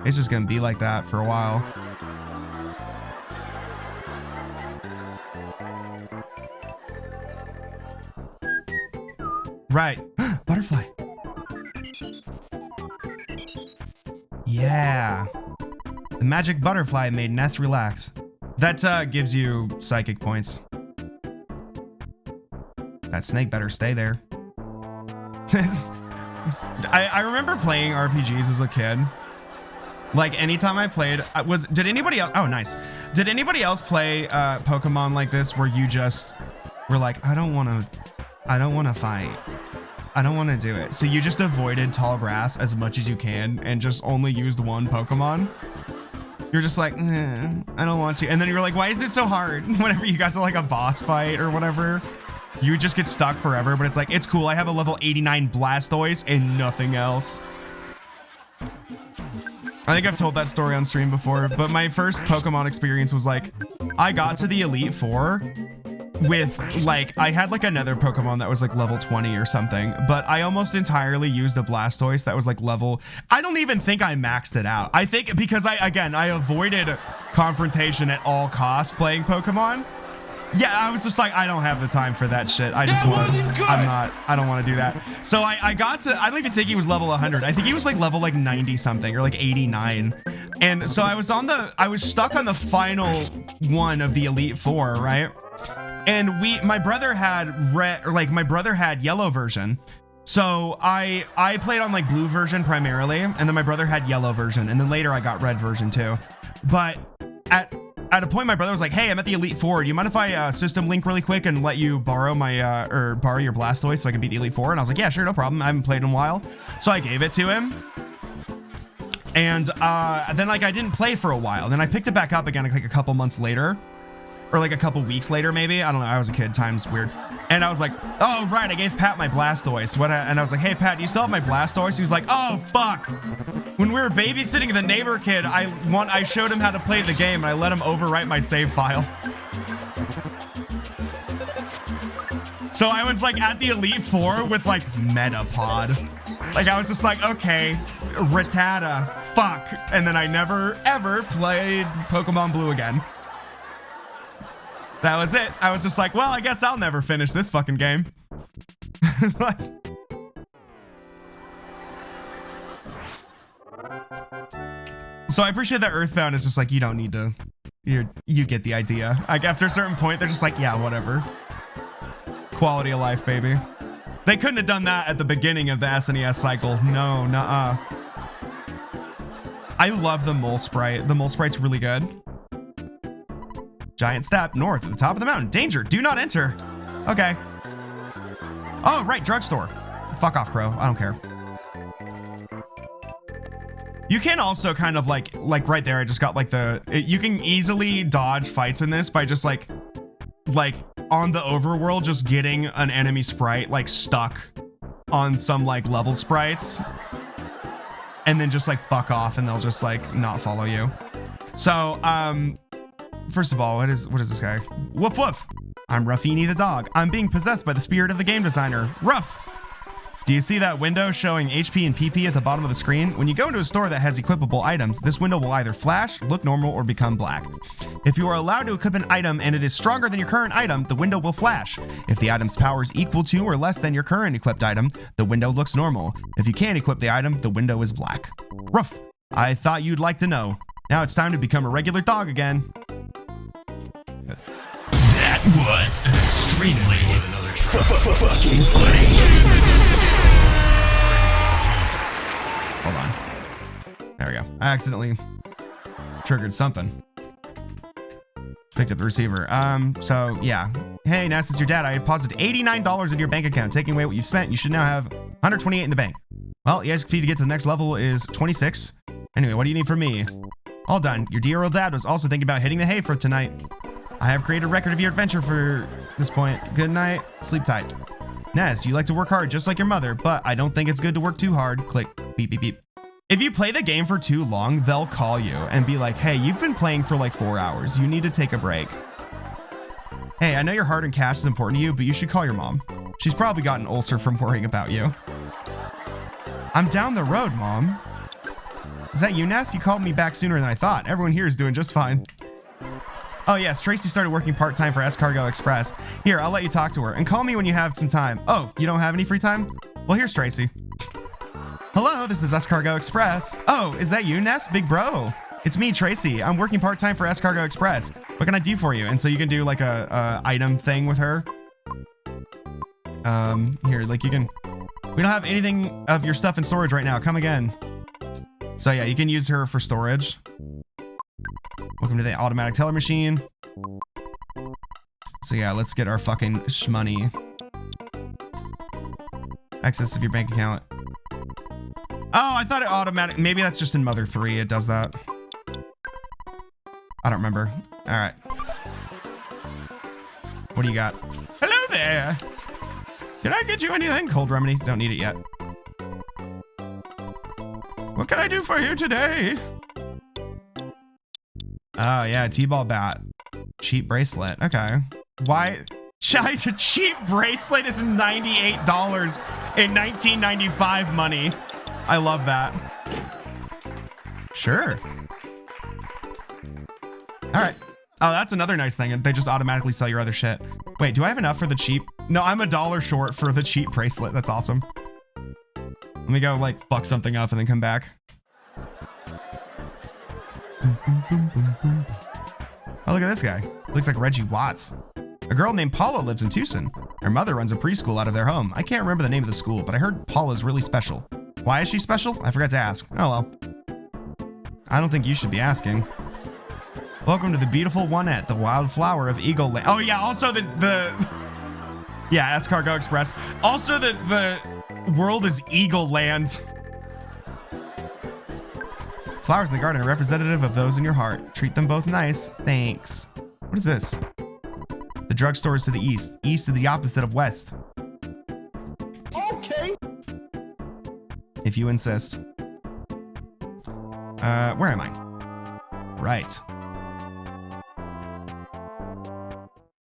It's just gonna be like that for a while. Right. Butterfly. Yeah. The magic butterfly made Ness relax. That gives you psychic points. That snake better stay there. I remember playing RPGs as a kid. Like anytime I played, did anybody else? Oh, nice. Did anybody else play Pokemon like this where you just were like, I don't want to fight. I don't want to do it. So you just avoided tall grass as much as you can and just only used one Pokemon. You're just like, I don't want to. And then you're like, why is this so hard? Whenever you got to like a boss fight or whatever, you would just get stuck forever. But it's like, it's cool. I have a level 89 Blastoise and nothing else. I think I've told that story on stream before, but my first Pokemon experience was like, I got to the Elite Four with like, I had like another Pokemon that was like level 20 or something, but I almost entirely used a Blastoise that was like level, I don't even think I maxed it out. I think because I avoided confrontation at all costs playing Pokemon. Yeah, I was just like, I don't have the time for that shit. I just want to, I don't want to do that. So I got to, I don't even think he was level 100. I think he was like level like 90 something or like 89. And so I was stuck on the final one of the Elite Four, right? And my brother had yellow version. So I played on like blue version primarily, and then my brother had yellow version, and then later I got red version too. But at a point, my brother was like, hey, I'm at the Elite Four. Do you mind if I system link really quick and let you borrow borrow your Blastoise so I can beat the Elite Four? And I was like, yeah, sure, no problem. I haven't played in a while. So I gave it to him. And then like I didn't play for a while. Then I picked it back up again like a couple months later. Or like a couple weeks later, maybe. I don't know. I was a kid. Time's weird. And I was like, oh, right. I gave Pat my Blastoise. And I was like, hey, Pat, do you still have my Blastoise? He was like, oh, fuck. When we were babysitting the neighbor kid, I showed him how to play the game, and I let him overwrite my save file. So I was like at the Elite Four with like Metapod. Like I was just like, okay, Rattata, fuck. And then I never, ever played Pokemon Blue again. That was it. I was just like, well, I guess I'll never finish this fucking game. Like, so I appreciate that Earthbound is just like, you don't need to, you get the idea. Like after a certain point, they're just like, yeah, whatever. Quality of life, baby. They couldn't have done that at the beginning of the SNES cycle. No, nuh-uh. I love the mole sprite. The mole sprite's really good. Giant step north at the top of the mountain. Danger, do not enter. Okay. Oh, right, drugstore. Fuck off, bro. I don't care. You can also kind of like right there, I just got like you can easily dodge fights in this by just like on the overworld, just getting an enemy sprite like stuck on some like level sprites and then just like fuck off and they'll just like not follow you. So, first of all, what is this guy? Woof woof. I'm Ruffini the dog. I'm being possessed by the spirit of the game designer. Ruff. Do you see that window showing HP and PP at the bottom of the screen? When you go into a store that has equipable items, this window will either flash, look normal, or become black. If you are allowed to equip an item and it is stronger than your current item, the window will flash. If the item's power is equal to or less than your current equipped item, the window looks normal. If you can't equip the item, the window is black. Ruff. I thought you'd like to know. Now it's time to become a regular dog again. That was extremely Fucking funny. Hold on. There we go. I accidentally triggered something. Picked up the receiver. So yeah. Hey, Ness, it's your dad. I deposited $89 in your bank account. Taking away what you've spent, you should now have 128 in the bank. Well, the XP to get to the next level is 26. Anyway, what do you need from me? All done. Your dear old dad was also thinking about hitting the hay for tonight. I have created a record of your adventure for this point. Good night. Sleep tight. Ness, you like to work hard just like your mother, but I don't think it's good to work too hard. Click. Beep, beep, beep. If you play the game for too long, they'll call you and be like, hey, you've been playing for like 4 hours. You need to take a break. Hey, I know your hard-earned cash is important to you, but you should call your mom. She's probably got an ulcer from worrying about you. I'm down the road, Mom. Is that you, Ness? You called me back sooner than I thought. Everyone here is doing just fine. Oh yes, Tracy started working part-time for Cargo Express. Here, I'll let you talk to her, and call me when you have some time. Oh, you don't have any free time? Well, here's Tracy. Hello, this is Cargo Express. Oh, is that you, Ness? Big bro. It's me, Tracy. I'm working part-time for Cargo Express. What can I do for you? And so you can do like a item thing with her. Here, like you can... We don't have anything of your stuff in storage right now. Come again. So yeah, you can use her for storage. Welcome to the automatic teller machine. So yeah, let's get our fucking shmoney. Access of your bank account. Oh, I thought it automatic. Maybe that's just in Mother 3. It does that. I don't remember. All right. What do you got? Hello there. Can I get you anything? Cold remedy. Don't need it yet. What can I do for you today? Oh yeah, T-ball bat. Cheap bracelet. Okay. Why? A cheap bracelet is $98 in 1995 money. I love that. Sure. All right. Oh, that's another nice thing. They just automatically sell your other shit. Wait, do I have enough for the cheap? No, I'm $1 short for the cheap bracelet. That's awesome. Let me go like fuck something up and then come back. Oh, look at this guy. Looks like Reggie Watts. A girl named Paula lives in Twoson. Her mother runs a preschool out of their home. I can't remember the name of the school, but I heard Paula's really special. Why is she special? I forgot to ask. Oh well. I don't think you should be asking. Welcome to the beautiful Onett, the wildflower of Eagle Land. Oh yeah, also yeah, Cargo Express. Also the world is Eagle Land. Flowers in the garden are representative of those in your heart. Treat them both nice. Thanks. What is this? The drugstore is to the east. East is the opposite of west. Okay. If you insist. Where am I? Right.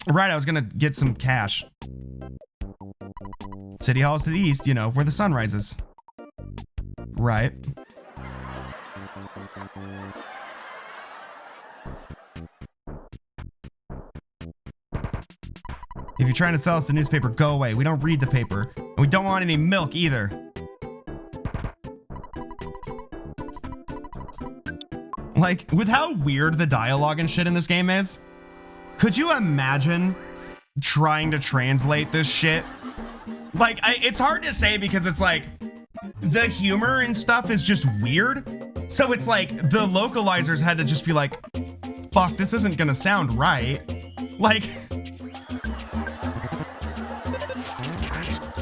Right, I was gonna get some cash. City Hall is to the east, you know, where the sun rises. Right. If you're trying to sell us the newspaper, go away. We don't read the paper. And we don't want any milk either. Like, with how weird the dialogue and shit in this game is, could you imagine trying to translate this shit? Like, it's hard to say because it's like, the humor and stuff is just weird. So it's like, the localizers had to just be like, fuck, this isn't gonna sound right.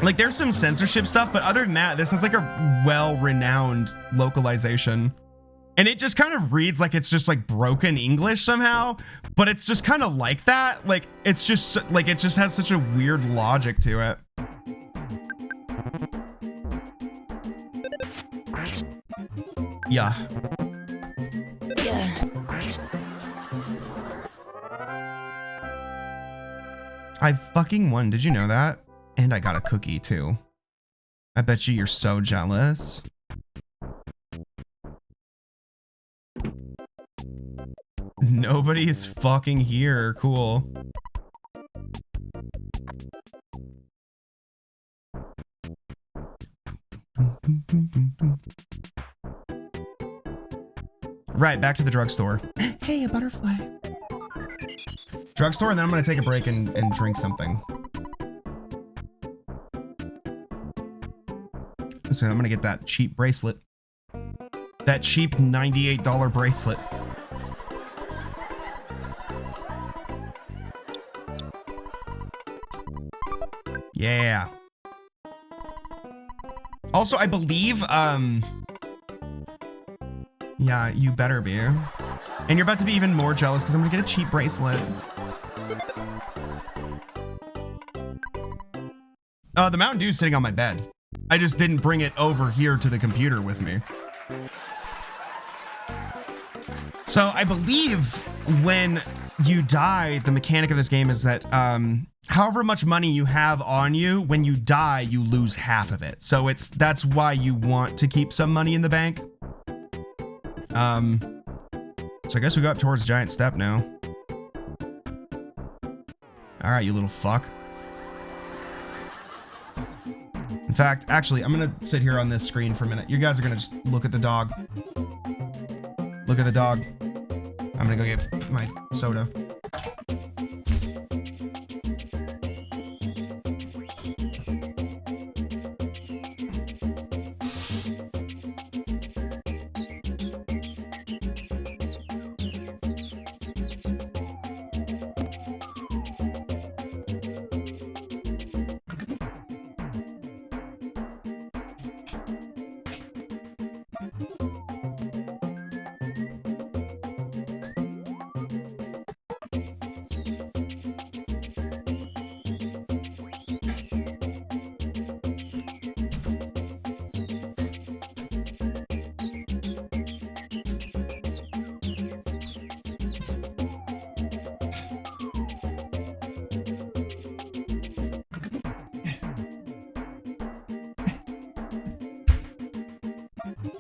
Like there's some censorship stuff, but other than that, this is like a well-renowned localization. And it just kind of reads like it's just like broken English somehow, but it's just kind of like that. Like it's just like, it just has such a weird logic to it. Yeah. I fucking won. Did you know that? And I got a cookie too. I bet you're so jealous. Nobody is fucking here. Cool. Right, back to the drugstore. Hey, a butterfly. Drugstore, and then I'm gonna take a break and drink something. So I'm gonna get that cheap bracelet. That cheap $98 bracelet. Yeah. Also, I believe, yeah, you better be. And you're about to be even more jealous because I'm gonna get a cheap bracelet. The Mountain Dew's sitting on my bed. I just didn't bring it over here to the computer with me. So I believe when you die, the mechanic of this game is that however much money you have on you, when you die, you lose half of it. So that's why you want to keep some money in the bank. So I guess we go up towards Giant Step now. All right, you little fuck. In fact, actually, I'm gonna sit here on this screen for a minute. You guys are gonna just look at the dog. Look at the dog. I'm gonna go get my soda.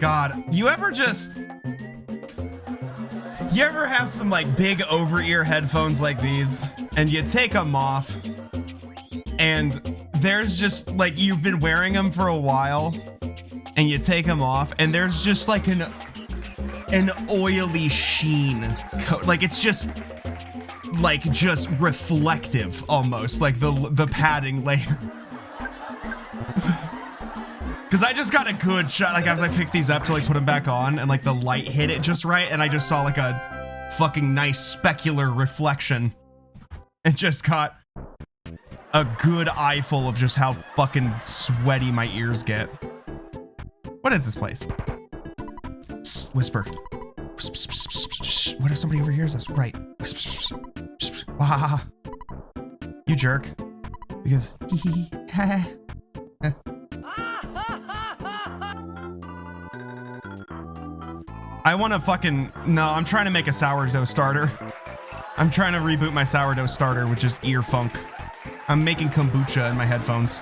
God, you ever have some like big over-ear headphones like these and you take them off and there's just like, you've been wearing them for a while and you take them off and there's just like an oily sheen, like it's just reflective almost, like the padding layer. Cause I just got a good shot, like as I picked these up to like put them back on and like the light hit it just right and I just saw like a fucking nice specular reflection. It just got a good eyeful of just how fucking sweaty my ears get. What is this place? Psst, whisper. Psst, psst, psst, psst. What if somebody overhears us? Right. Psst, psst, psst, psst. Ah, you jerk. Because I want to fucking, no, I'm trying to make a sourdough starter. I'm trying to reboot my sourdough starter with just ear funk. I'm making kombucha in my headphones.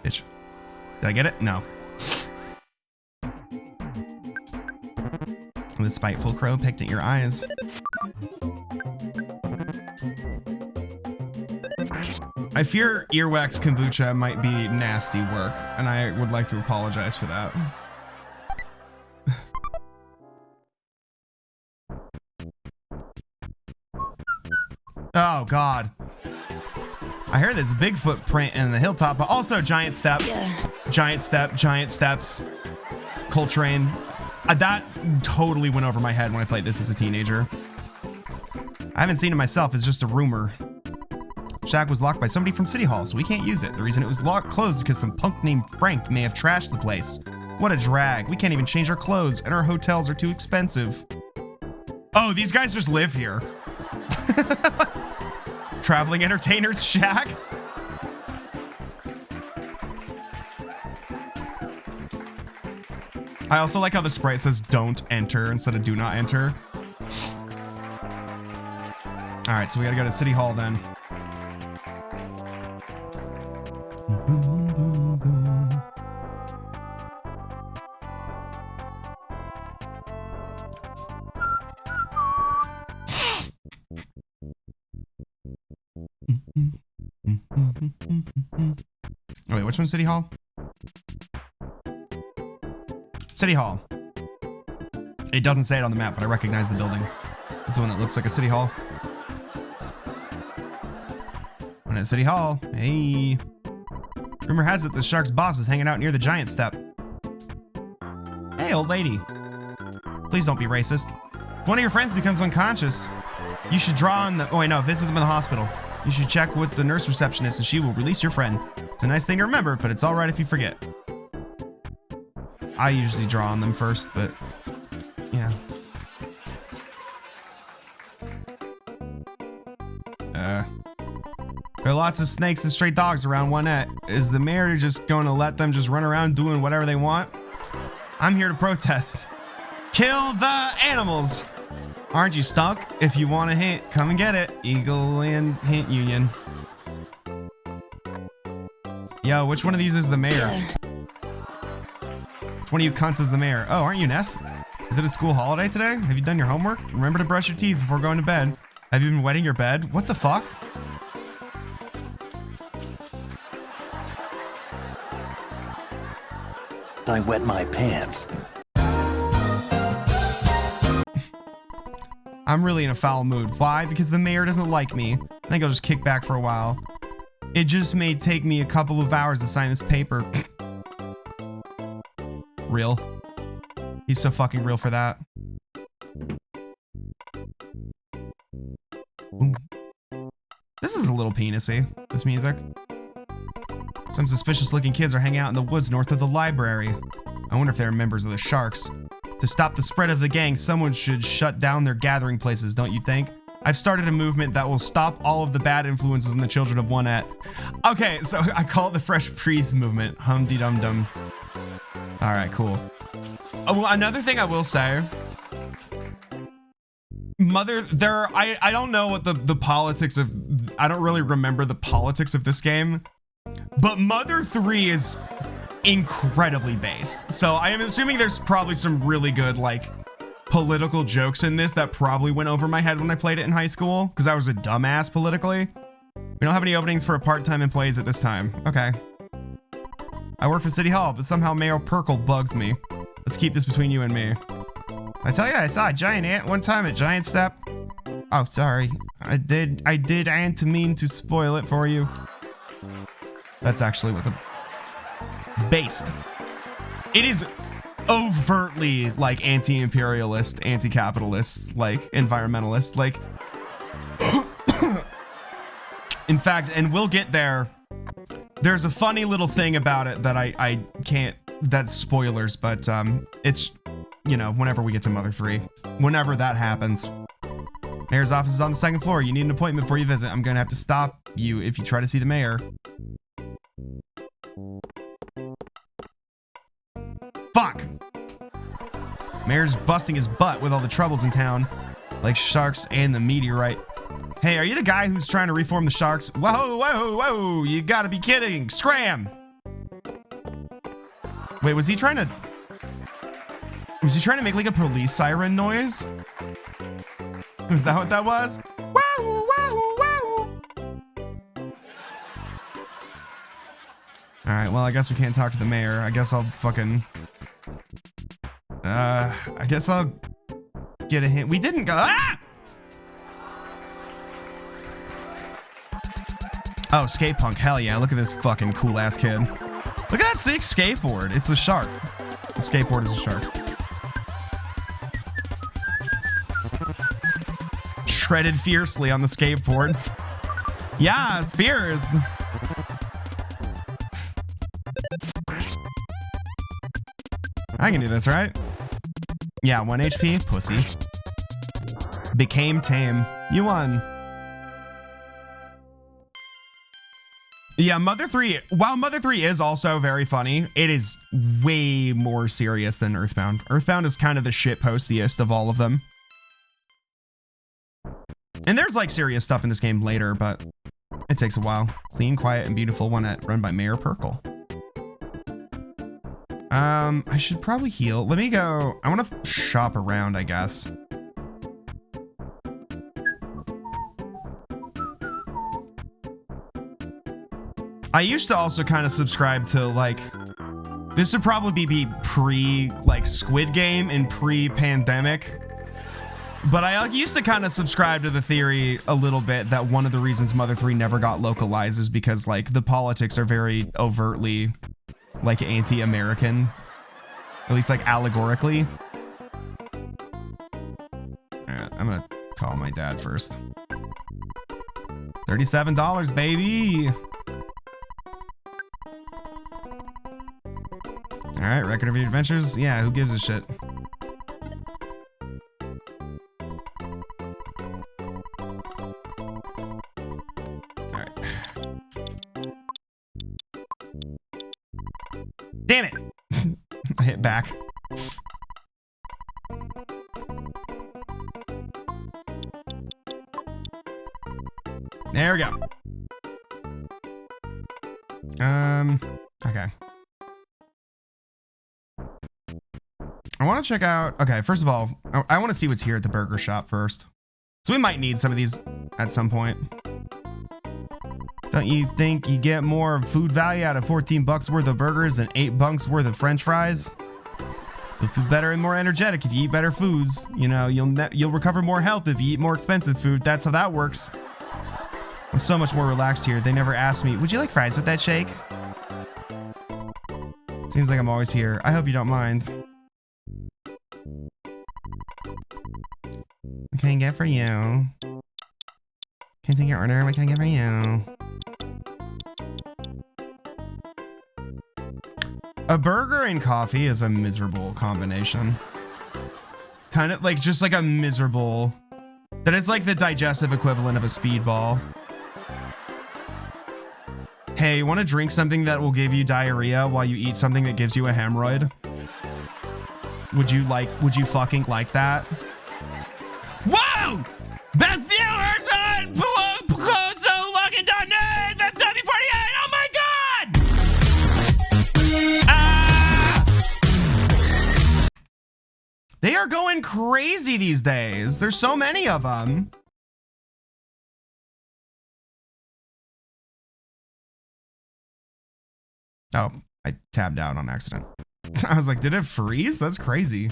Bitch. Did I get it? No. The spiteful crow picked at your eyes. I fear earwax kombucha might be nasty work, and I would like to apologize for that. Oh, God. I hear this big footprint in the hilltop, but also giant step. Yeah. Giant step, giant steps. Coltrane. That totally went over my head when I played this as a teenager. I haven't seen it myself, it's just a rumor. Shack was locked by somebody from City Hall, so we can't use it. The reason it was closed is because some punk named Frank may have trashed the place. What a drag. We can't even change our clothes, and our hotels are too expensive. Oh, these guys just live here. Traveling Entertainers Shack? I also like how the sprite says don't enter instead of do not enter. All right, so we gotta go to City Hall then. Oh, wait, which one's City Hall? City Hall. It doesn't say it on the map, but I recognize the building. It's the one that looks like a City Hall. Onett City Hall. Hey. Rumor has it the Shark's boss is hanging out near the giant step. Hey, old lady. Please don't be racist. If one of your friends becomes unconscious, you should draw on the... Oh, wait, no. Visit them in the hospital. You should check with the nurse receptionist and she will release your friend. It's a nice thing to remember, but it's all right if you forget. I usually draw on them first, but... Yeah. There are lots of snakes and stray dogs around Onett. Is the mayor just going to let them just run around doing whatever they want? I'm here to protest. Kill the animals! Aren't you stuck? If you want a hint, come and get it. Eagle and Hint Union. Yo, which one of these is the mayor? Which one of you cunts is the mayor? Oh, aren't you Ness? Is it a school holiday today? Have you done your homework? Remember to brush your teeth before going to bed. Have you been wetting your bed? What the fuck? I wet my pants. I'm really in a foul mood. Why? Because the mayor doesn't like me. I think I'll just kick back for a while. It just may take me a couple of hours to sign this paper. Real. He's so fucking real for that. Ooh. This is a little penisy, this music. Some suspicious looking kids are hanging out in the woods north of the library. I wonder if they're members of the Sharks. To stop the spread of the gang, someone should shut down their gathering places, don't you think? I've started a movement that will stop all of the bad influences in the children of Onett. Okay, so I call it the Fresh Priest movement. Hum-de-dum-dum. All right, cool. Oh, well, another thing I will say, I don't know what the politics of, I don't really remember the politics of this game, but Mother 3 is incredibly based. So I am assuming there's probably some really good, like, political jokes in this that probably went over my head when I played it in high school, because I was a dumbass politically. We don't have any openings for part-time employees at this time. Okay. I work for City Hall, but somehow Mayor Perkle bugs me. Let's keep this between you and me. I tell you, I saw a giant ant one time at Giant Step. Oh, sorry. I didn't mean to spoil it for you. That's actually what the... Based. It is overtly, like, anti-imperialist, anti-capitalist, like, environmentalist, like... In fact, and we'll get there, there's a funny little thing about it that I can't... That's spoilers, but, it's, you know, whenever we get to Mother 3. Whenever that happens. Mayor's office is on the 2nd floor. You need an appointment before you visit. I'm gonna have to stop you if you try to see the mayor. Fuck! Mayor's busting his butt with all the troubles in town. Like Sharks and the meteorite. Hey, are you the guy who's trying to reform the Sharks? Whoa, whoa, whoa! You gotta be kidding! Scram! Wait, was he trying to make like a police siren noise? Was that what that was? Wow, wow, wow! Alright, well, I guess we can't talk to the mayor. I guess I'll fucking... I guess I'll get a hint. We didn't go... Ah! Oh, skate punk. Hell yeah. Look at this fucking cool ass kid. Look at that sick skateboard. It's a shark. The skateboard is a shark. Shredded fiercely on the skateboard. Yeah, it's fierce. I can do this, right? Yeah, 1 HP. Pussy. Became tame. You won. Yeah, Mother 3, while Mother 3 is also very funny, it is way more serious than Earthbound. Earthbound is kind of the shitpostiest of all of them. And there's like serious stuff in this game later, but it takes a while. Clean, quiet, and beautiful Onett, run by Mayor Perkle. I should probably heal. Let me go. I want to shop around, I guess. I used to also kind of subscribe to, like, this would probably be pre, like, Squid Game and pre-pandemic. But I used to kind of subscribe to the theory a little bit that one of the reasons Mother 3 never got localized is because like the politics are very overtly like anti-American, at least like allegorically. All right, I'm gonna call my dad first. $37, baby. All right, record of your adventures. Yeah, who gives a shit? All right. Damn it. I hit back. There we go. Okay. I want to check out, okay, first of all, I want to see what's here at the burger shop first. So we might need some of these at some point. Don't you think you get more food value out of 14 bucks worth of burgers than 8 bucks worth of french fries? You'll feel better and more energetic if you eat better foods. You know, you'll recover more health if you eat more expensive food. That's how that works. I'm so much more relaxed here. They never asked me, would you like fries with that shake? Seems like I'm always here. I hope you don't mind. What can I get for you? Can I take your order? What can I get for you? A burger and coffee is a miserable combination. Kind of like, just like a miserable... That is like the digestive equivalent of a speedball. Hey, want to drink something that will give you diarrhea while you eat something that gives you a hemorrhoid? Would you fucking like that? Whoa! Best viewers on Logan.net! That's W48! Oh my god! They are going crazy these days. There's so many of them. Oh, I tabbed out on accident. I was like, did it freeze? That's crazy.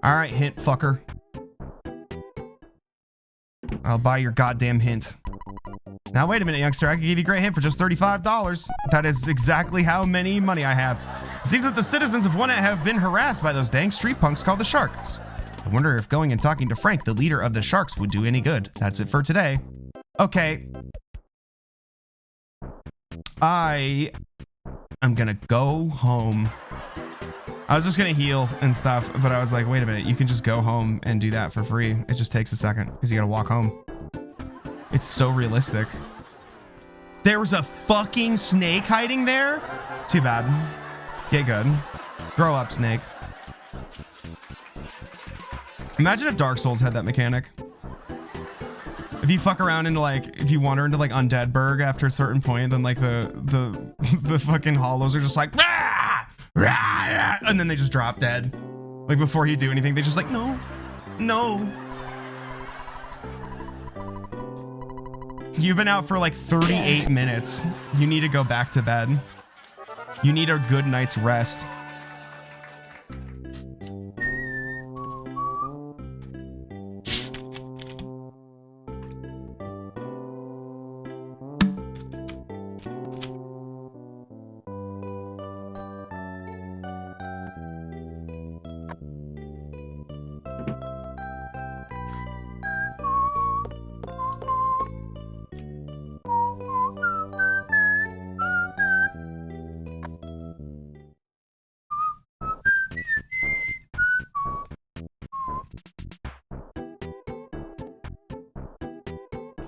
All right, hint fucker. I'll buy your goddamn hint. Now, wait a minute, youngster. I can give you a great hint for just $35. That is exactly how many money I have. It seems that the citizens of Onett have been harassed by those dang street punks called the Sharks. I wonder if going and talking to Frank, the leader of the Sharks, would do any good. That's it for today. Okay. I'm gonna go home. I was just gonna heal and stuff, but I was like, wait a minute, you can just go home and do that for free. It just takes a second because you gotta walk home. It's so realistic. There was a fucking snake hiding there? Too bad. Get good. Grow up, snake. Imagine if Dark Souls had that mechanic. If you fuck around into like, if you wander into like Undeadburg after a certain point, then like the fucking hollows are just like, rah, rah, rah, and then they just drop dead. Like before you do anything, they just like, no, no. You've been out for like 38 minutes. You need to go back to bed. You need a good night's rest.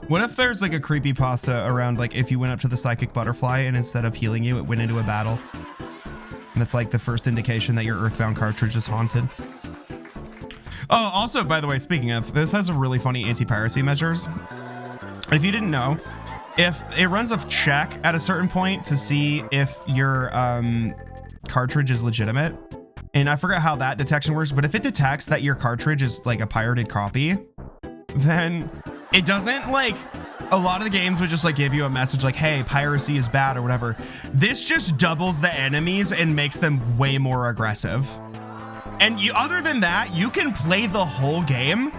What if there's like a creepypasta around like if you went up to the psychic butterfly and instead of healing you, it went into a battle? And that's like the first indication that your Earthbound cartridge is haunted. Oh, also, by the way, speaking of, this has a really funny anti-piracy measures. If you didn't know, if it runs a check at a certain point to see if your cartridge is legitimate, and I forgot how that detection works, but if it detects that your cartridge is like a pirated copy, then it doesn't like a lot of the games would just like give you a message like, hey, piracy is bad or whatever. This just doubles the enemies and makes them way more aggressive. And other than that, you can play the whole game,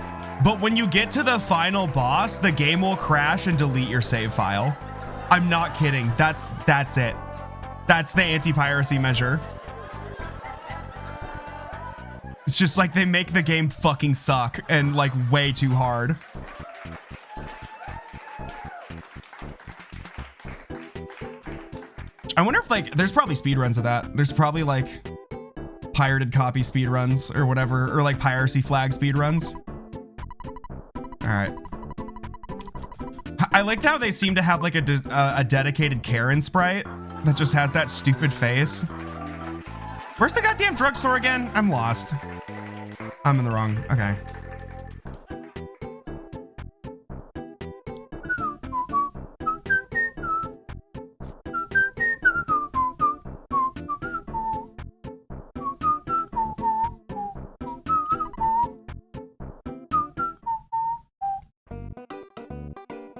but when you get to the final boss, the game will crash and delete your save file. I'm not kidding. That's it. That's the anti-piracy measure. It's just like they make the game fucking suck and like way too hard. I wonder if like, there's probably speedruns of that. There's probably like pirated copy speedruns or whatever, or like piracy flag speedruns. All right. I liked how they seem to have like a dedicated Karen sprite that just has that stupid face. Where's the goddamn drugstore again? I'm lost. I'm in the wrong. Okay.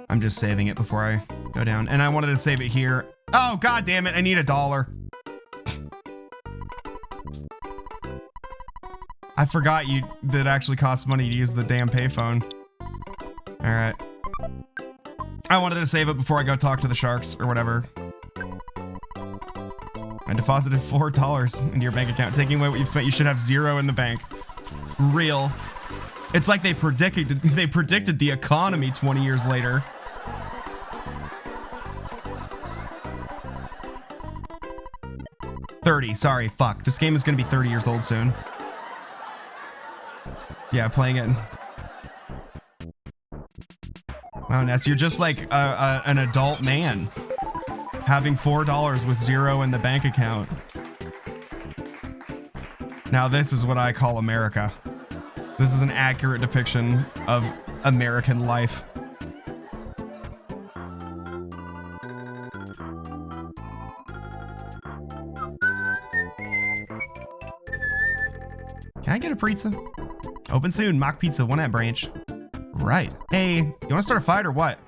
I'm just saving it before I go down. And I wanted to save it here. Oh, God damn it. I need $1. I forgot that actually costs money to use the damn payphone. All right. I wanted to save it before I go talk to the sharks or whatever. I deposited $4 into your bank account. Taking away what you've spent, you should have 0 in the bank. Real. It's like they predicted the economy 20 years later. Sorry, fuck. This game is gonna be 30 years old soon. Yeah, playing it. Wow, Ness, you're just like an adult man. Having $4 with 0 in the bank account. Now this is what I call America. This is an accurate depiction of American life. Can I get a pizza? Open soon, Mock Pizza, Onett branch. Right. Hey, you wanna start a fight or what?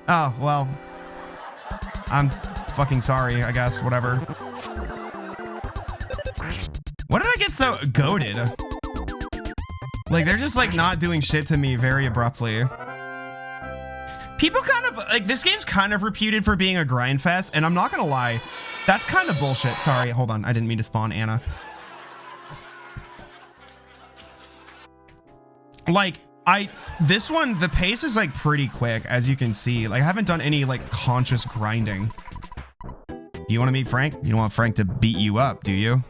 Oh, well, I'm fucking sorry, I guess, whatever. What did I get so goated? Like, they're just like not doing shit to me very abruptly. People kind of, like, this game's kind of reputed for being a grind fest, and I'm not gonna lie, that's kind of bullshit. Sorry, hold on, I didn't mean to spawn Anna. Like, this one, the pace is like pretty quick, as you can see. Like, I haven't done any like conscious grinding. Do you want to meet Frank? You don't want Frank to beat you up, do you?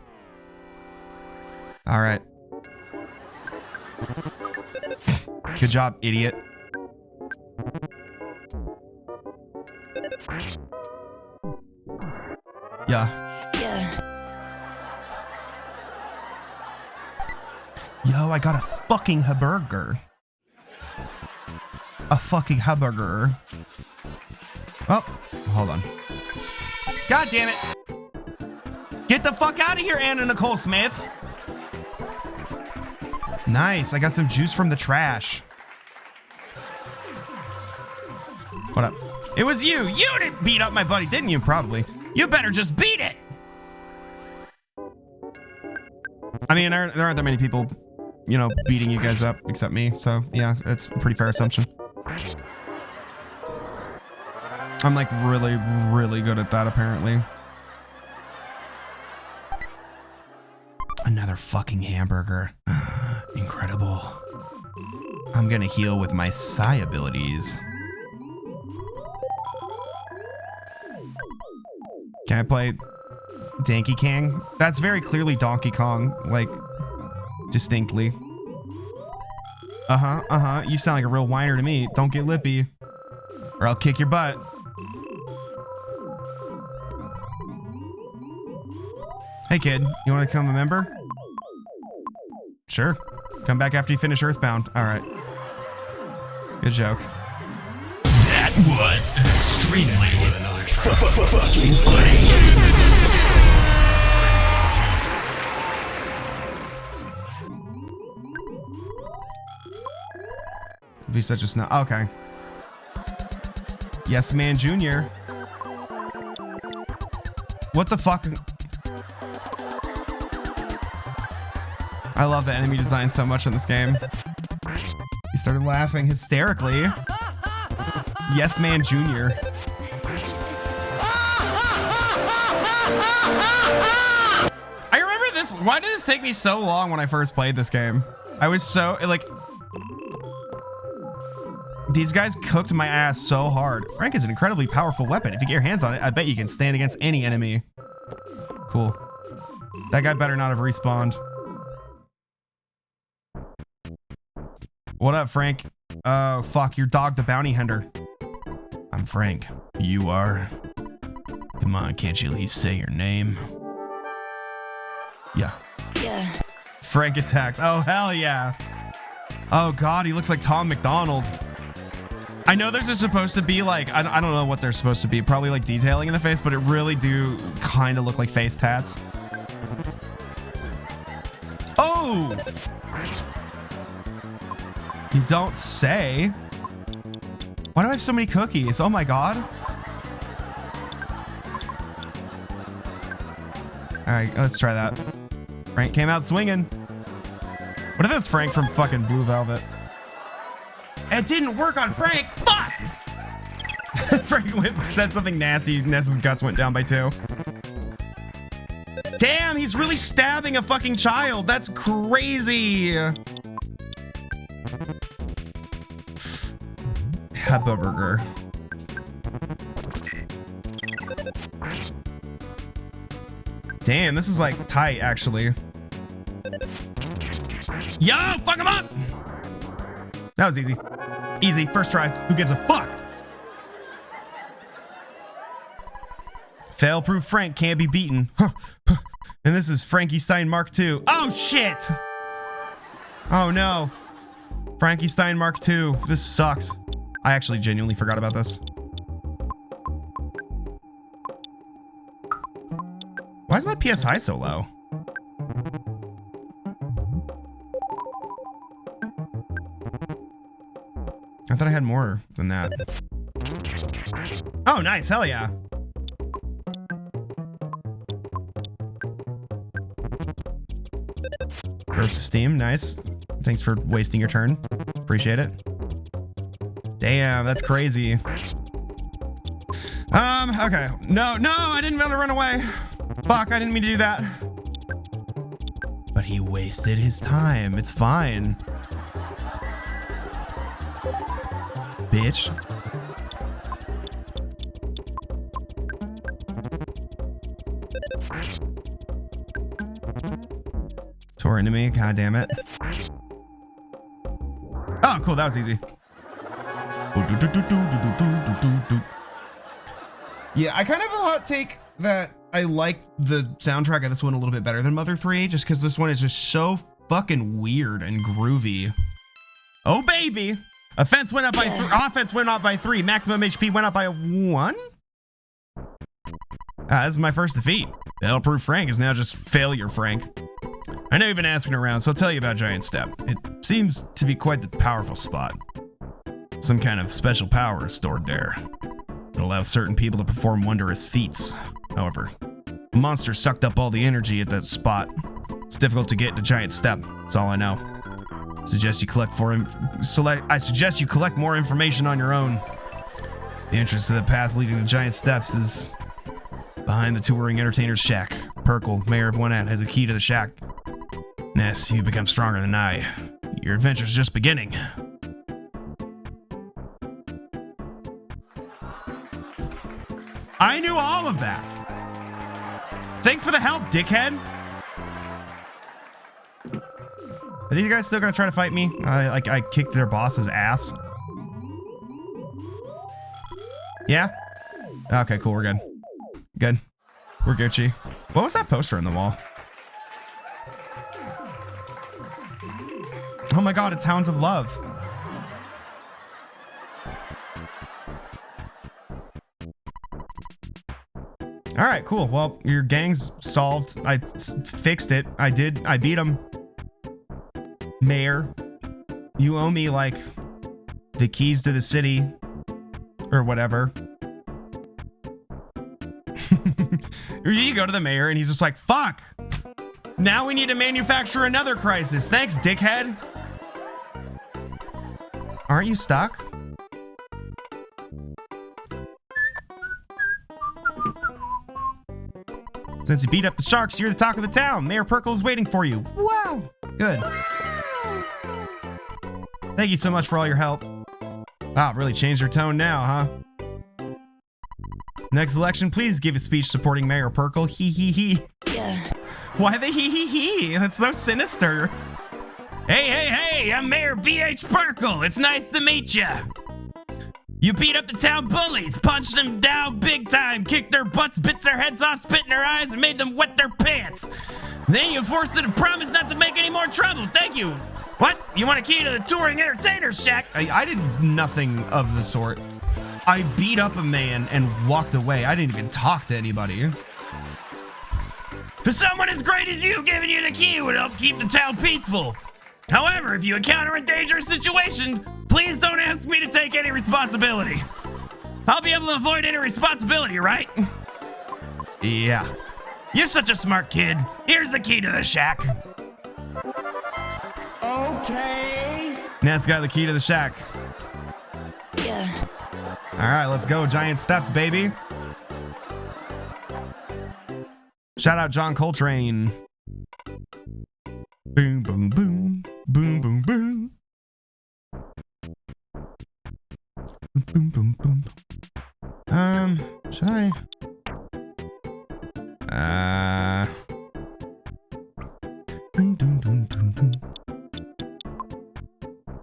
All right. Good job, idiot. Yeah. Yo, I got a fucking hamburger. A fucking hamburger. Oh, hold on. God damn it. Get the fuck out of here, Anna Nicole Smith. Nice, I got some juice from the trash. What up? It was you. You didn't beat up my buddy, didn't you? Probably. You better just beat it. I mean, there aren't that many people, you know, beating you guys up except me. So yeah, it's a pretty fair assumption. I'm like really, really good at that apparently. Another fucking hamburger. Incredible. I'm gonna heal with my psi abilities. Can I play Donkey Kong? That's very clearly Donkey Kong, like, distinctly. Uh-huh. You sound like a real whiner to me. Don't get lippy, or I'll kick your butt. Hey kid, you wanna become a member? Sure. Come back after you finish Earthbound. All right. Good joke. That was extremely fucking funny. Be such a snow. Okay. Yes Man Jr. What the fuck? I love the enemy design so much in this game. He started laughing hysterically. Yes Man Jr. I remember this. Why did this take me so long when I first played this game? I was so like, these guys cooked my ass so hard. Frank is an incredibly powerful weapon. If you get your hands on it, I bet you can stand against any enemy. Cool. That guy better not have respawned. What up, Frank? Oh, fuck, you're Dog the Bounty Hunter. I'm Frank. You are? Come on, can't you at least say your name? Yeah. Yeah. Frank attacked. Oh, hell yeah. Oh, God, he looks like Tom McDonald. I know there's supposed to be like, I don't know what they're supposed to be. Probably like detailing in the face, but it really do kind of look like face tats. Oh! You don't say. Why do I have so many cookies? Oh my God. All right, let's try that. Frank came out swinging. What if it's Frank from fucking Blue Velvet? It didn't work on Frank. Fuck! Frank said something nasty. Ness's guts went down by 2. Damn, he's really stabbing a fucking child. That's crazy. Burger. Damn, this is like tight, actually. Yo, fuck him up! That was easy. Easy, first try. Who gives a fuck? Fail-proof Frank can't be beaten. And this is Frankie Stein Mark II. Oh, shit! Oh, no. Frankie Stein Mark II. This sucks. I actually genuinely forgot about this. Why is my PSI so low? I thought I had more than that. Oh, nice. Hell yeah. Burst of steam. Nice. Thanks for wasting your turn. Appreciate it. Damn, that's crazy. Okay. No, I didn't want to run away. Fuck, I didn't mean to do that. But he wasted his time. It's fine. Bitch. Tore into me, god damn it. Oh, cool, that was easy. Yeah, I kind of have a hot take that I like the soundtrack of this one a little bit better than Mother 3, just because this one is just so fucking weird and groovy. Oh, baby! Offense went up by offense went up by 3. Maximum HP went up by 1. This is my first defeat. Fail-proof Frank is now just Failure Frank. I know you've been asking around, so I'll tell you about Giant Step. It seems to be quite the powerful spot. Some kind of special power is stored there. It allows certain people to perform wondrous feats. However, a monster sucked up all the energy at that spot. It's difficult to get to Giant Step. That's all I know. I suggest you collect more information on your own. The entrance to the path leading to Giant Steps is behind the touring entertainer's shack. Perkle, mayor of Onett, has a key to the shack. Ness, you become stronger than I. Your adventure's just beginning. I knew all of that. Thanks for the help, dickhead. Are these guys still gonna try to fight me? I kicked their boss's ass. Yeah? Okay, cool, we're good. Good. We're Gucci. What was that poster on the wall? Oh my god, it's Hounds of Love. All right, cool. Well, your gang's solved. I fixed it. I beat him. Mayor, you owe me like the keys to the city or whatever. You go to the mayor and he's just like, fuck. Now we need to manufacture another crisis. Thanks, dickhead. Aren't you stuck? Since you beat up the sharks, you're the talk of the town. Mayor Perkle is waiting for you. Wow. Good. Thank you so much for all your help. Wow, it really changed your tone now, huh? Next election, please give a speech supporting Mayor Perkle. Hee hee hee. Yeah. Why the hee hee hee? That's so sinister. Hey, I'm Mayor B.H. Perkle. It's nice to meet ya. You beat up the town bullies, punched them down big time, kicked their butts, bit their heads off, spit in their eyes, and made them wet their pants. Then you forced them to promise not to make any more trouble. Thank you. What? You want a key to the touring entertainer's shack? I did nothing of the sort. I beat up a man and walked away. I didn't even talk to anybody. For someone as great as you, giving you the key would help keep the town peaceful. However, if you encounter a dangerous situation, please don't ask me to take any responsibility. I'll be able to avoid any responsibility, right? Yeah. You're such a smart kid. Here's the key to the shack. Okay. Nat's got the key to the shack. Yeah. All right, let's go. Giant steps, baby. Shout out John Coltrane. Boom, boom, boom. Boom, boom, boom. Boom, boom, boom. Should I? Dun, dun, dun, dun, dun.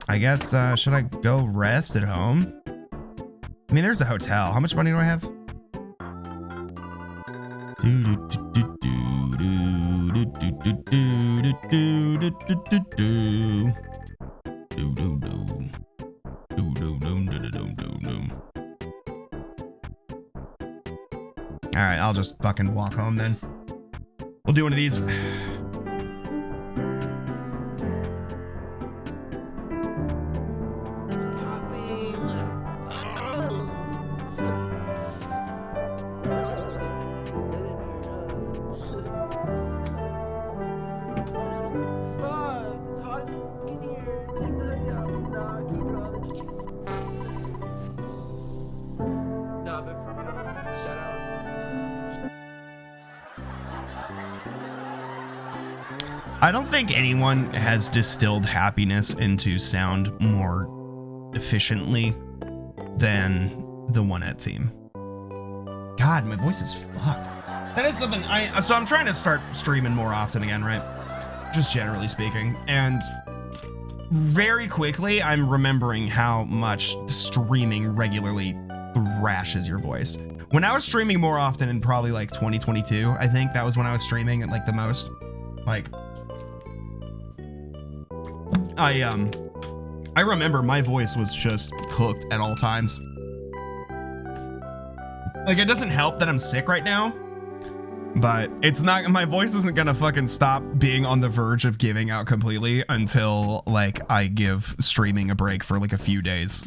I guess, should I go rest at home? I mean, there's a hotel. How much money do I have? All right, I'll just fucking walk home then. We'll do one of these. I don't think anyone has distilled happiness into sound more efficiently than the Onett theme. God, my voice is fucked. That is something so I'm trying to start streaming more often again, right? Just generally speaking. And very quickly, I'm remembering how much streaming regularly thrashes your voice. When I was streaming more often in probably like 2022, I think that was when I was streaming at like the most. Like, I remember my voice was just cooked at all times. Like, it doesn't help that I'm sick right now, but it's not, my voice isn't gonna fucking stop being on the verge of giving out completely until like I give streaming a break for like a few days.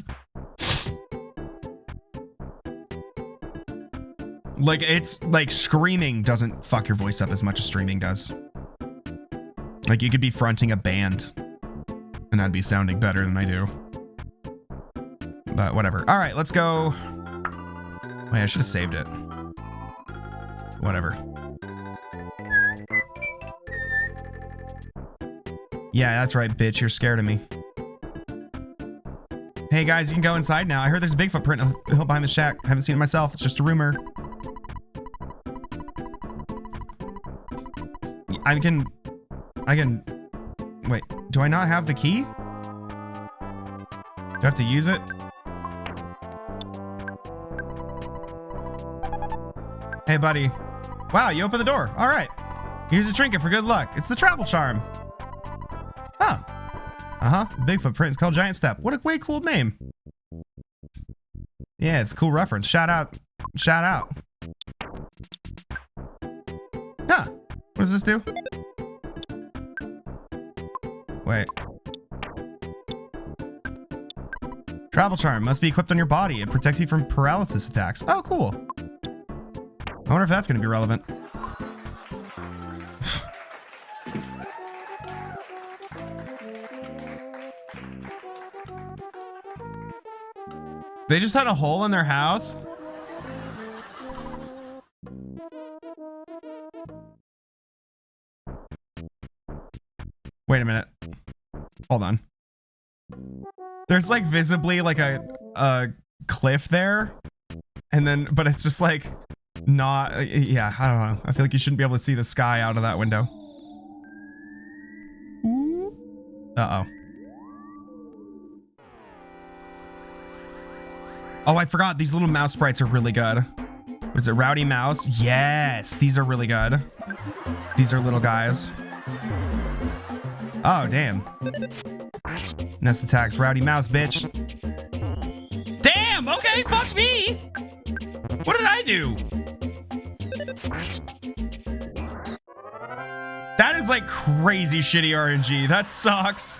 Like, it's like screaming doesn't fuck your voice up as much as streaming does. Like, you could be fronting a band and I'd be sounding better than I do. But whatever. All right, let's go. Wait, I should have saved it. Whatever. Yeah, that's right, bitch. You're scared of me. Hey guys, you can go inside now. I heard there's a Bigfoot print behind the shack. I haven't seen it myself. It's just a rumor. I can, wait, do I not have the key? Do I have to use it? Hey, buddy. Wow, you opened the door. All right. Here's a trinket for good luck. It's the travel charm. Huh. Uh-huh. Bigfoot print is called Giant Step. What a way cool name. Yeah, it's a cool reference. Shout out. Shout out. Huh. What does this do? Wait. Travel charm must be equipped on your body. It protects you from paralysis attacks. Oh, cool. I wonder if that's going to be relevant. They just had a hole in their house? Wait a minute. Hold on. There's like visibly like a cliff there. And then, but it's just like not, yeah, I don't know. I feel like you shouldn't be able to see the sky out of that window. Uh-oh. Oh, I forgot. These little mouse sprites are really good. Was it Rowdy Mouse? Yes, these are really good. These are little guys. Oh, damn. Nest attacks. Rowdy Mouse, bitch. Damn, okay, fuck me. What did I do? That is like crazy shitty RNG. That sucks.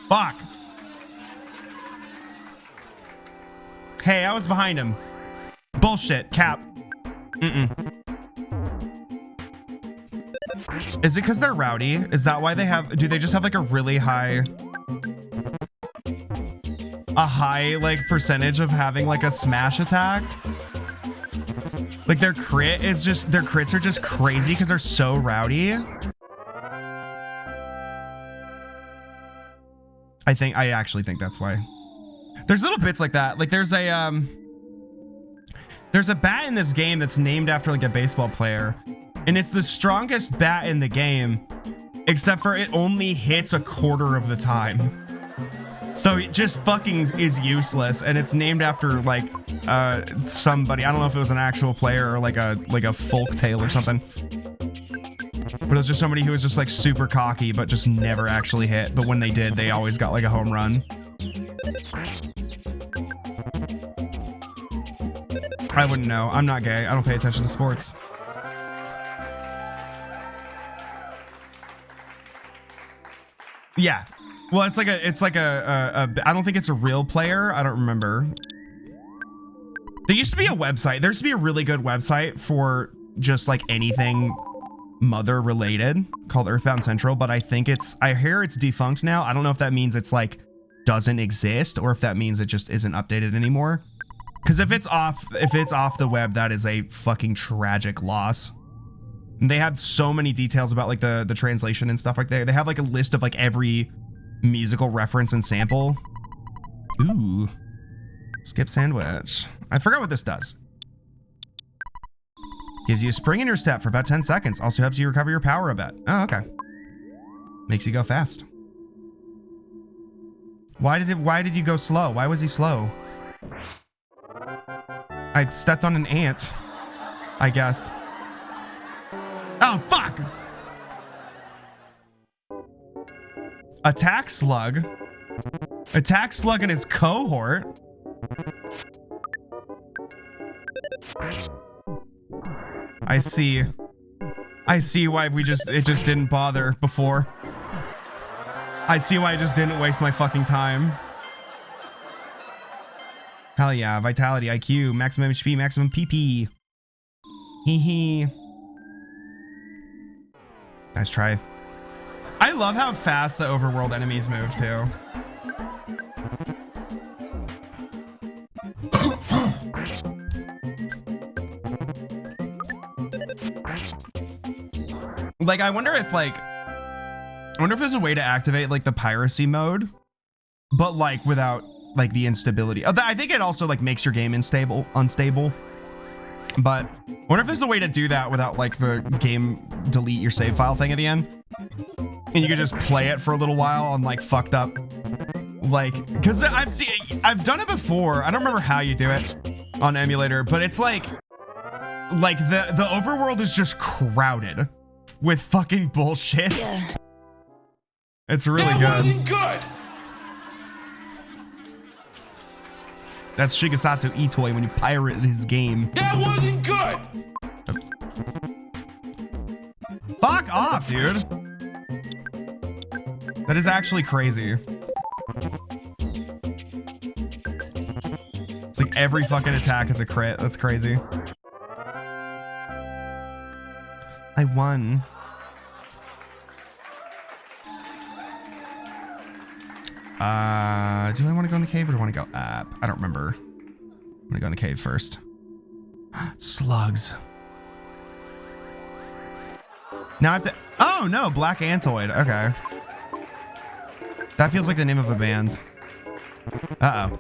Fuck. Hey, I was behind him. Bullshit. Cap. Is it because they're rowdy? Is that why they have... Do they just have like a really high... like percentage of having like a smash attack? Like their crit is just... Their crits are just crazy because they're so rowdy. I actually think that's why. There's little bits like that. Like there's a bat in this game that's named after like a baseball player, and it's the strongest bat in the game, except for it only hits a quarter of the time. So it just fucking is useless, and it's named after like somebody. I don't know if it was an actual player or like a folk tale or something. But it was just somebody who was just like super cocky, but just never actually hit. But when they did, they always got like a home run. I wouldn't know. I'm not gay. I don't pay attention to sports. Yeah. Well, it's like a I don't think it's a real player. I don't remember. There used to be a website. There used to be a really good website for just like anything mother related called Earthbound Central, but I hear it's defunct now. I don't know if that means it's like doesn't exist or if that means it just isn't updated anymore. Because if it's off the web, that is a fucking tragic loss. And they have so many details about like the translation and stuff like that. They have like a list of like every musical reference and sample. Ooh. Skip sandwich. I forgot what this does. Gives you a spring in your step for about 10 seconds. Also helps you recover your power a bit. Oh, okay. Makes you go fast. Why did you go slow? Why was he slow? I stepped on an ant, I guess. Oh, fuck! Attack Slug. Attack Slug and his cohort. I see why it just didn't bother before. I see why I just didn't waste my fucking time. Hell yeah, Vitality, IQ, maximum HP, maximum PP. Hee hee. Nice try. I love how fast the overworld enemies move too. Like, I wonder if there's a way to activate like the piracy mode, but like without like the instability. I think it also like makes your game unstable. But I wonder if there's a way to do that without like the game delete your save file thing at the end, and you could just play it for a little while on like fucked up, like, because I've done it before. I don't remember how you do it on emulator, but it's like the overworld is just crowded with fucking bullshit. Yeah. It's really good. That wasn't good. That's Shigesato Itoi when he pirated his game. That wasn't good. Fuck off, dude. That is actually crazy. It's like every fucking attack is a crit. That's crazy. I won. Do I want to go in the cave or do I want to go up? I don't remember. I'm gonna go in the cave first. Slugs. Now I have to. Oh no, Black Antoid. Okay. That feels like the name of a band. Uh-oh.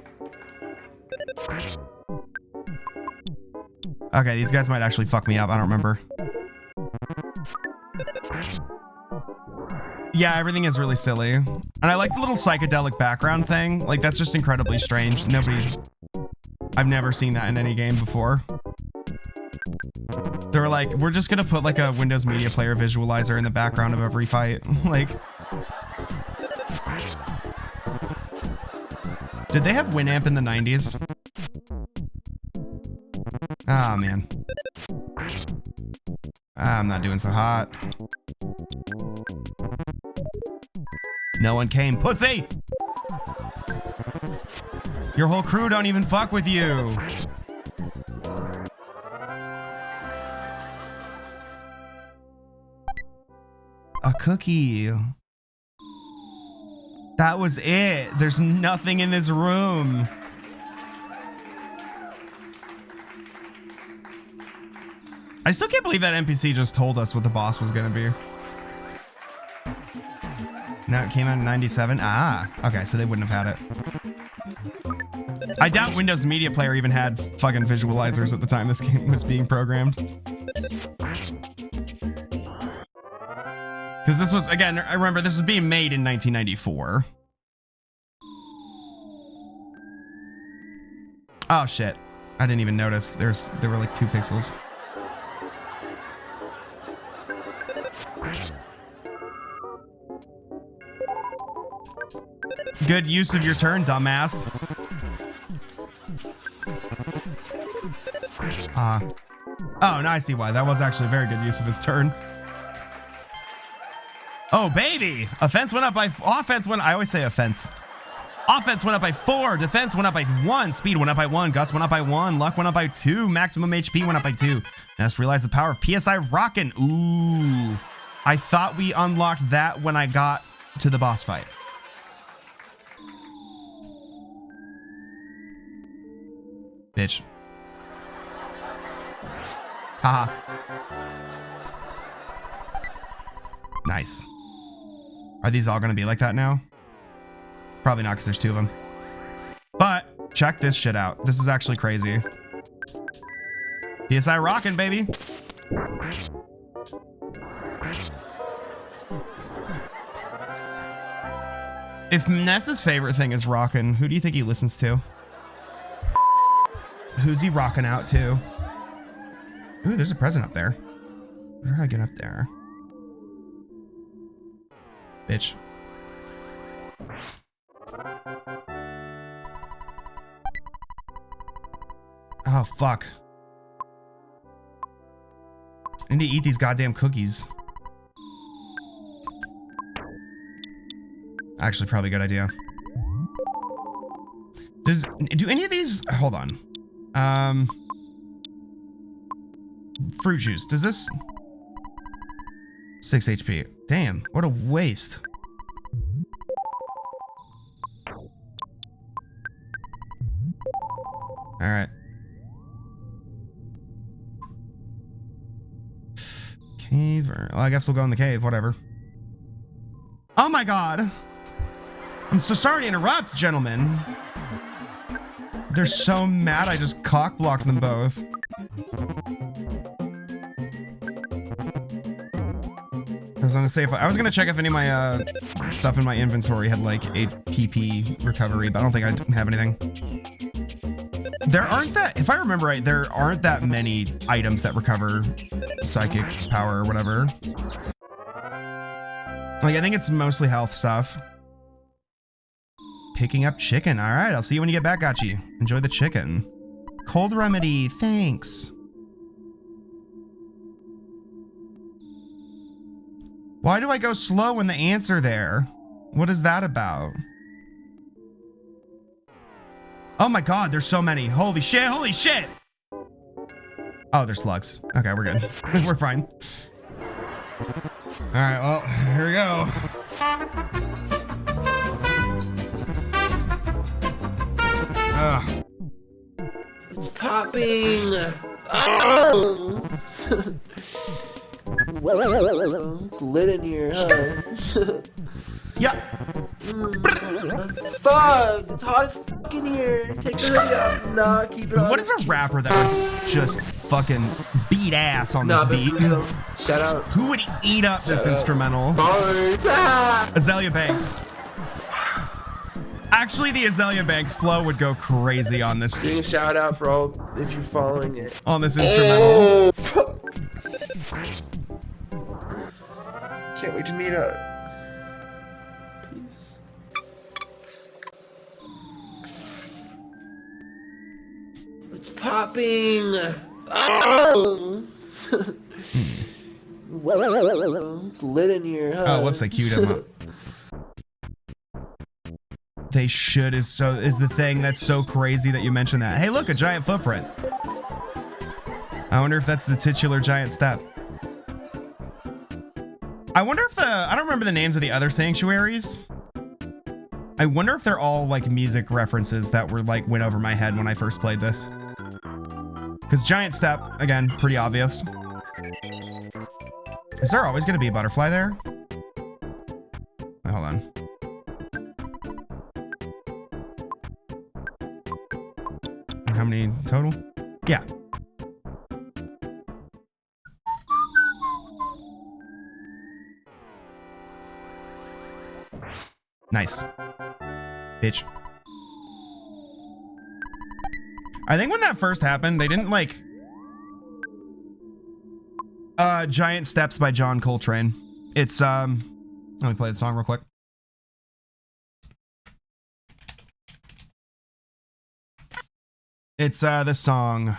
Okay, these guys might actually fuck me up. I don't remember. Yeah, everything is really silly. And I like the little psychedelic background thing. Like, that's just incredibly strange. I've never seen that in any game before. They were like, we're just gonna put like a Windows Media Player visualizer in the background of every fight. Like, did they have Winamp in the 90s? Ah, man. I'm not doing so hot. No one came. Pussy! Your whole crew don't even fuck with you. A cookie. That was it. There's nothing in this room. I still can't believe that NPC just told us what the boss was gonna be. No, it came out in 97. Ah, okay, so they wouldn't have had it. I doubt Windows Media Player even had fucking visualizers at the time this game was being programmed. Because this was, again, I remember this was being made in 1994. Oh shit, I didn't even notice. There were like 2 pixels. Good use of your turn, dumbass. Oh, now I see why. That was actually a very good use of his turn. Oh, baby. Offense went up by... Offense went... I always say offense. Offense went up by 4. Defense went up by 1. Speed went up by 1. Guts went up by 1. Luck went up by 2. Maximum HP went up by 2. Now just realize the power of PSI Rockin'. Ooh. I thought we unlocked that when I got to the boss fight. Bitch. Haha. Nice. Are these all gonna be like that now? Probably not, because there's 2 of them. But check this shit out. This is actually crazy. PSI rockin', baby. If Ness's favorite thing is rockin', who do you think he listens to? Who's he rocking out to? Ooh, there's a present up there. Where do I get up there? Bitch. Oh, fuck. I need to eat these goddamn cookies. Actually, probably a good idea. Do any of these... Hold on. Fruit juice. Does this... 6 HP. Damn, what a waste. Alright. Cave or... Well, I guess we'll go in the cave, whatever. Oh my god! I'm so sorry to interrupt, gentlemen. They're so mad I just cock-blocked them both. I was gonna say I was gonna check if any of my stuff in my inventory had like HP recovery, but I don't think I have anything. There aren't that, if I remember right, there aren't that many items that recover psychic power or whatever. Like, I think it's mostly health stuff. Picking up chicken. All right, I'll see you when you get back, Gachi. Enjoy the chicken. Cold remedy, thanks. Why do I go slow when the ants are there? What is that about? Oh my god, there's so many. Holy shit, holy shit! Oh, they're slugs. Okay, we're good. We're fine. Alright, well, here we go. Ugh. It's popping. Oh. It's lit in here, huh? Yep. Fuck! It's hot as fuck in here. Take the hoodie off. Nah, keep it on. What is a rapper that would just fucking beat ass on this beat? Shout out. Who would eat up this instrumental? Bars. Ah. Azalea Banks. Actually, the Azalea Banks flow would go crazy on this. Doing a shout out for all if you're following it. On this instrumental. Can't wait to meet up. Peace. It's popping. Oh. It's lit in here, huh? Oh, whoops! I queued him up. They should is the thing that's so crazy that you mentioned that. Hey, look, a giant footprint. I wonder if that's the titular giant step. I wonder if I don't remember the names of the other sanctuaries. I wonder if they're all like music references that were like went over my head when I first played this. Because giant step, again, pretty obvious. Is there always going to be a butterfly there? Wait, hold on. And how many total? Yeah. Nice. Bitch. I think when that first happened, they didn't like Giant Steps by John Coltrane. It's let me play the song real quick. It's this song.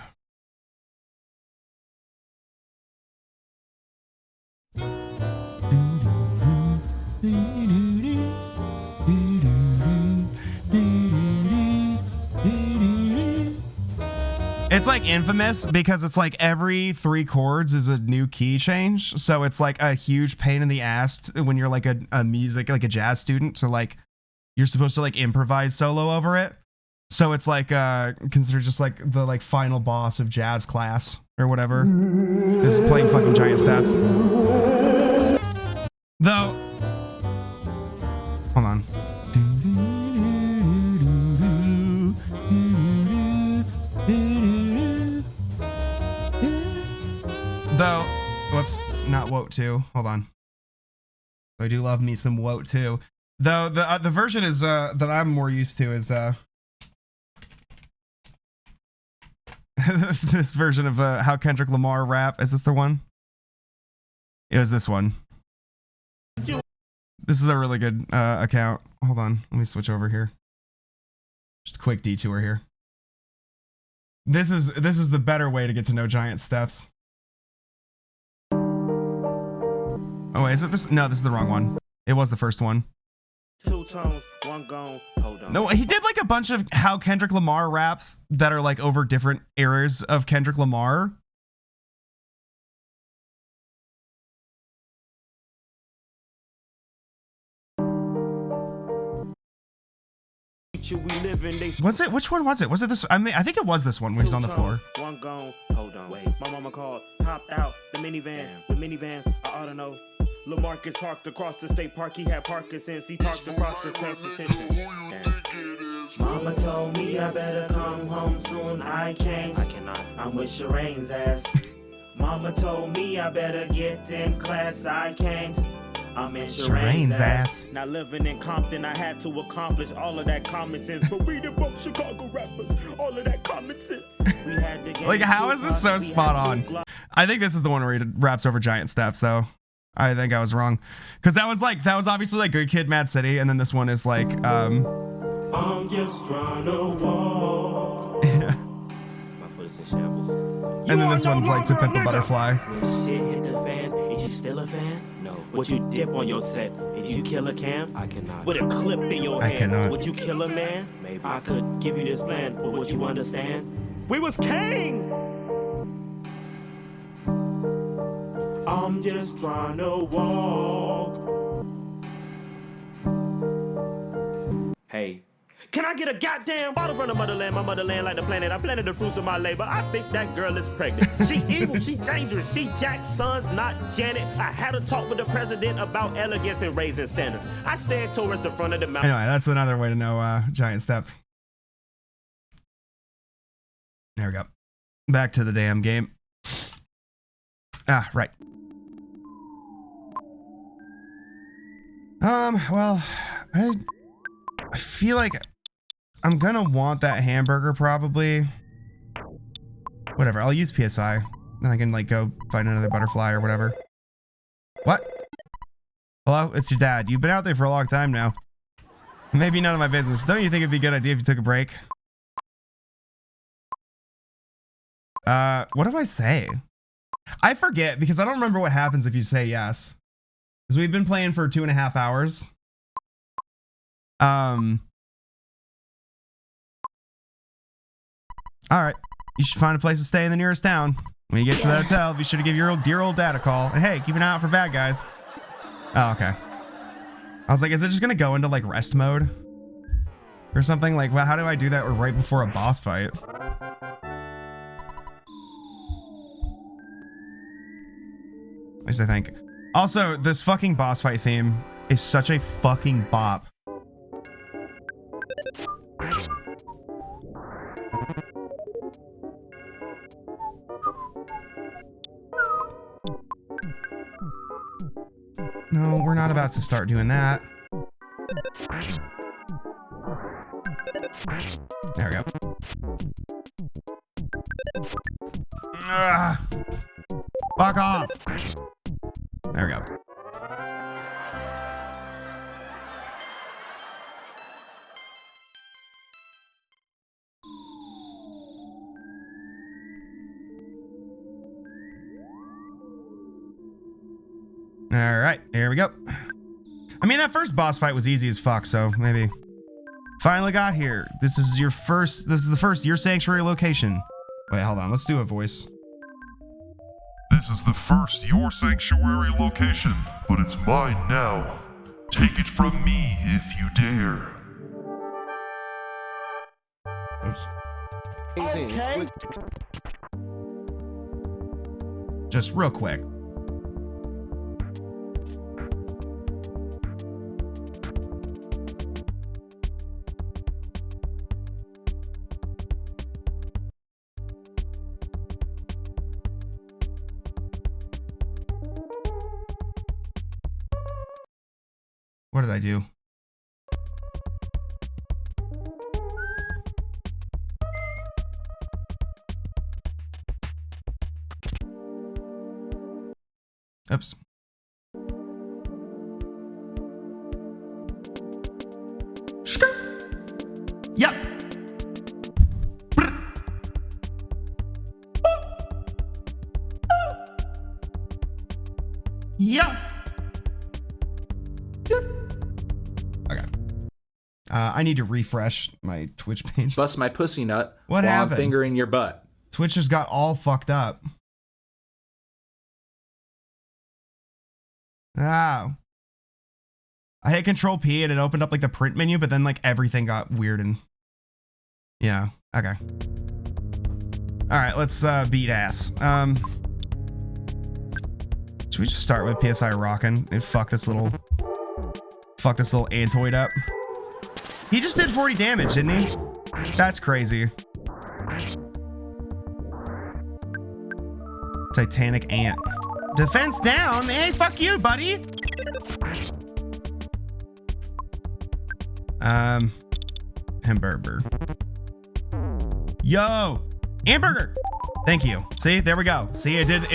It's like infamous because it's like every 3 chords is a new key change. So it's like a huge pain in the ass when you're like a music, like a jazz student. So like you're supposed to like improvise solo over it. So it's like considered just like the like final boss of jazz class or whatever. Is playing fucking giant steps. Though, hold on. Though, whoops, not Woat 2. Hold on. I do love me some Woat 2. Though the version is that I'm more used to is this version of how Kendrick Lamar rap. Is this the one? It was this one. This is a really good account. Hold on, let me switch over here. Just a quick detour here. This is the better way to get to know Giant Steps. Oh wait, is it this? No, this is the wrong one. It was the first one. 2 tones, 1 gone. Hold on. No, he did like a bunch of how Kendrick Lamar raps that are like over different eras of Kendrick Lamar. Was it? Which one was it? Was it this? I mean, I think it was this one when he's on the floor. 1 gone. Hold on. Wait. My mama called. Hopped out the minivan. With minivans, I ought to know. LaMarcus parked across the state park. He had Parkinson's. He parked across the transportation. Mama told me I better come home soon. I can't. I cannot. I'm with Shireen's ass. Mama told me I better get in class. I can't. I'm in Shireen's ass. Now living in Compton, I had to accomplish all of that common sense. But we the both Chicago rappers, all of that common sense. We had to get like, how is this so spot on? I think this is the one where he raps over Giant Steps, though. I think I was wrong, because that was obviously like Good Kid, Mad City, and then this one is like I'm just trying to walk. My foot is in shambles. And then this one's like To Pimp a Butterfly. When shit hit the fan, is you still a fan? No. Would you dip on your set if you kill a cam? I cannot. With a clip in your hand, cannot. Would you kill a man? Maybe. I could give you this plan, but would you understand? We was king. I'm just trying to walk. Hey, Can I get a goddamn bottle from the motherland? My motherland like the planet. I planted the fruits of my labor. I think that girl is pregnant. She evil, she dangerous. She Jack's sons, not Janet. I had a talk with the president about elegance and raising standards. I stared towards the front of the mountain. Anyway, that's another way to know giant steps. There we go. Back to the damn game. Ah, right. Well, I feel like I'm gonna want that hamburger probably. Whatever, I'll use PSI. Then I can like go find another butterfly or whatever. What? Hello, it's your dad. You've been out there for a long time now. Maybe none of my business. Don't you think it'd be a good idea if you took a break? What do I say? I forget because I don't remember what happens if you say yes. Because we've been playing for 2.5 hours. Alright. You should find a place to stay in the nearest town. When you get to the hotel, be sure to give your dear old dad a call. And hey, keep an eye out for bad guys. Oh, okay. I was like, is it just gonna go into like rest mode? Or something? Like, well, how do I do that right before a boss fight? At least I think. Also, this fucking boss fight theme is such a fucking bop. No, we're not about to start doing that. There we go. Ugh. Fuck off. There we go. All right, here we go. I mean, that first boss fight was easy as fuck, so maybe. Finally got here. This is the first your sanctuary location. Wait, hold on, let's do a voice. This is the first your sanctuary location, but it's mine now. Take it from me if you dare. Oops. Okay. Just real quick. What did I do? Oops. Yep. Yep. Okay. I need to refresh my Twitch page. Bust my pussy nut. What while happened? I'm fingering your butt. Twitch just got all fucked up. Oh. I hit Control P and it opened up like the print menu, but then like everything got weird and yeah. Okay. All right, let's beat ass. Should we just start with PSI rocking and fuck this little antoid up? He just did 40 damage, didn't he? That's crazy. Titanic ant. Defense down. Hey, fuck you, buddy. Hamburger. Yo, hamburger. Thank you. See, there we go. See, it did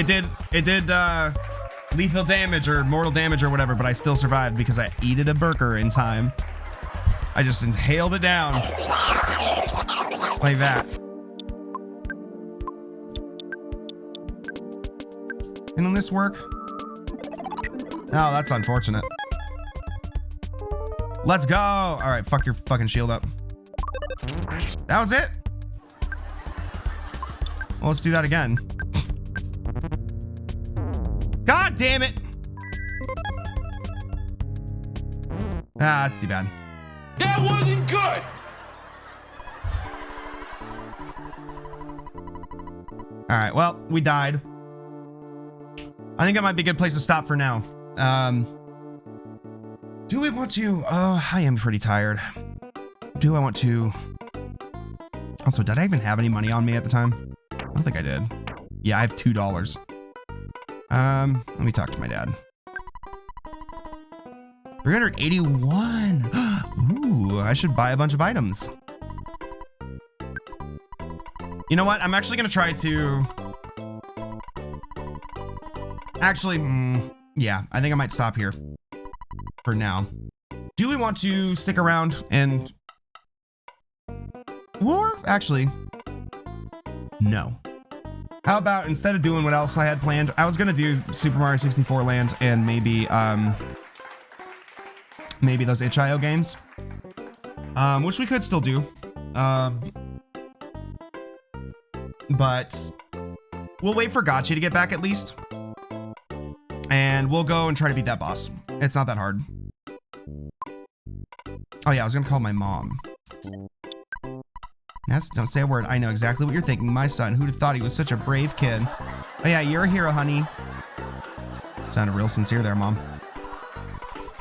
lethal damage or mortal damage or whatever, but I still survived because I ate a burger in time. I just inhaled it down. Like that. Didn't this work? Oh, that's unfortunate. Let's go. All right, fuck your fucking shield up. That was it? Well, let's do that again. God damn it. Ah, that's too bad. That wasn't good. All right, well, we died. I think that might be a good place to stop for now. Do we want to, I am pretty tired. Do I want to, also, did I even have any money on me at the time? I don't think I did. Yeah, I have $2. Let me talk to my dad. 381. Ooh, I should buy a bunch of items. You know what? I'm actually gonna try to... Actually, yeah, I think I might stop here for now. Do we want to stick around and... Or, actually, no. How about instead of doing what else I had planned, I was gonna do Super Mario 64 Land and maybe maybe those itch.io games, which we could still do, but we'll wait for Gotchi to get back at least, and we'll go and try to beat that boss. It's not that hard. Oh yeah, I was gonna call my mom. Yes, don't say a word. I know exactly what you're thinking. My son, who'd have thought he was such a brave kid? Oh yeah, you're a hero, honey. Sounded real sincere there, Mom.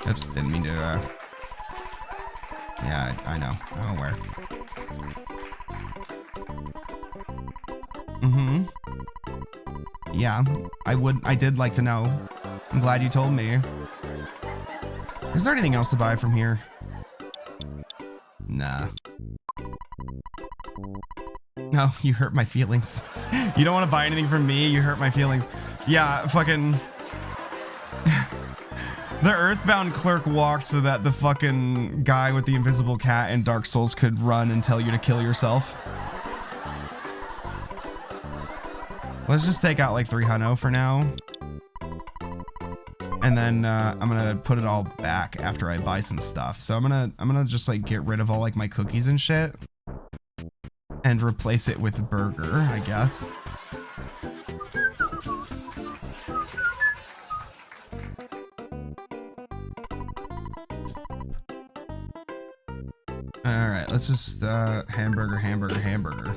Oops, didn't mean to, yeah, I know. I'm aware. Yeah, I did like to know. I'm glad you told me. Is there anything else to buy from here? Nah. No, you hurt my feelings. You don't want to buy anything from me, you hurt my feelings. Yeah, fucking... The Earthbound clerk walked so that the fucking guy with the invisible cat in Dark Souls could run and tell you to kill yourself. Let's just take out like 3 hundo for now. And then I'm gonna put it all back after I buy some stuff. So I'm gonna just like get rid of all like my cookies and shit. And replace it with burger, I guess. All right, let's just hamburger, hamburger, hamburger.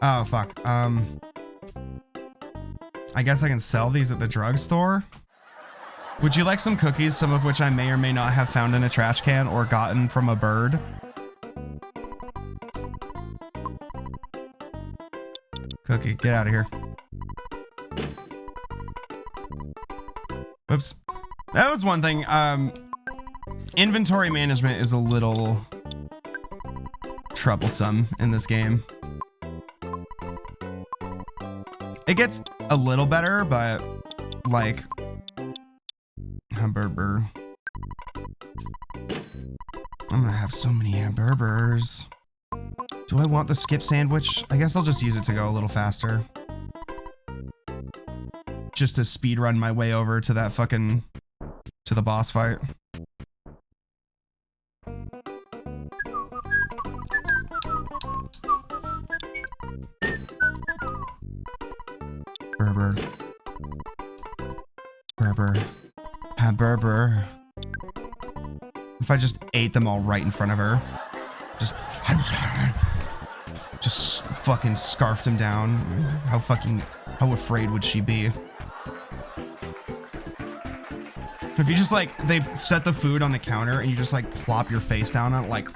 Oh fuck. I guess I can sell these at the drugstore. Would you like some cookies, some of which I may or may not have found in a trash can or gotten from a bird? Cookie, get out of here. Whoops. That was one thing. Inventory management is a little troublesome in this game. It gets a little better, but like... Hamburger. I'm gonna have so many hamburgers. Do I want the skip sandwich? I guess I'll just use it to go a little faster. Just to speed run my way over to that fucking... to the boss fight. Burger. Burger. Burger. If I just ate them all right in front of her, just fucking scarfed him down. How afraid would she be? If you just like, they set the food on the counter and you just like plop your face down on it, like,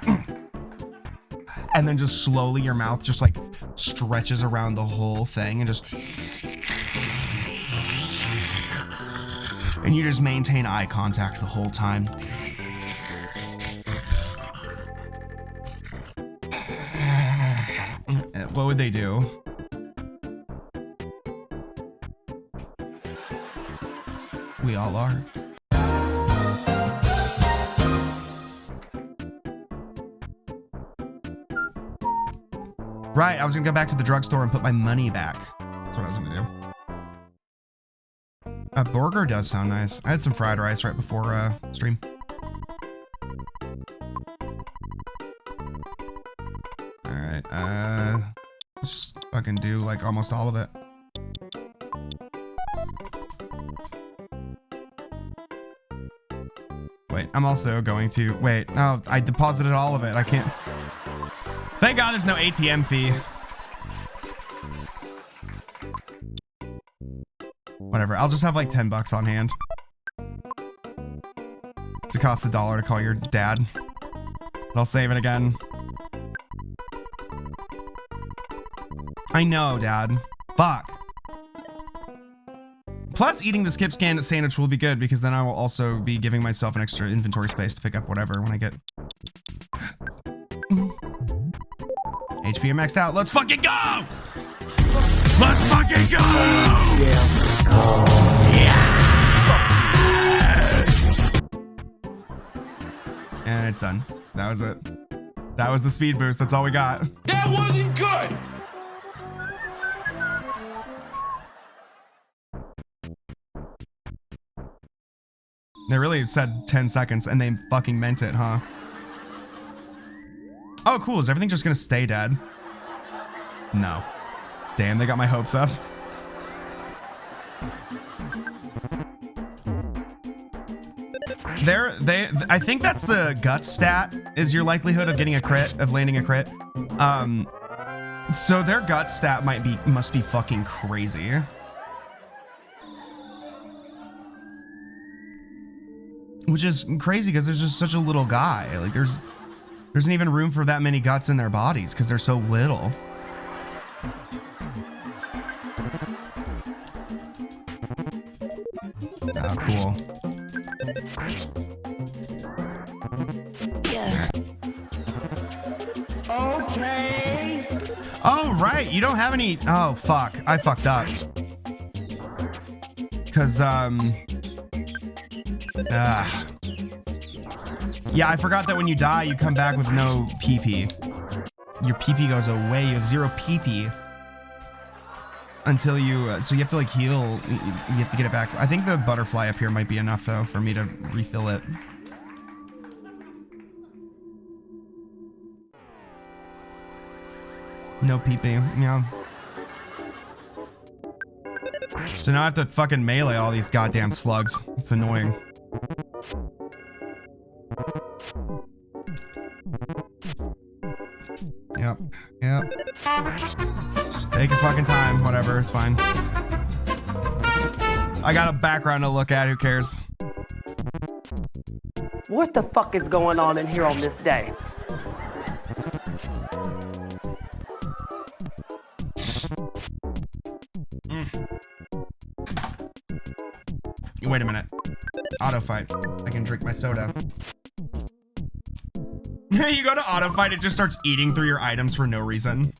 and then just slowly your mouth just like stretches around the whole thing and just, and you just maintain eye contact the whole time. What would they do? We all are. Right, I was gonna go back to the drugstore and put my money back. That's what I was gonna do. A burger does sound nice. I had some fried rice right before stream. Alright, let's just fucking do like almost all of it. Wait, I'm also going to, wait, no, I deposited all of it. I can't, Thank God there's no ATM fee. Whatever, I'll just have like 10 bucks on hand. It's cost $1 to call your dad. But I'll save it again. I know, Dad. Fuck. Plus, eating the skip scan sandwich will be good because then I will also be giving myself an extra inventory space to pick up whatever when I get... HP maxed out. Let's fucking go! Let's fucking go! Yeah! And it's done. That was it. That was the speed boost. That's all we got. That wasn't good. They really said 10 seconds and they fucking meant it, huh? Oh, cool. Is everything just gonna stay dead? No. Damn, they got my hopes up. I think that's the gut stat is your likelihood of getting a crit, of landing a crit. So their gut stat must be fucking crazy. Which is crazy because there's just such a little guy. Like there isn't even room for that many guts in their bodies because they're so little. Oh, cool. Yeah. Okay. Oh, right. You don't have any. Oh, fuck. I fucked up. Because, yeah, I forgot that when you die, you come back with no PP. Your PP goes away. You have 0 PP. Until you, so you have to like heal. You have to get it back. I think the butterfly up here might be enough though for me to refill it. No PP, yeah. So now I have to fucking melee all these goddamn slugs. It's annoying. Yep, yep. Just take your fucking time, whatever, it's fine. I got a background to look at, who cares? What the fuck is going on in here on this day? Wait a minute. Auto fight. I can drink my soda. You go to auto fight, it just starts eating through your items for no reason.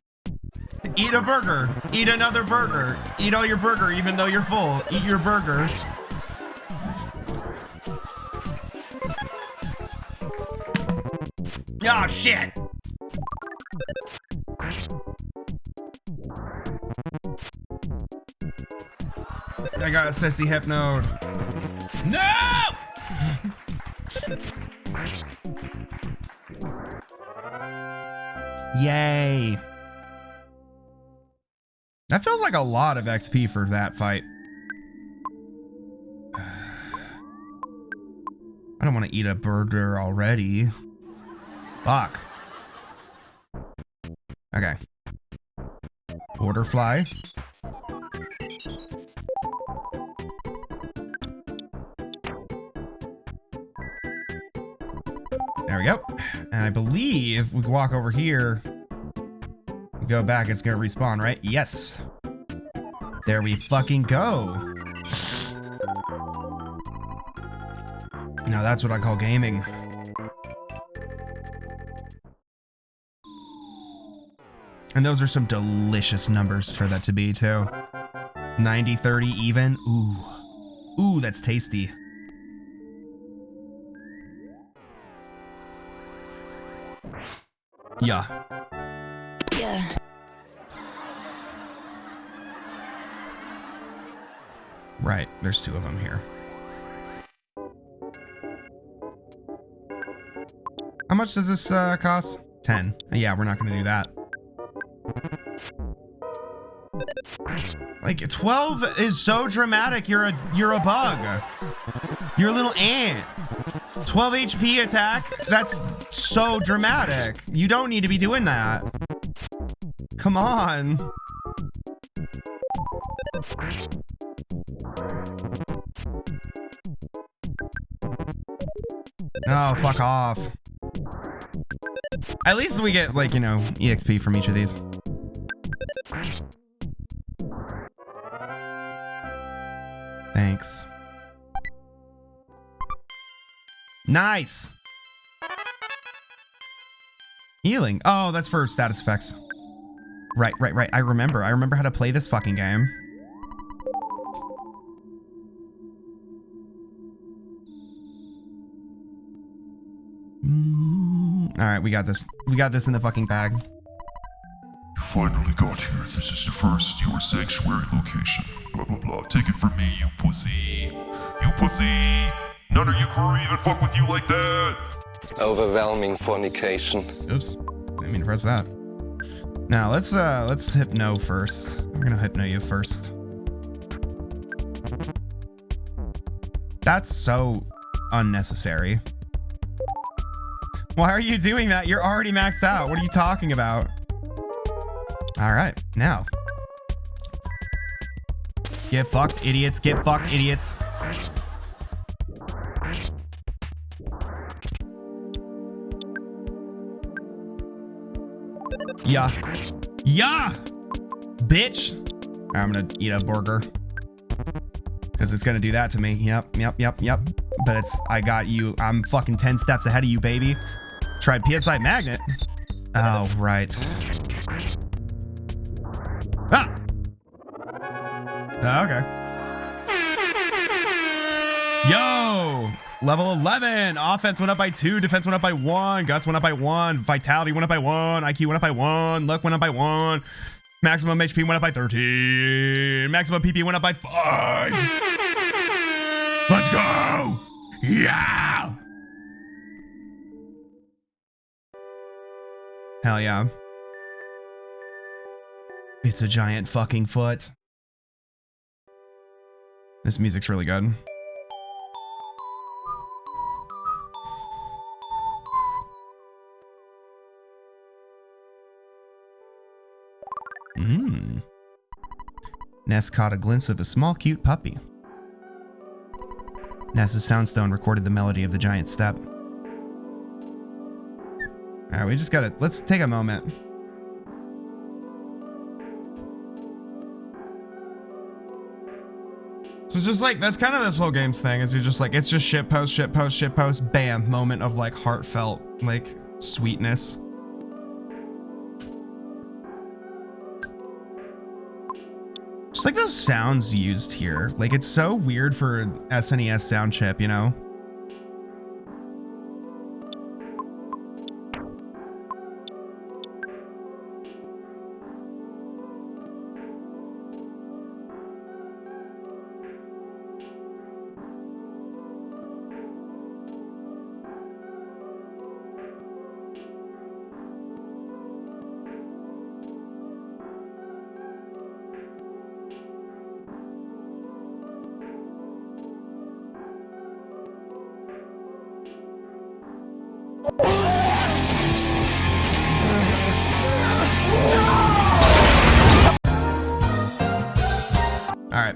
Eat a burger. Eat another burger. Eat all your burger even though you're full. Eat your burger. Oh shit. I got a sissy hip node. No! Yay. That feels like a lot of XP for that fight. I don't want to eat a burger already. Fuck. Okay. Borderfly. There we go. And I believe we can walk over here. We go back, it's gonna respawn, right? Yes. There we fucking go. Now that's what I call gaming. And those are some delicious numbers for that to be too. 90-30 even. Ooh. Ooh, that's tasty. Yeah. Yeah. Right, there's 2 of them here. How much does this cost? 10. Yeah, we're not gonna do that. Like 12 is so dramatic. You're a bug. You're a little ant. 12 HP attack? That's so dramatic. You don't need to be doing that. Come on. Oh, fuck off. At least we get, like, you know, EXP from each of these. Thanks. Nice. Healing. Oh, that's for status effects. Right. I remember how to play this fucking game. All right, we got this. We got this in the fucking bag. You finally got here. This is your sanctuary location. Blah, blah, blah. Take it from me, you pussy. You pussy. None of your crew even fuck with you like that. Overwhelming fornication. Oops. Didn't mean to press that. Now, let's hypno first. I'm gonna hypno you first. That's so unnecessary. Why are you doing that? You're already maxed out. What are you talking about? All right, now. Get fucked, idiots. Get fucked, idiots. Yeah. Yeah! Bitch! I'm gonna eat a burger. Because it's gonna do that to me. Yep. But I got you. I'm fucking 10 steps ahead of you, baby. Tried PSI magnet. Oh, right. Ah! Okay. Yo! Level 11. Offense went up by 2. Defense went up by 1. Guts went up by 1. Vitality went up by 1. IQ went up by 1. Luck went up by 1. Maximum HP went up by 13. Maximum PP went up by 5. Let's go! Yeah! Hell yeah. It's a giant fucking foot. This music's really good. Ness caught a glimpse of a small, cute puppy. Ness's soundstone recorded the melody of the giant step. Alright, we just gotta... Let's take a moment. So it's just like... That's kind of this whole game's thing, is you're just like... It's just shitpost, bam, moment of like heartfelt, like, sweetness. Just like those sounds used here. Like, it's so weird for SNES sound chip, you know? Alright.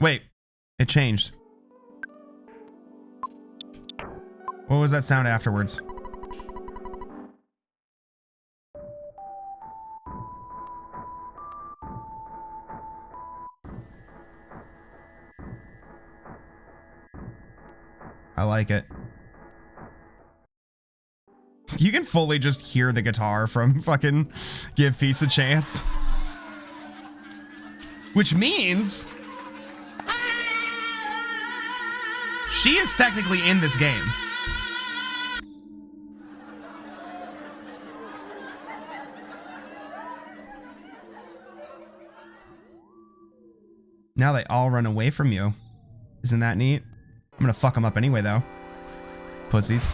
Wait, it changed. What was that sound afterwards? I like it. You can fully just hear the guitar from fucking Give Feast a Chance. Which means she is technically in this game. Now they all run away from you. Isn't that neat? I'm gonna fuck them up anyway, though. Pussies.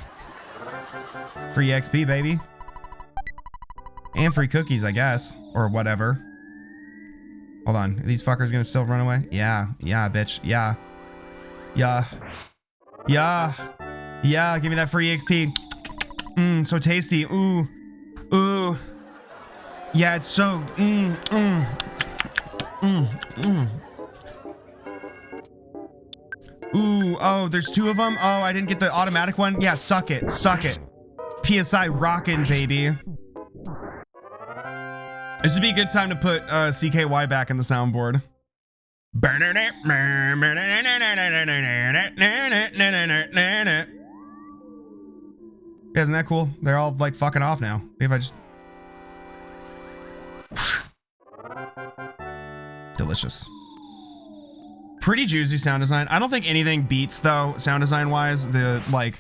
Free XP, baby. And free cookies, I guess. Or whatever. Hold on. Are these fuckers gonna still run away? Yeah. Yeah, bitch. Yeah. Yeah. Yeah. Yeah, give me that free XP. Mmm, so tasty. Ooh. Ooh. Yeah, it's so... Mmm, mmm. Mmm, mmm. Ooh, oh, there's 2 of them? Oh, I didn't get the automatic one? Yeah, suck it. Suck it. PSI rockin', baby. This would be a good time to put CKY back in the soundboard. Yeah, isn't that cool? They're all like fucking off now. If I just... Delicious. Pretty juicy sound design. I don't think anything beats, though, sound design wise, the like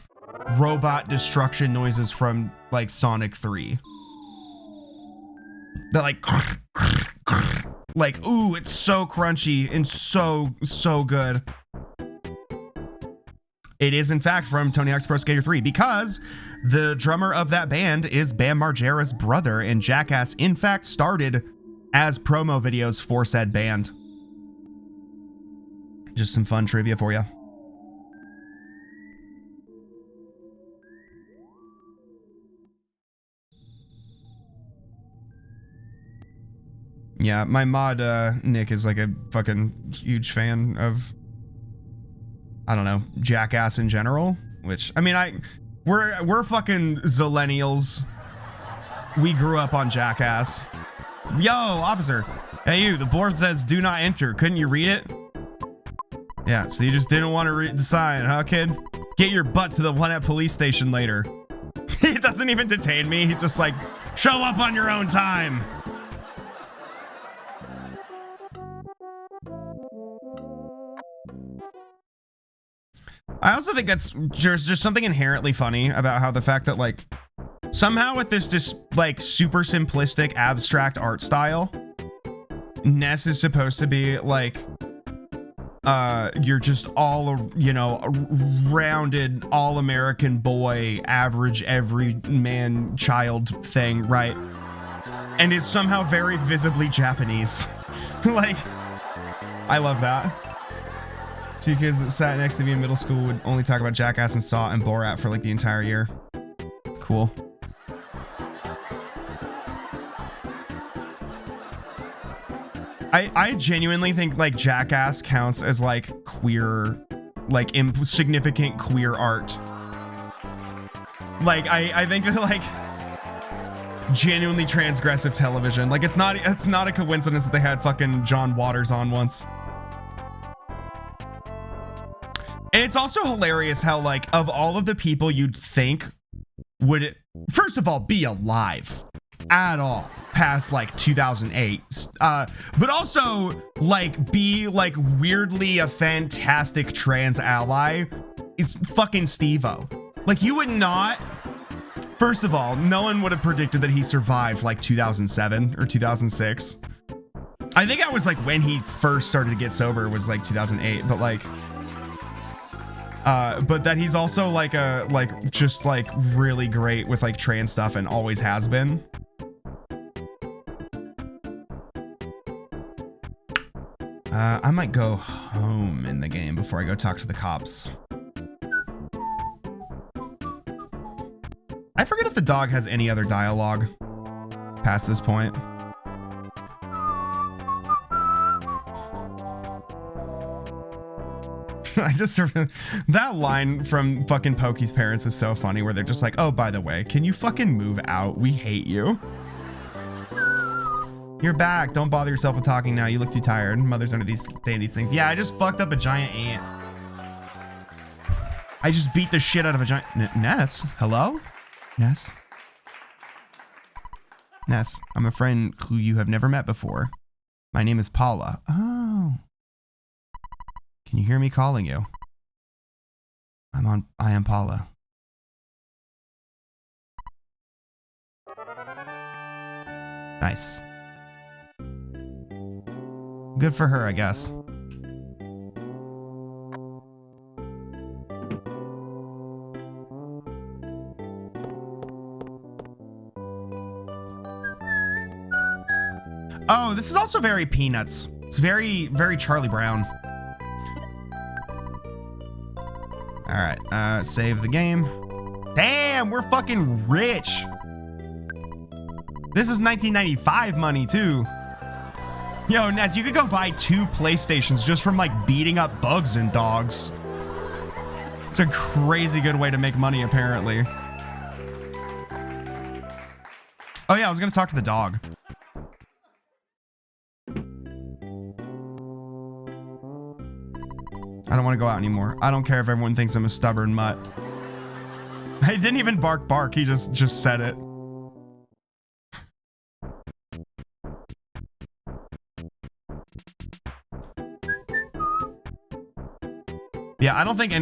robot destruction noises from like Sonic 3. They're like, ooh, it's so crunchy and so good. It is, in fact, from Tony Hawk's Pro Skater 3 because the drummer of that band is Bam Margera's brother, and Jackass, in fact, started as promo videos for said band. Just some fun trivia for you. Yeah, my mod, Nick, is like a fucking huge fan of, I don't know, Jackass in general, which, I mean, we're fucking zillennials. We grew up on Jackass. Yo, officer. Hey, you, the board says do not enter. Couldn't you read it? Yeah, so you just didn't want to read the sign, huh, kid? Get your butt to the Onett police station later. He doesn't even detain me. He's just like, show up on your own time. I also think that's just something inherently funny about how the fact that like somehow with this just like super simplistic abstract art style, Ness is supposed to be like you're just all, you know, a rounded all-American boy, average every man child thing, right? And is somehow very visibly Japanese. Like, I love that. 2 kids that sat next to me in middle school would only talk about Jackass and Saw and Borat for like the entire year. Cool. I genuinely think like Jackass counts as like queer, like significant queer art. Like I think that like genuinely transgressive television. Like it's not a coincidence that they had fucking John Waters on once. And it's also hilarious how like of all of the people you'd think would first of all be alive at all past like 2008, but also like be like weirdly a fantastic trans ally is fucking Steve-O. Like you would not, first of all, no one would have predicted that he survived like 2007 or 2006. I think that was like when he first started to get sober was like 2008, but like but that he's also like just like really great with like trans stuff and always has been. I might go home in the game before I go talk to the cops. I forget if the dog has any other dialogue past this point. I just that line from fucking Pokey's parents is so funny where they're just like, oh, by the way, can you fucking move out? We hate you. You're back. Don't bother yourself with talking now. You look too tired. Mother's under these things. Yeah, I just fucked up a giant ant. I just beat the shit out of a giant... Ness? Hello? Ness? Ness, I'm a friend who you have never met before. My name is Paula. Oh. Can you hear me calling you? I am Paula. Nice. Good for her, I guess. Oh, this is also very Peanuts. It's very, very Charlie Brown. All right, save the game. Damn, we're fucking rich. This is 1995 money too. Yo, Ness, you could go buy 2 PlayStations just from like beating up bugs and dogs. It's a crazy good way to make money, apparently. Oh yeah, I was gonna talk to the dog. I don't want to go out anymore. I don't care if everyone thinks I'm a stubborn mutt. I didn't even bark. He just said it. Yeah, I don't think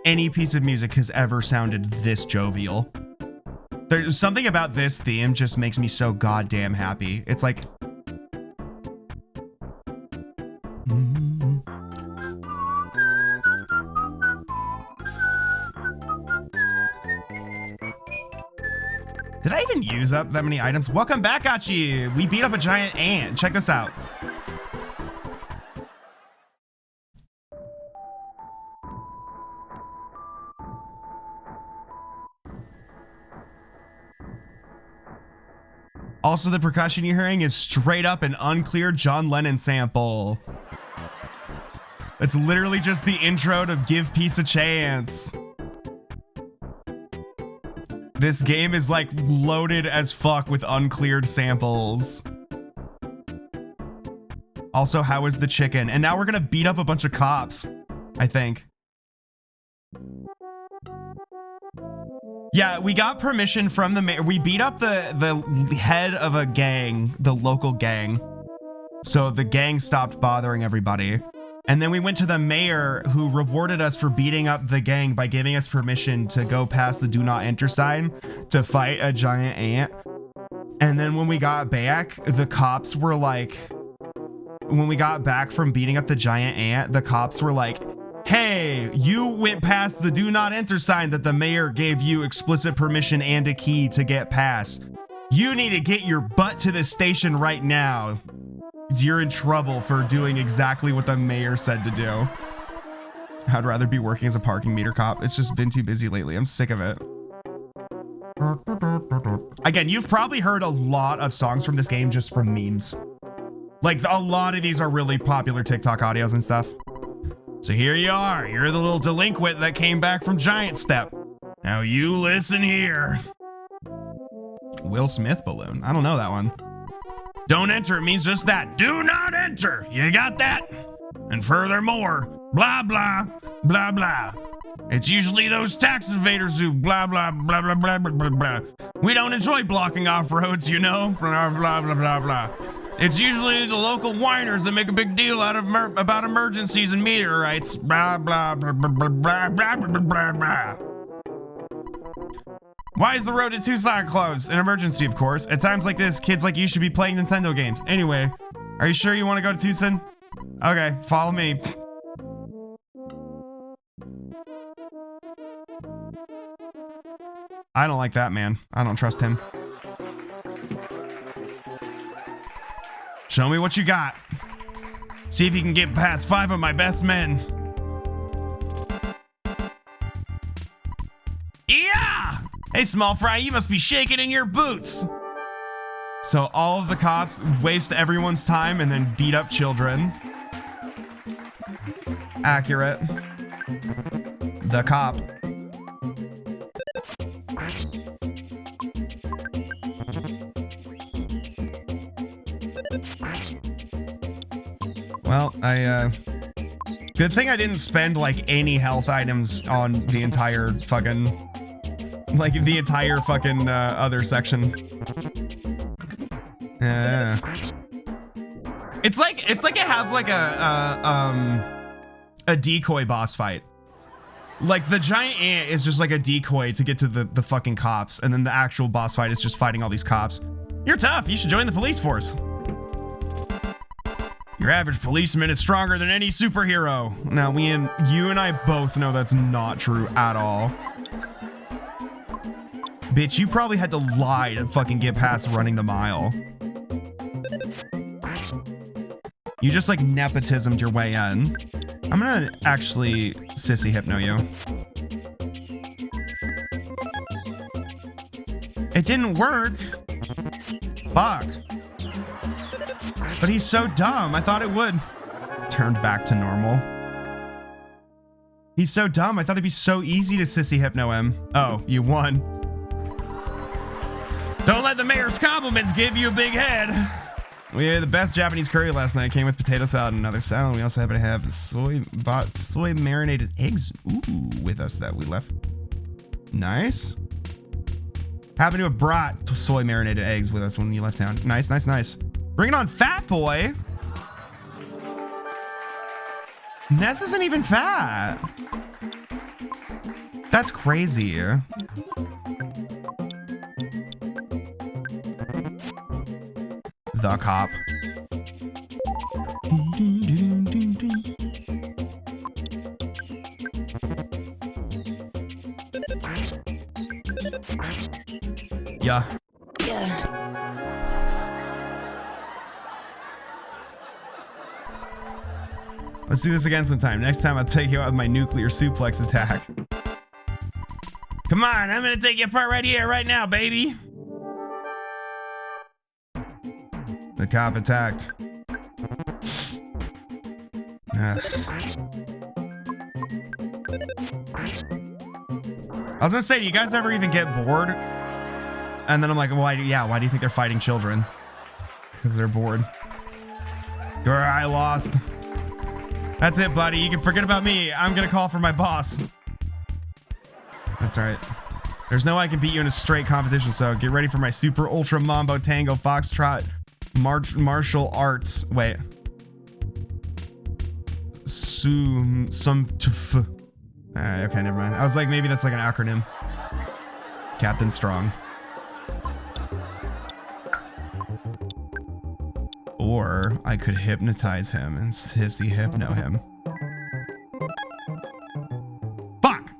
any piece of music has ever sounded this jovial. There's something about this theme just makes me so goddamn happy. It's like... Did I even use up that many items? Welcome back, Achi! We beat up a giant ant. Check this out. Also, the percussion you're hearing is straight up an unclear John Lennon sample. It's literally just the intro to Give Peace a Chance. This game is like loaded as fuck with uncleared samples. Also, how is the chicken? And now we're gonna beat up a bunch of cops, I think. Yeah, we got permission from the mayor. We beat up the head of a gang, the local gang. So the gang stopped bothering everybody. And then we went to the mayor, who rewarded us for beating up the gang by giving us permission to go past the do not enter sign to fight a giant ant. And then when we got back, the cops were like, when we got back from beating up the giant ant, the cops were like, hey, you went past the do not enter sign that the mayor gave you explicit permission and a key to get past. You need to get your butt to the station right now. You're in trouble for doing exactly what the mayor said to do. I'd rather be working as a parking meter cop. It's just been too busy lately. I'm sick of it. Again, you've probably heard a lot of songs from this game just from memes. Like, a lot of these are really popular TikTok audios and stuff. So here you are. You're the little delinquent that came back from Giant Step. Now you listen here. Will Smith balloon. I don't know that one. Don't enter means just that. Do not enter. You got that? And furthermore, blah, blah, blah, blah. It's usually those tax evaders who blah, blah, blah, blah, blah, blah, blah, blah. We don't enjoy blocking off roads, you know? Blah, blah, blah, blah, blah. It's usually the local whiners that make a big deal out of about emergencies and meteorites. Blah, blah, blah, blah, blah, blah, blah, blah, blah, blah. Why is the road to Tucson closed? An emergency, of course. At times like this, kids like you should be playing Nintendo games. Anyway, are you sure you want to go to Twoson? Okay, follow me. I don't like that man. I don't trust him. Show me what you got. See if you can get past 5 of my best men. Yeah! Hey, small fry, you must be shaking in your boots. So all of the cops waste everyone's time and then beat up children. Accurate. The cop. Well, good thing I didn't spend like any health items on the entire fucking other section. It's like I have like a decoy boss fight. Like the giant ant is just like a decoy to get to the fucking cops, and then the actual boss fight is just fighting all these cops. You're tough. You should join the police force. Your average policeman is stronger than any superhero. Now, you and I both know that's not true at all. Bitch, you probably had to lie to fucking get past running the mile. You just like nepotismed your way in. I'm gonna actually sissy hypno you. It didn't work. Fuck. But he's so dumb. I thought it would. Turned back to normal. He's so dumb. I thought it'd be so easy to sissy hypno him. Oh, you won. Don't let the mayor's compliments give you a big head. We had the best Japanese curry last night. Came with potato salad and another salad. We also happen to have soy marinated eggs with us that we left. Nice. Happen to have brought soy marinated eggs with us when you left town. Nice, nice, nice. Bring it on, fat boy. Ness isn't even fat. That's crazy. The cop. Yeah. Let's do this again sometime. Next time I'll take you out with my nuclear suplex attack. Come on, I'm gonna take you apart right here, right now, baby. The cop attacked. I was gonna say, do you guys ever even get bored? And then I'm like, why do you think they're fighting children? Because they're bored. Girl, I lost. That's it, buddy. You can forget about me. I'm gonna call for my boss. That's right. There's no way I can beat you in a straight competition, so get ready for my super ultra mambo tango foxtrot martial arts. Wait. Okay, never mind. I was like, maybe that's like an acronym. Captain Strong. Or I could hypnotize him and sissy hypno him. Fuck!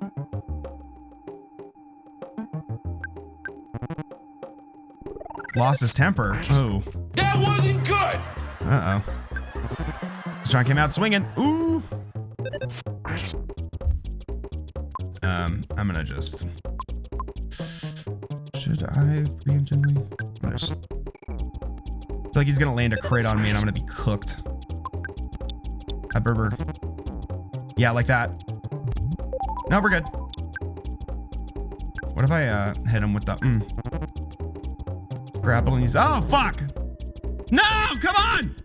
Lost his temper. Oh. That wasn't good! Uh-oh. Strong came out swinging. Ooh! I'm gonna just... Should I preemptively? I feel like he's gonna land a crit on me and I'm gonna be cooked. Yeah, like that. No, we're good. What if I hit him with the grapple and he's... Oh, fuck! No, come on!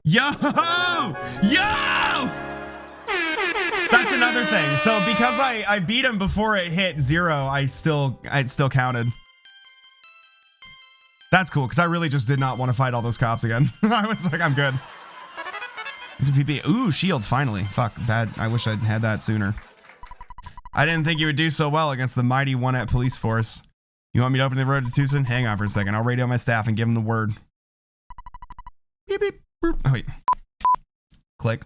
Yo! Yo! That's another thing. So because I beat him before it hit 0, it still counted. That's cool, because I really just did not want to fight all those cops again. I was like, I'm good. Ooh, shield, finally. Fuck, bad. I wish I'd had that sooner. I didn't think you would do so well against the mighty Onett police force. You want me to open the road to Twoson? Hang on for a second. I'll radio my staff and give them the word. Beep, beep, boop. Oh, wait. Click.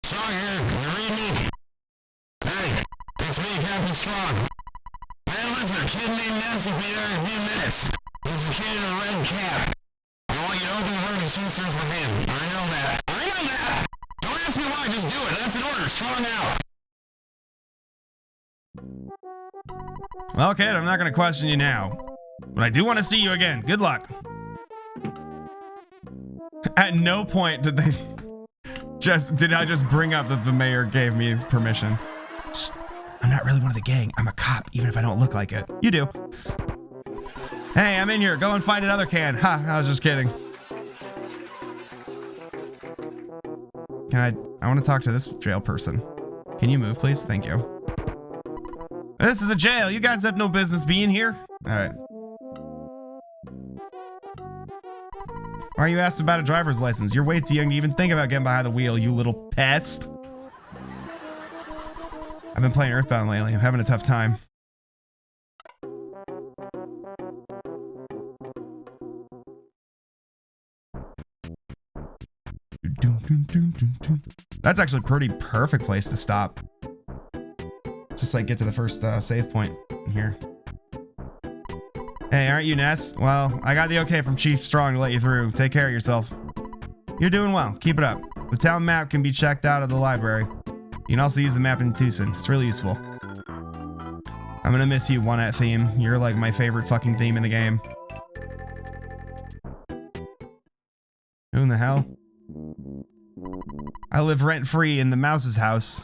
Strong here, can you read me? Hey, it's me, Captain Strong. Man, listen, a kid named Nancy will be there in a few minutes. He's a kid in a red cap. I want you to open the road to Twoson for him. I know that. I know that! Don't ask me why, just do it. That's an order. Strong out. Well, kid, I'm not going to question you now. But I do want to see you again. Good luck. At no point did I just bring up that the mayor gave me permission. Psst, I'm not really one of the gang. I'm a cop, even if I don't look like it. You do. Hey, I'm in here. Go and find another can. Ha, I was just kidding. I want to talk to this jail person. Can you move, please? Thank you. This is a jail. You guys have no business being here. All right. Why are you asked about a driver's license? You're way too young to even think about getting behind the wheel, you little pest. I've been playing Earthbound lately. I'm having a tough time. That's actually a pretty perfect place to stop. Just like get to the first save point. here. Hey, aren't you Ness? Well, I got the okay from Chief Strong to let you through. Take care of yourself. You're doing well. Keep it up. The town map can be checked out of the library. You can also use the map in Twoson. It's really useful. I'm gonna miss you, Onett theme. You're like my favorite fucking theme in the game. Who in the hell? I live rent-free in the mouse's house.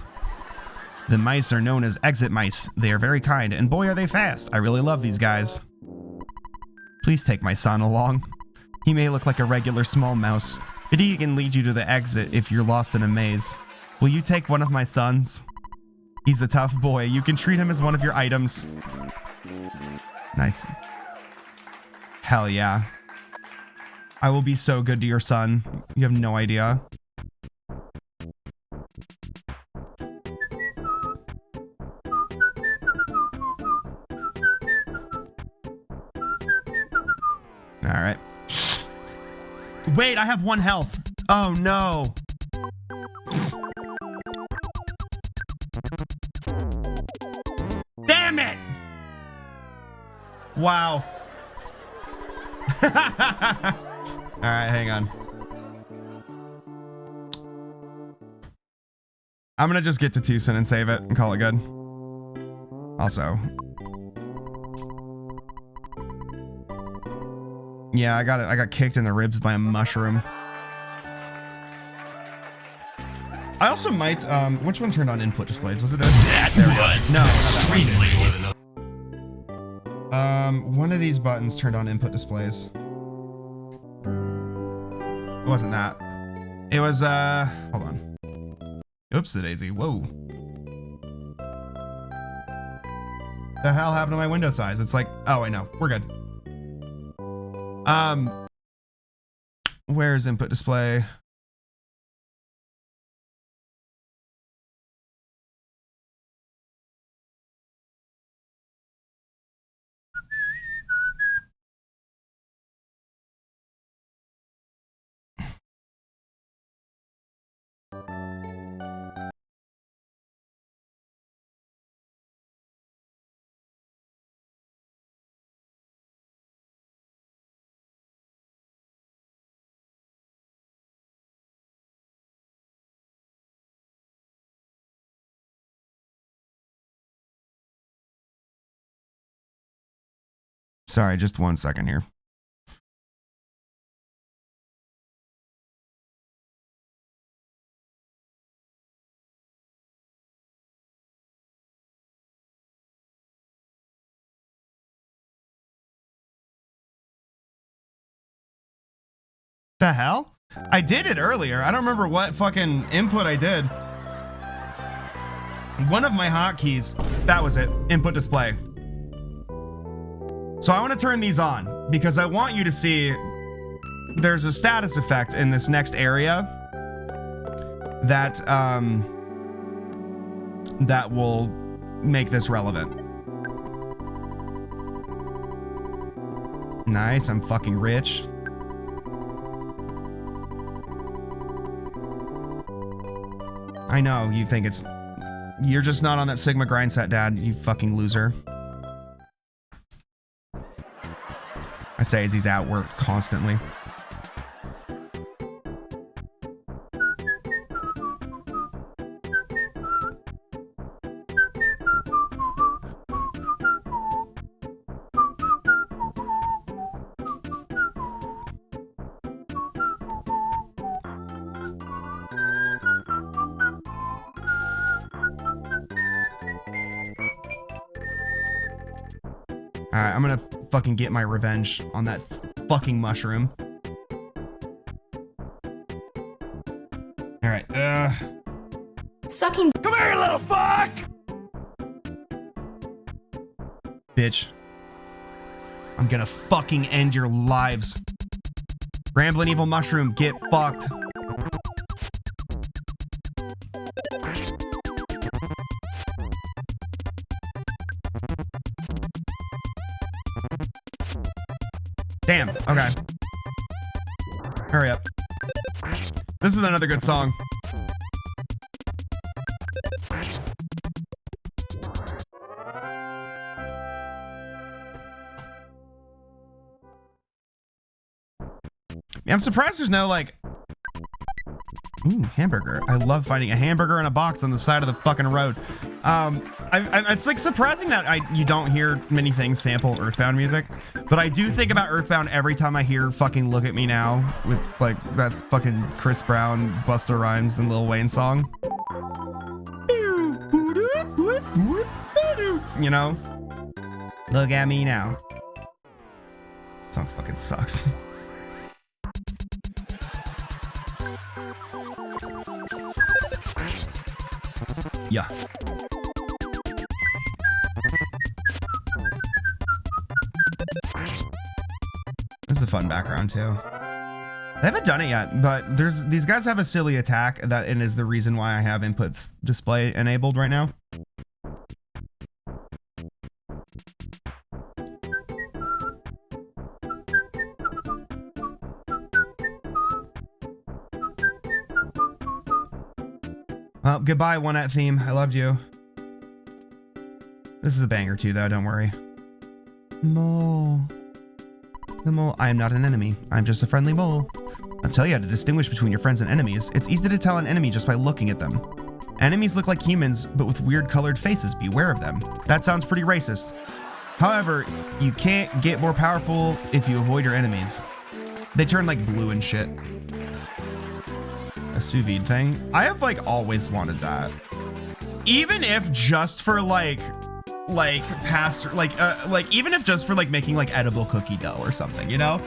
The mice are known as exit mice. They are very kind, and boy are they fast. I really love these guys. Please take my son along. He may look like a regular small mouse, but he can lead you to the exit if you're lost in a maze. Will you take one of my sons? He's a tough boy. You can treat him as one of your items. Nice. Hell yeah. I will be so good to your son. You have no idea. All right. Wait, I have 1 health. Oh no. Damn it. Wow. All right, hang on. I'm gonna just get to Twoson and save it and call it good. Also, yeah, I got kicked in the ribs by a mushroom. I also might, which one turned on input displays? Was it this? That was extremely. One of these buttons turned on input displays. It wasn't that. It was, hold on. Oops, the daisy. Whoa. The hell happened to my window size? It's like, oh, I know. We're good. Where's input display? Sorry, just 1 second here. The hell? I did it earlier. I don't remember what fucking input I did. One of my hotkeys, that was it. Input display. So I want to turn these on because I want you to see there's a status effect in this next area that that will make this relevant. Nice, I'm fucking rich. I know, you think it's... You're just not on that Sigma grind set, Dad, you fucking loser. I say as he's at work constantly. Alright, I'm gonna fucking get my revenge on that fucking mushroom. Alright, Sucking. Come here, you little fuck! Bitch. I'm gonna fucking end your lives. Rambling evil mushroom, get fucked. Damn, okay. Hurry up. This is another good song. I'm surprised there's no like, ooh, hamburger. I love finding a hamburger in a box on the side of the fucking road. It's like surprising that you don't hear many things sample Earthbound music, but I do think about Earthbound every time I hear fucking Look at Me Now with like that fucking Chris Brown, Busta Rhymes, and Lil Wayne song. You know? Look at me now. That song fucking sucks. Yeah. This is a fun background too. I haven't done it yet, but these guys have a silly attack that and is the reason why I have inputs display enabled right now. Well, goodbye, Onett theme. I loved you. This is a banger too, though. Don't worry. Mole. The mole. I am not an enemy. I'm just a friendly mole. I'll tell you how to distinguish between your friends and enemies. It's easy to tell an enemy just by looking at them. Enemies look like humans, but with weird colored faces. Beware of them. That sounds pretty racist. However, you can't get more powerful if you avoid your enemies. They turn like blue and shit. A sous vide thing. I have like always wanted that. Even if just for like even if just for like making like edible cookie dough or something, you know?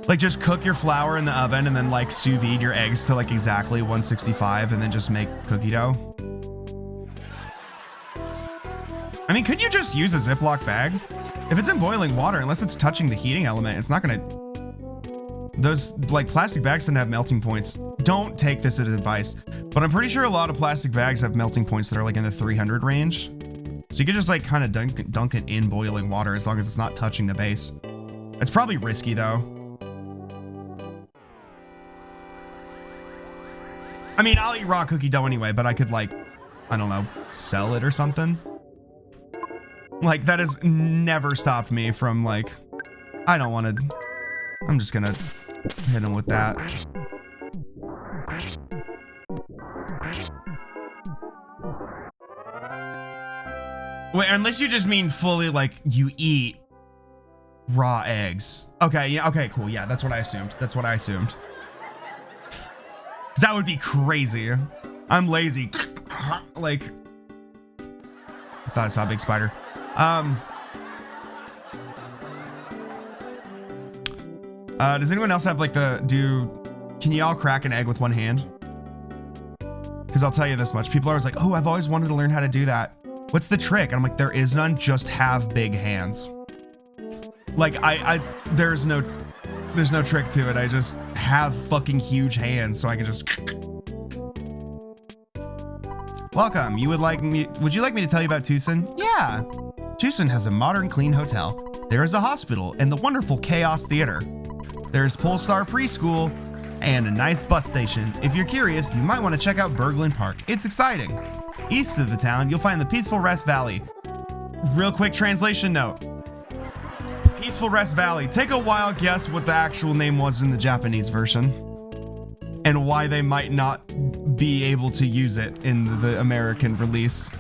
Like just cook your flour in the oven and then like sous vide your eggs to like exactly 165 and then just make cookie dough. I mean, couldn't you just use a Ziploc bag? If it's in boiling water, unless it's touching the heating element, it's not gonna... Those like plastic bags tend to have melting points. Don't take this as advice, but I'm pretty sure a lot of plastic bags have melting points that are like in the 300 range. So you could just like kind of dunk it in boiling water as long as it's not touching the base. It's probably risky though. I mean, I'll eat raw cookie dough anyway, but I could like, I don't know, sell it or something. Like that has never stopped me from like, I don't want to, I'm just gonna hit him with that. Wait, unless you just mean fully like you eat raw eggs. Okay, yeah, okay, cool. Yeah, that's what I assumed. That's what I assumed. 'Cause that would be crazy. I'm lazy. Like, I thought I saw a big spider. Does anyone else have like can you all crack an egg with one hand? Because I'll tell you this much. People are always like, oh, I've always wanted to learn how to do that. What's the trick? And I'm like, there is none, just have big hands. Like there's no trick to it. I just have fucking huge hands so I can just... Welcome. Would you like me to tell you about Twoson? Yeah. Twoson has a modern, clean hotel. There is a hospital and the wonderful Chaos Theater. There's Polestar Preschool and a nice bus station. If you're curious, you might want to check out Berglund Park. It's exciting. East of the town, you'll find the Peaceful Rest Valley. Real quick translation note. Peaceful Rest Valley. Take a wild guess what the actual name was in the Japanese version and why they might not be able to use it in the American release.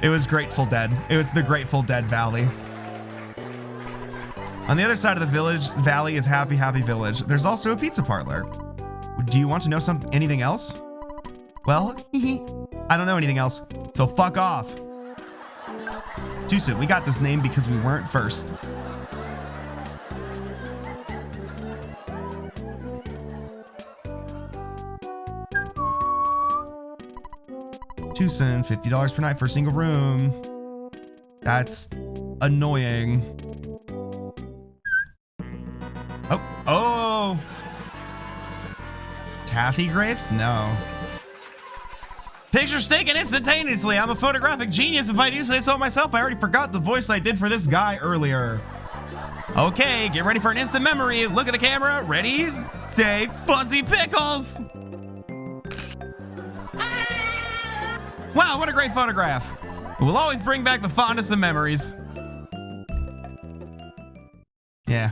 It was Grateful Dead. It was the Grateful Dead Valley. On the other side of the valley is Happy Happy Village. There's also a pizza parlor. Do you want to know anything else? Well, I don't know anything else, so fuck off. Twoson, we got this name because we weren't first. Twoson, $50 per night for a single room. That's annoying. Oh! Taffy grapes? No. Picture's taken instantaneously. I'm a photographic genius if I do say so myself. I already forgot the voice I did for this guy earlier. Okay, get ready for an instant memory. Look at the camera. Ready? Say fuzzy pickles. Wow, what a great photograph. It will always bring back the fondest of memories. Yeah.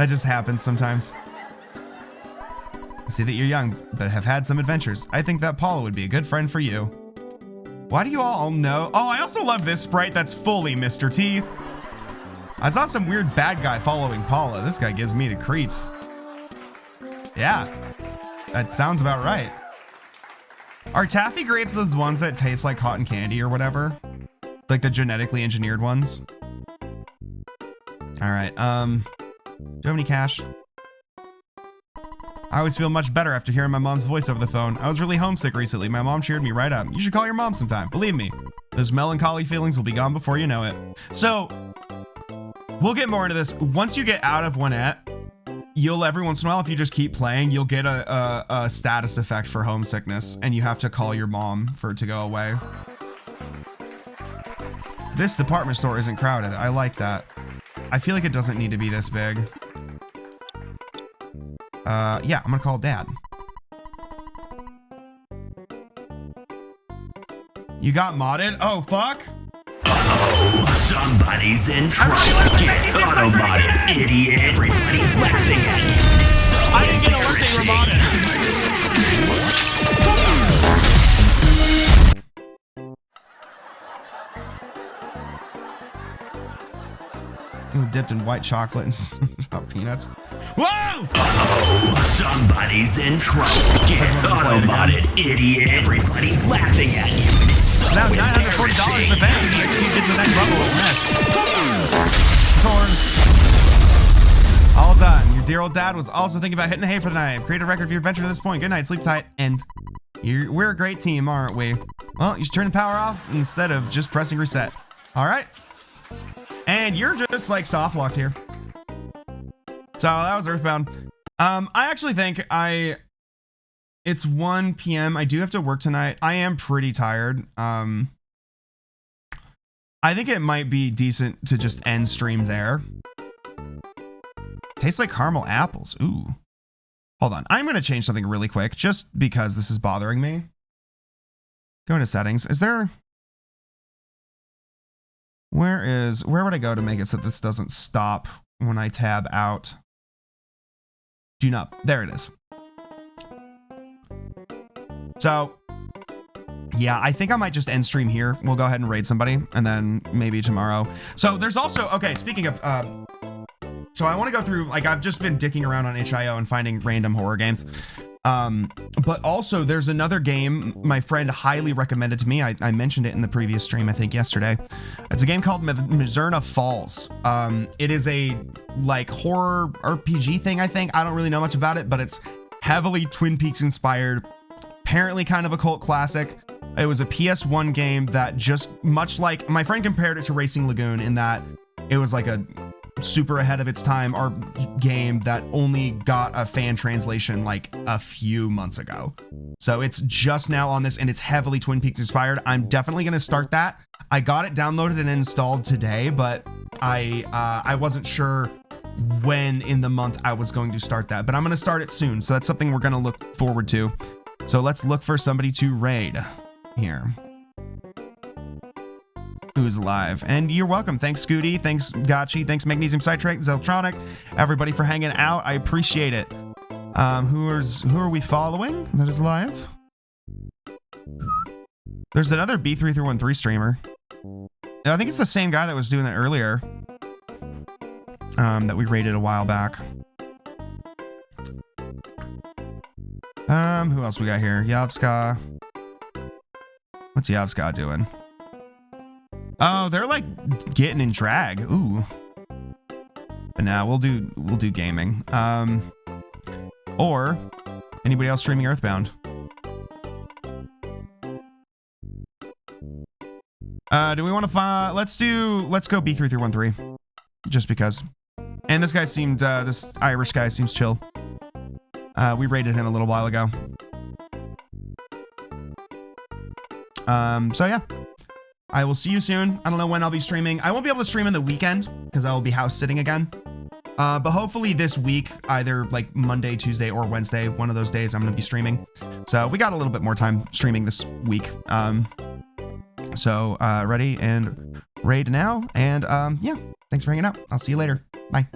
That just happens sometimes. I see that you're young, but have had some adventures. I think that Paula would be a good friend for you. Why do you all know? Oh, I also love this sprite that's fully Mr. T. I saw some weird bad guy following Paula. This guy gives me the creeps. Yeah, that sounds about right. Are taffy grapes those ones that taste like cotton candy or whatever? Like the genetically engineered ones? All right, do you have any cash? I always feel much better after hearing my mom's voice over the phone. I was really homesick recently. My mom cheered me right up. You should call your mom sometime. Believe me, those melancholy feelings will be gone before you know it. So, we'll get more into this. Once you get out of Onett, you'll every once in a while, if you just keep playing, you'll get a status effect for homesickness, and you have to call your mom for it to go away. This department store isn't crowded. I like that. I feel like it doesn't need to be this big. Yeah, I'm gonna call Dad. You got modded? Oh, fuck. Uh-oh, somebody's in trouble. Get auto-modded, idiot. Everybody's laughing at you. It's so I didn't get a look they were modded. Ooh, dipped in white chocolate and peanuts. Whoa! Uh-oh, somebody's in trouble. Get auto-modded, idiot. Everybody's laughing at you. It's so now $940 in the bank. You get to the next level of mess. Corn. All done. Your dear old dad was also thinking about hitting the hay for the night. Create a record of your adventure to this point. Good night, sleep tight, and we're a great team, aren't we? Well, you should turn the power off instead of just pressing reset. All right. And you're just like soft locked here. So that was Earthbound. I actually think it's 1 p.m. I do have to work tonight. I am pretty tired. I think it might be decent to just end stream there. Tastes like caramel apples. Ooh. Hold on. I'm going to change something really quick just because this is bothering me. Go into settings. Is there... Where would I go to make it so this doesn't stop when I tab out? Do not. There it is. So, yeah, I think I might just end stream here. We'll go ahead and raid somebody, and then maybe tomorrow. So there's also, okay, speaking of, so I want to go through, like, I've just been dicking around on itch.io and finding random horror games. But also there's another game my friend highly recommended to me. I mentioned it in the previous stream, I think yesterday. It's a game called Mizurna Falls. It is a like horror RPG thing, I think. I don't really know much about it, but it's heavily Twin Peaks inspired. Apparently kind of a cult classic. It was a PS1 game that just much like my friend compared it to Racing Lagoon in that it was like a super ahead of its time game that only got a fan translation like a few months ago. So it's just now on this and it's heavily Twin Peaks inspired. I'm definitely going to start that. I got it downloaded and installed today, but I wasn't sure when in the month I was going to start that, but I'm going to start it soon. So that's something we're going to look forward to. So let's look for somebody to raid here. Who's live? And you're welcome. Thanks, Scooty. Thanks, Gotchi. Thanks, Magnesium Citrate, Zeltronic. Everybody for hanging out. I appreciate it. Who are we following that is live? There's another B3313 streamer. I think it's the same guy that was doing that earlier. That we raided a while back. Who else we got here? Yavska. What's Yavska doing? Oh, they're like getting in drag. Ooh. But now we'll do gaming. Or anybody else streaming Earthbound? Do we want to find? Let's go B3313. Just because. And this guy seemed this Irish guy seems chill. We raided him a little while ago. So yeah. I will see you soon. I don't know when I'll be streaming. I won't be able to stream in the weekend because I will be house sitting again. But hopefully this week, either like Monday, Tuesday, or Wednesday, one of those days I'm going to be streaming. So we got a little bit more time streaming this week. So ready and raid now. And yeah, thanks for hanging out. I'll see you later. Bye.